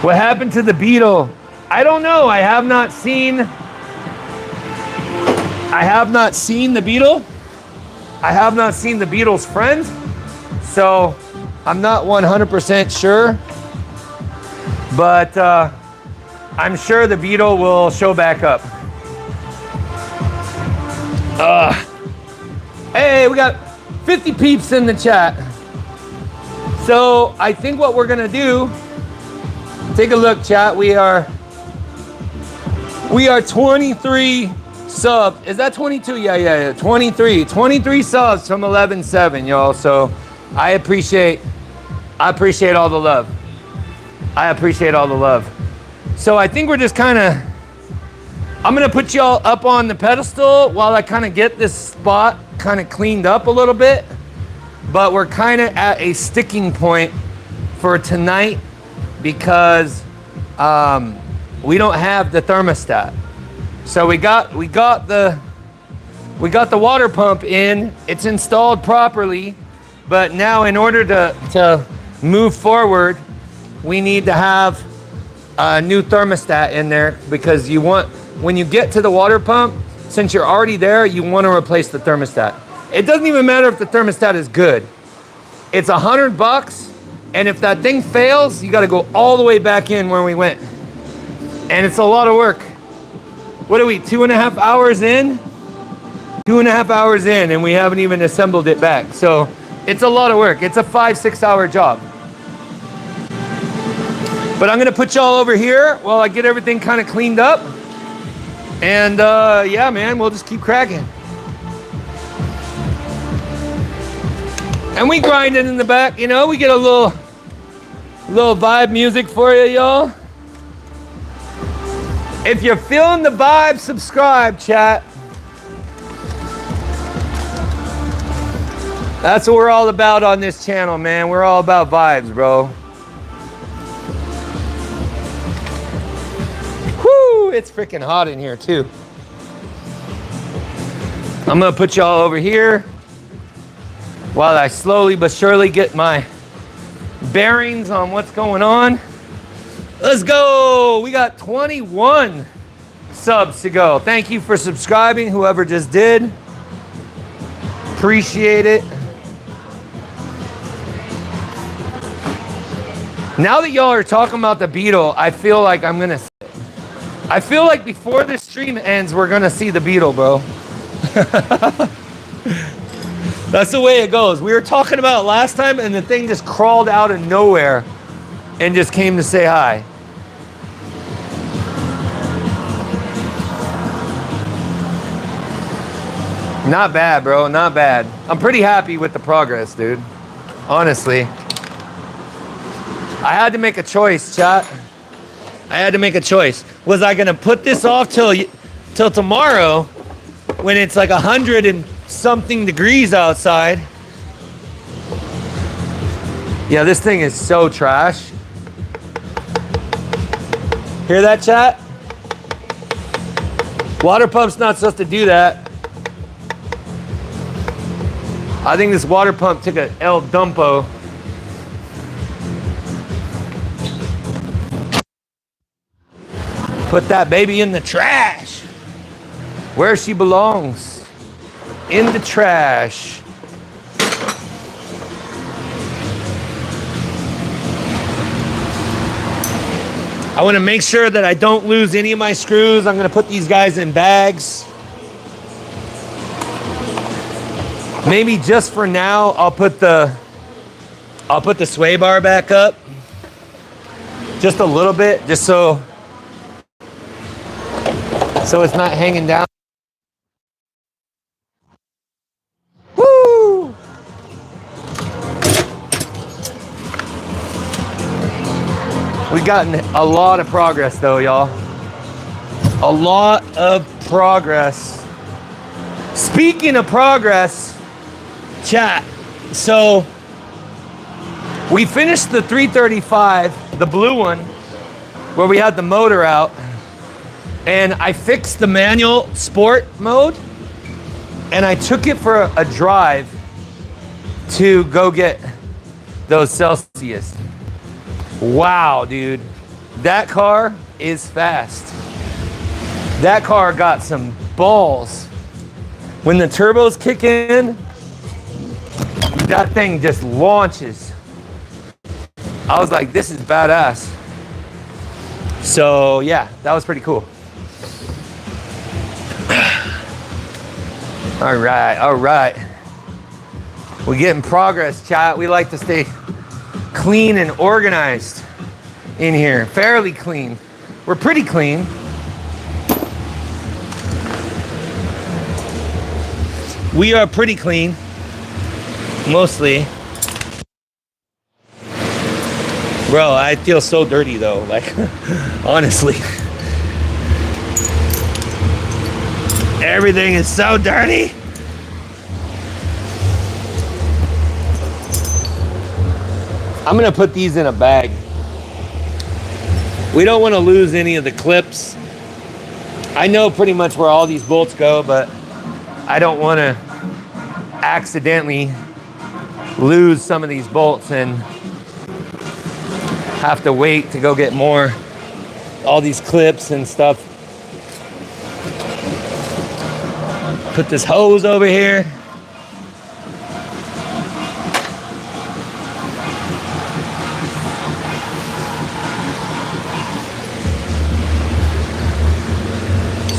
What happened to the Beetle? I don't know. I have not seen the Beetle. I have not seen the Beetle's friend. So I'm not 100% sure. But I'm sure the Beetle will show back up. Hey, we got 50 peeps in the chat. So I think what we're gonna do, take a look, chat. We are 23 subs. Is that 22? Yeah. 23 subs from 11.7, y'all. So I appreciate all the love. I appreciate all the love. So I think we're just kind of, I'm going to put y'all up on the pedestal while I kind of get this spot kind of cleaned up a little bit. But we're kind of at a sticking point for tonight because we don't have the thermostat. So we got the water pump in. It's installed properly, but now in order to move forward, we need to have a new thermostat in there, because when you get to the water pump, since you're already there, you want to replace the thermostat. It doesn't even matter if the thermostat is good. It's $100, and if that thing fails, you got to go all the way back in where we went, and it's a lot of work. What are we, 2.5 hours in? 2.5 hours in, and we haven't even assembled it back. So it's a lot of work. It's a 5-6 hour job. But I'm gonna put y'all over here while I get everything kind of cleaned up. And yeah, man, we'll just keep cracking. And we grind it in the back, you know, we get a little vibe music for you, y'all. If you're feeling the vibe, subscribe, chat. That's what we're all about on this channel, man. We're all about vibes, bro. Whoo, it's freaking hot in here too. I'm gonna put y'all over here while I slowly but surely get my bearings on what's going on. Let's go. We got 21 subs to go. Thank you for subscribing, whoever just did. Appreciate it. Now that y'all are talking about the Beetle, I feel like I feel like before this stream ends, we're gonna see the Beetle, bro. That's the way it goes. We were talking about it last time and the thing just crawled out of nowhere and just came to say hi. Not bad, bro, not bad. I'm pretty happy with the progress, dude. Honestly. I had to make a choice, chat. I had to make a choice. Was I gonna put this off till tomorrow when it's like 100 and something degrees outside? Yeah, this thing is so trash. Hear that, chat? Water pump's not supposed to do that. I think this water pump took a El Dumpo. Put that baby in the trash. Where she belongs. In the trash. I want to make sure that I don't lose any of my screws. I'm going to put these guys in bags. Maybe just for now, I'll put the sway bar back up. Just a little bit, just so it's not hanging down. Woo! We've gotten a lot of progress though, y'all. A lot of progress. Speaking of progress, chat, so we finished the 335, the blue one, where we had the motor out. And I fixed the manual sport mode and I took it for a drive to go get those Celsius. Wow, dude. That car is fast. That car got some balls. When the turbos kick in, that thing just launches. I was like, this is badass. So yeah, that was pretty cool. All right. We're getting progress, chat. We like to stay clean and organized in here. Fairly clean. We're pretty clean. We are pretty clean. Mostly. Bro, I feel so dirty though. Like, honestly. Everything is so dirty. I'm gonna put these in a bag. We don't want to lose any of the clips. I know pretty much where all these bolts go, but I don't want to accidentally lose some of these bolts and have to wait to go get more, all these clips and stuff. Put this hose over here.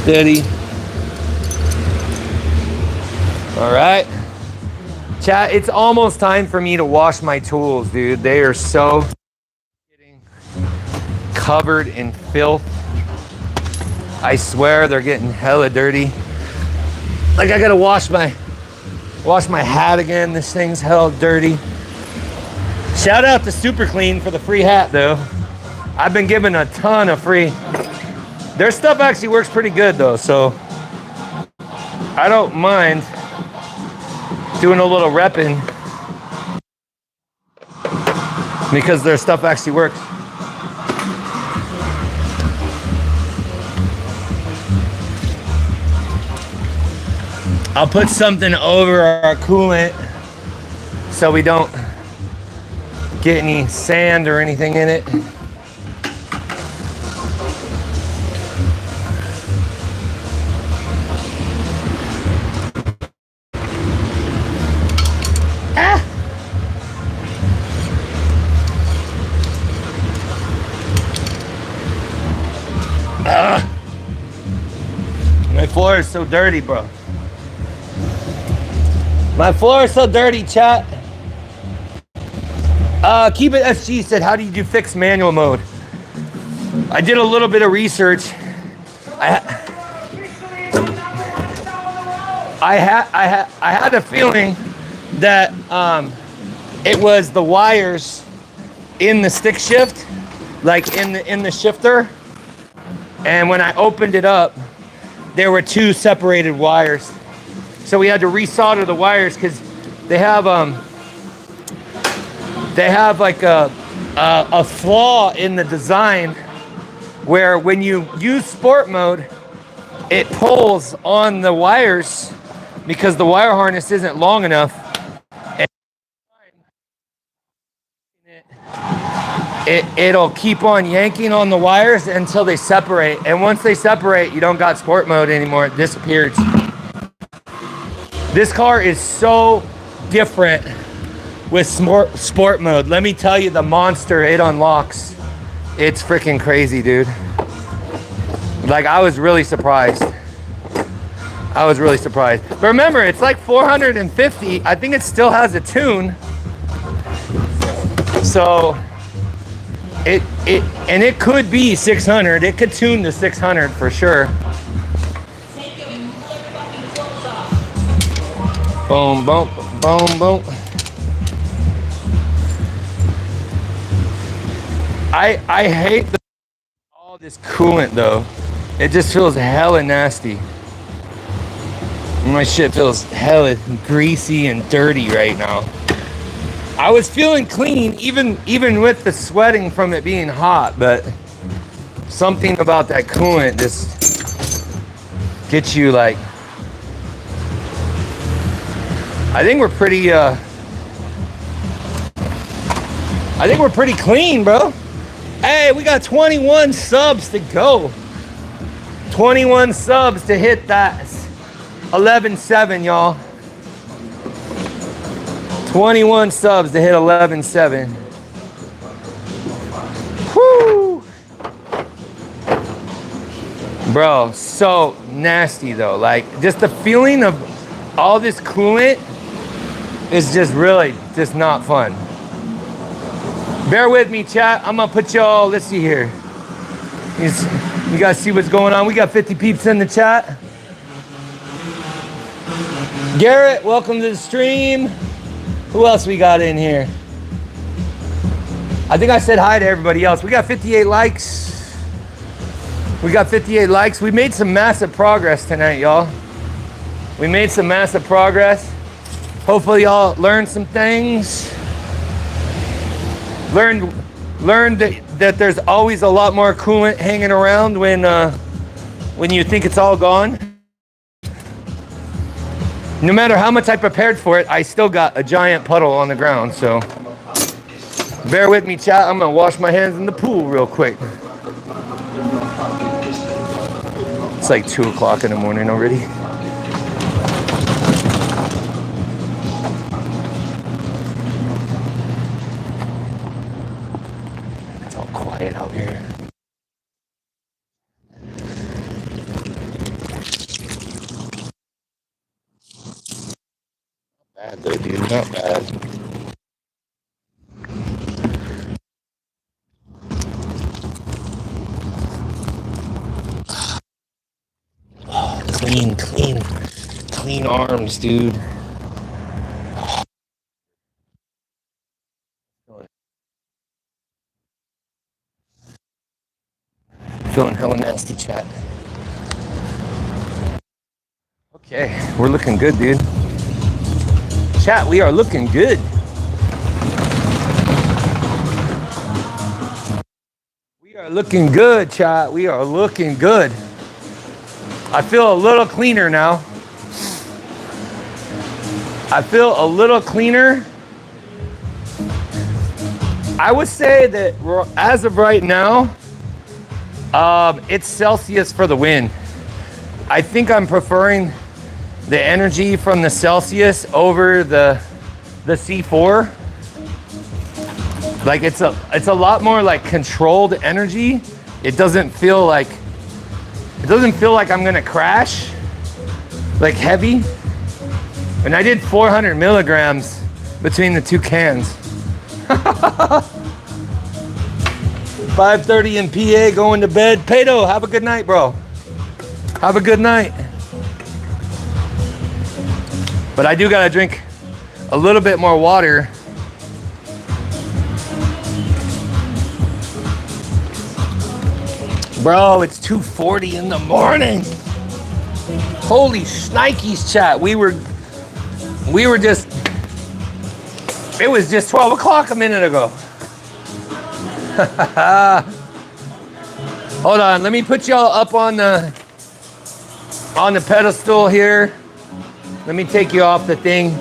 Steady. All right. Chat, it's almost time for me to wash my tools, dude. They are so covered in filth. I swear they're getting hella dirty. Like I gotta wash my hat again. This thing's hella dirty. Shout out to Super Clean for the free hat though. I've been given a ton of free. Their stuff actually works pretty good though, so I don't mind doing a little repping because their stuff actually works. I'll put something over our coolant so we don't get any sand or anything in it. My floor is so dirty, bro. My floor is so dirty, chat. Keep It SG said, how do you do fixed manual mode? I did a little bit of research. I had a feeling that it was the wires in the stick shift, like in the shifter. And when I opened it up, there were two separated wires. So we had to resolder the wires because they have like a flaw in the design where when you use sport mode, it pulls on the wires because the wire harness isn't long enough. And it'll keep on yanking on the wires until they separate. And once they separate, you don't got sport mode anymore. It disappears. This car is so different with sport mode. Let me tell you, the monster it unlocks. It's freaking crazy, dude. Like, I was really surprised. I was really surprised. But remember, it's like 450. I think it still has a tune. So it could be 600. It could tune to 600 for sure. Boom, boom, boom, boom. I hate all this coolant though. It just feels hella nasty. My shit feels hella greasy and dirty right now. I was feeling clean even with the sweating from it being hot, but something about that coolant just gets you like. I think we're pretty clean, bro. Hey, we got 21 subs to go. 21 subs to hit that 11.7, y'all. 21 subs to hit 11.7. Whoo! Bro, so nasty though. Like, just the feeling of all this coolant is just really just not fun. Bear with me, chat. I'm gonna put y'all, let's see here. You guys see what's going on? We got 50 peeps in the chat. Garrett, welcome to the stream. Who else we got in here? I think I said hi to everybody else. We got 58 likes. We got 58 likes. We made some massive progress tonight, y'all. We made some massive progress. Hopefully y'all learned some things. Learned that there's always a lot more coolant hanging around when you think it's all gone. No matter how much I prepared for it, I still got a giant puddle on the ground, so bear with me, chat. I'm gonna wash my hands in the pool real quick. It's like 2 o'clock in the morning already. It's all quiet out here. Bad though, dude, not bad. clean arms, dude. Feeling hella nasty, chat. Okay, we're looking good, dude. Chat, we are looking good. We are looking good, chat. We are looking good. I feel a little cleaner now. I feel a little cleaner. I would say that as of right now, it's Celsius for the win. I think I'm preferring the energy from the Celsius over the C4. Like it's a lot more like controlled energy. It doesn't feel like I'm gonna crash like heavy. And I did 400 milligrams between the two cans. 5:30 in PA, going to bed. Pato, have a good night, bro. Have a good night. But I do gotta drink a little bit more water. Bro, it's 2:40 in the morning. Holy shnikes, chat. We were just, it was just 12 o'clock a minute ago. Hold on, let me put y'all up on the pedestal here. Let me take you off the thing.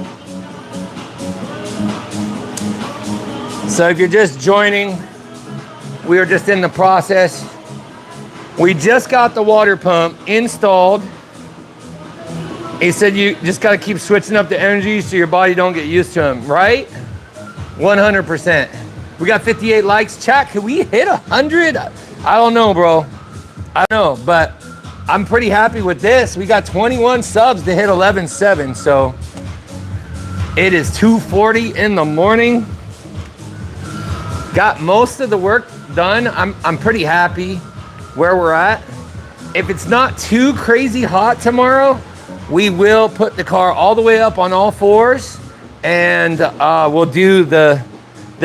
So if you're just joining, we are just in the process. We just got the water pump installed. He said you just got to keep switching up the energy so your body don't get used to them, right? 100%. We got 58 likes. Chat, can we hit 100? I don't know, bro. I don't know, but I'm pretty happy with this. We got 21 subs to hit 11.7, so it is 2:40 in the morning. Got most of the work done. I'm pretty happy where we're at. If it's not too crazy hot tomorrow, we will put the car all the way up on all fours, and we'll do the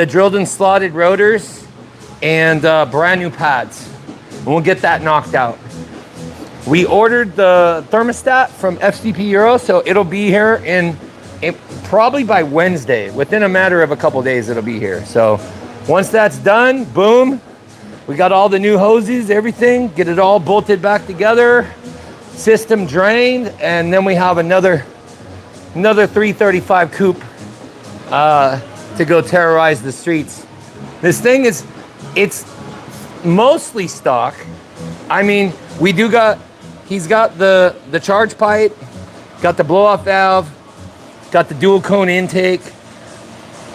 drilled and slotted rotors and brand new pads. And we'll get that knocked out. We ordered the thermostat from FCP Euro, so it'll be here in probably by Wednesday. Within a matter of a couple days, it'll be here. So once that's done, boom, we got all the new hoses, everything, get it all bolted back together, system drained, and then we have another 335 coupe to go terrorize the streets. This thing it's mostly stock. I mean, he's got the charge pipe, got the blow off valve, got the dual cone intake,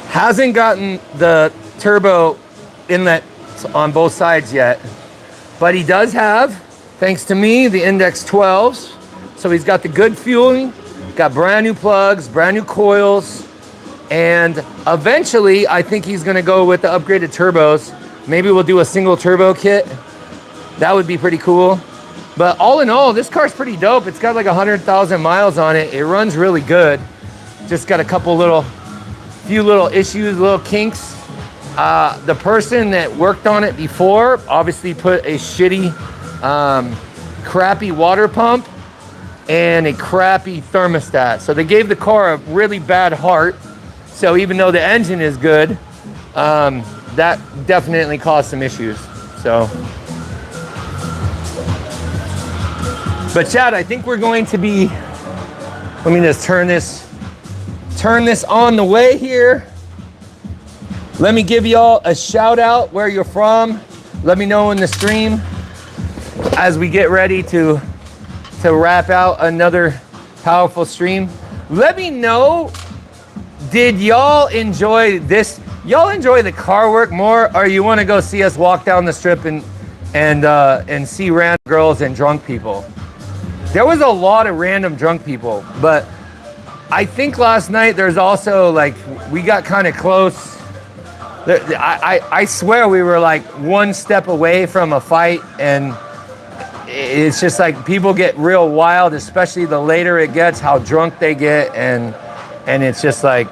hasn't gotten the turbo inlet on both sides yet, but he does have, thanks to me, the Index 12s. So he's got the good fueling, got brand new plugs, brand new coils, and eventually I think he's gonna go with the upgraded turbos. Maybe we'll do a single turbo kit. That would be pretty cool. But all in all, this car's pretty dope. It's got like 100,000 miles on it. It runs really good. Just got a few little issues, little kinks. The person that worked on it before obviously put a shitty, crappy water pump and a crappy thermostat. So they gave the car a really bad heart. So even though the engine is good, that definitely caused some issues. So, but Chad, I think we're going to be, let me just turn this on the way here. Let me give y'all a shout out where you're from. Let me know in the stream as we get ready to wrap out another powerful stream. Let me know, did y'all enjoy this? Y'all enjoy the car work more, or you want to go see us walk down the strip and see random girls and drunk people? There was a lot of random drunk people, but I think last night there's also like, we got kind of close. I swear we were like one step away from a fight, and it's just like people get real wild, especially the later it gets, how drunk they get, and it's just like,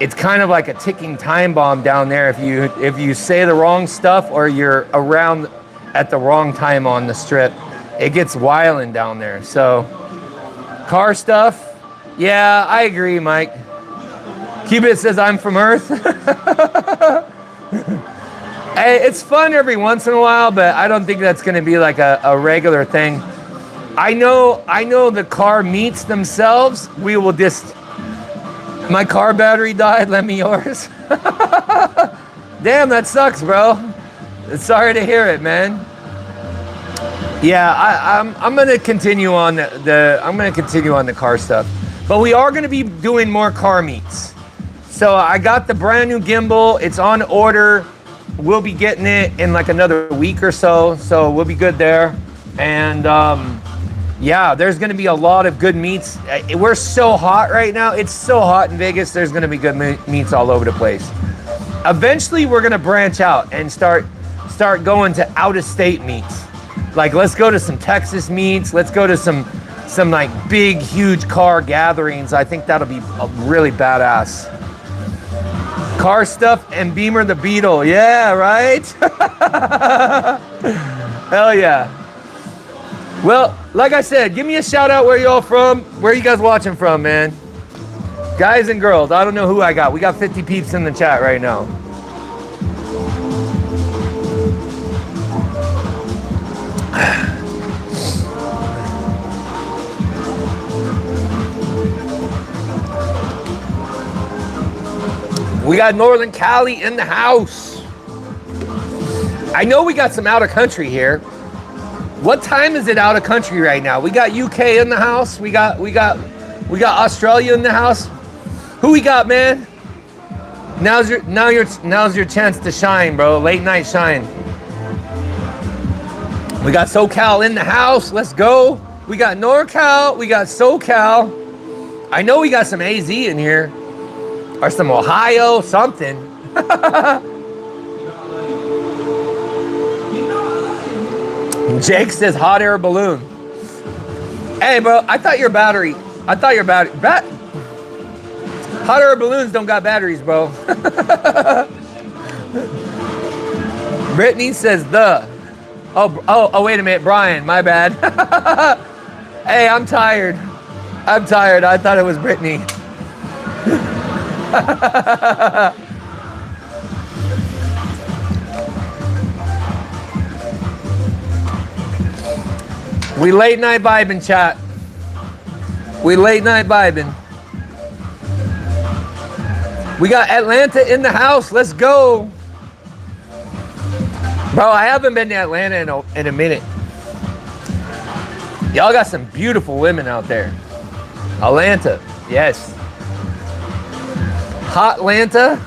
it's kind of like a ticking time bomb down there if you say the wrong stuff or you're around at the wrong time on the strip. It gets wilding down there. So car stuff, yeah, I agree, Mike. Cubit says I'm from Earth. Hey, it's fun every once in a while, but I don't think that's going to be like a regular thing. I know the car meets themselves. We will just, my car battery died, lend me yours. Damn, that sucks, bro. Sorry to hear it, man. Yeah, I'm going to continue on the car stuff. But we are going to be doing more car meets. So I got the brand new gimbal. It's on order. We'll be getting it in like another week or so. So we'll be good there. And yeah, there's going to be a lot of good meets. We're so hot right now. It's so hot in Vegas. There's going to be good meets all over the place. Eventually, we're going to branch out and start going to out-of-state meets. Like, let's go to some Texas meets. Let's go to some like big, huge car gatherings. I think that'll be really badass. Car stuff and Beamer the Beetle. Yeah, right? Hell yeah. Well, like I said, give me a shout out where y'all from. Where you guys watching from, man? Guys and girls. I don't know who I got. We got 50 peeps in the chat right now. We got Northern Cali in the house. I know we got some out of country here. What time is it out of country right now? We got UK in the house. We got Australia in the house. Who we got, man? Now's your chance to shine, bro. Late night shine. We got SoCal in the house. Let's go. We got NorCal. We got SoCal. I know we got some AZ in here. Or some Ohio, something. Jake says hot air balloon. Hey, bro, I thought your battery. Hot air balloons don't got batteries, bro. Brittany says the. Oh, wait a minute, Brian, my bad. Hey, I'm tired. I thought it was Brittany. We late night vibing, chat. We late night vibing. We got Atlanta in the house. Let's go. Bro, I haven't been to Atlanta in a minute. Y'all got some beautiful women out there. Atlanta, yes. Hotlanta,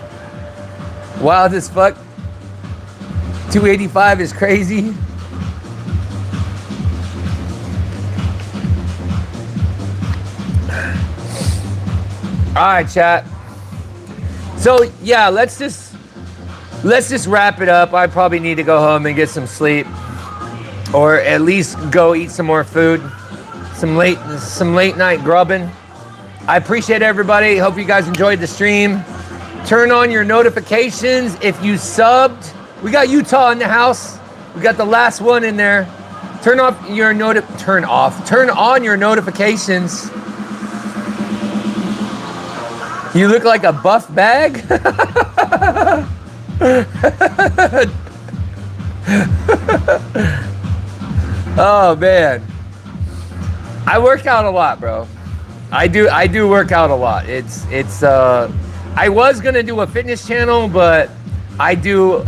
wild as fuck. 285 is crazy. All right, chat. So yeah, let's just wrap it up. I probably need to go home and get some sleep, or at least go eat some more food. Some late night grubbing. I appreciate everybody. Hope you guys enjoyed the stream. Turn on your notifications if you subbed. We got Utah in the house. We got the last one in there. Turn on your notifications. You look like a buff bag. Oh man. I work out a lot, bro. I do work out a lot. I was gonna do a fitness channel, but I do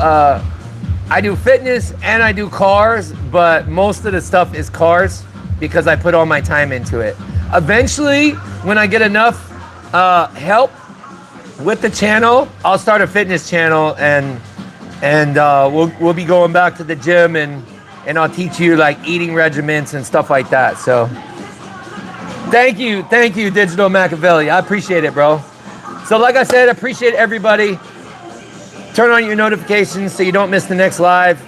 fitness and I do cars, but most of the stuff is cars because I put all my time into it. Eventually, when I get enough help with the channel, I'll start a fitness channel and we'll be going back to the gym and I'll teach you like eating regimens and stuff like that. So thank you, Digital Machiavelli. I appreciate it, bro. So like I said, I appreciate everybody. Turn on your notifications so you don't miss the next live.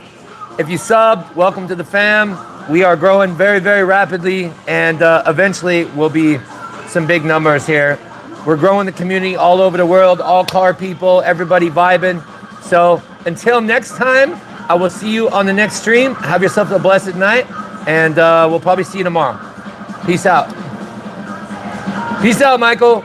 If you sub, welcome to the fam. We are growing very, very rapidly, and eventually we'll be some big numbers here. We're growing the community all over the world, all car people, everybody vibing. So until next time, I will see you on the next stream. Have yourself a blessed night, and we'll probably see you tomorrow. Peace out. Peace out, Michael.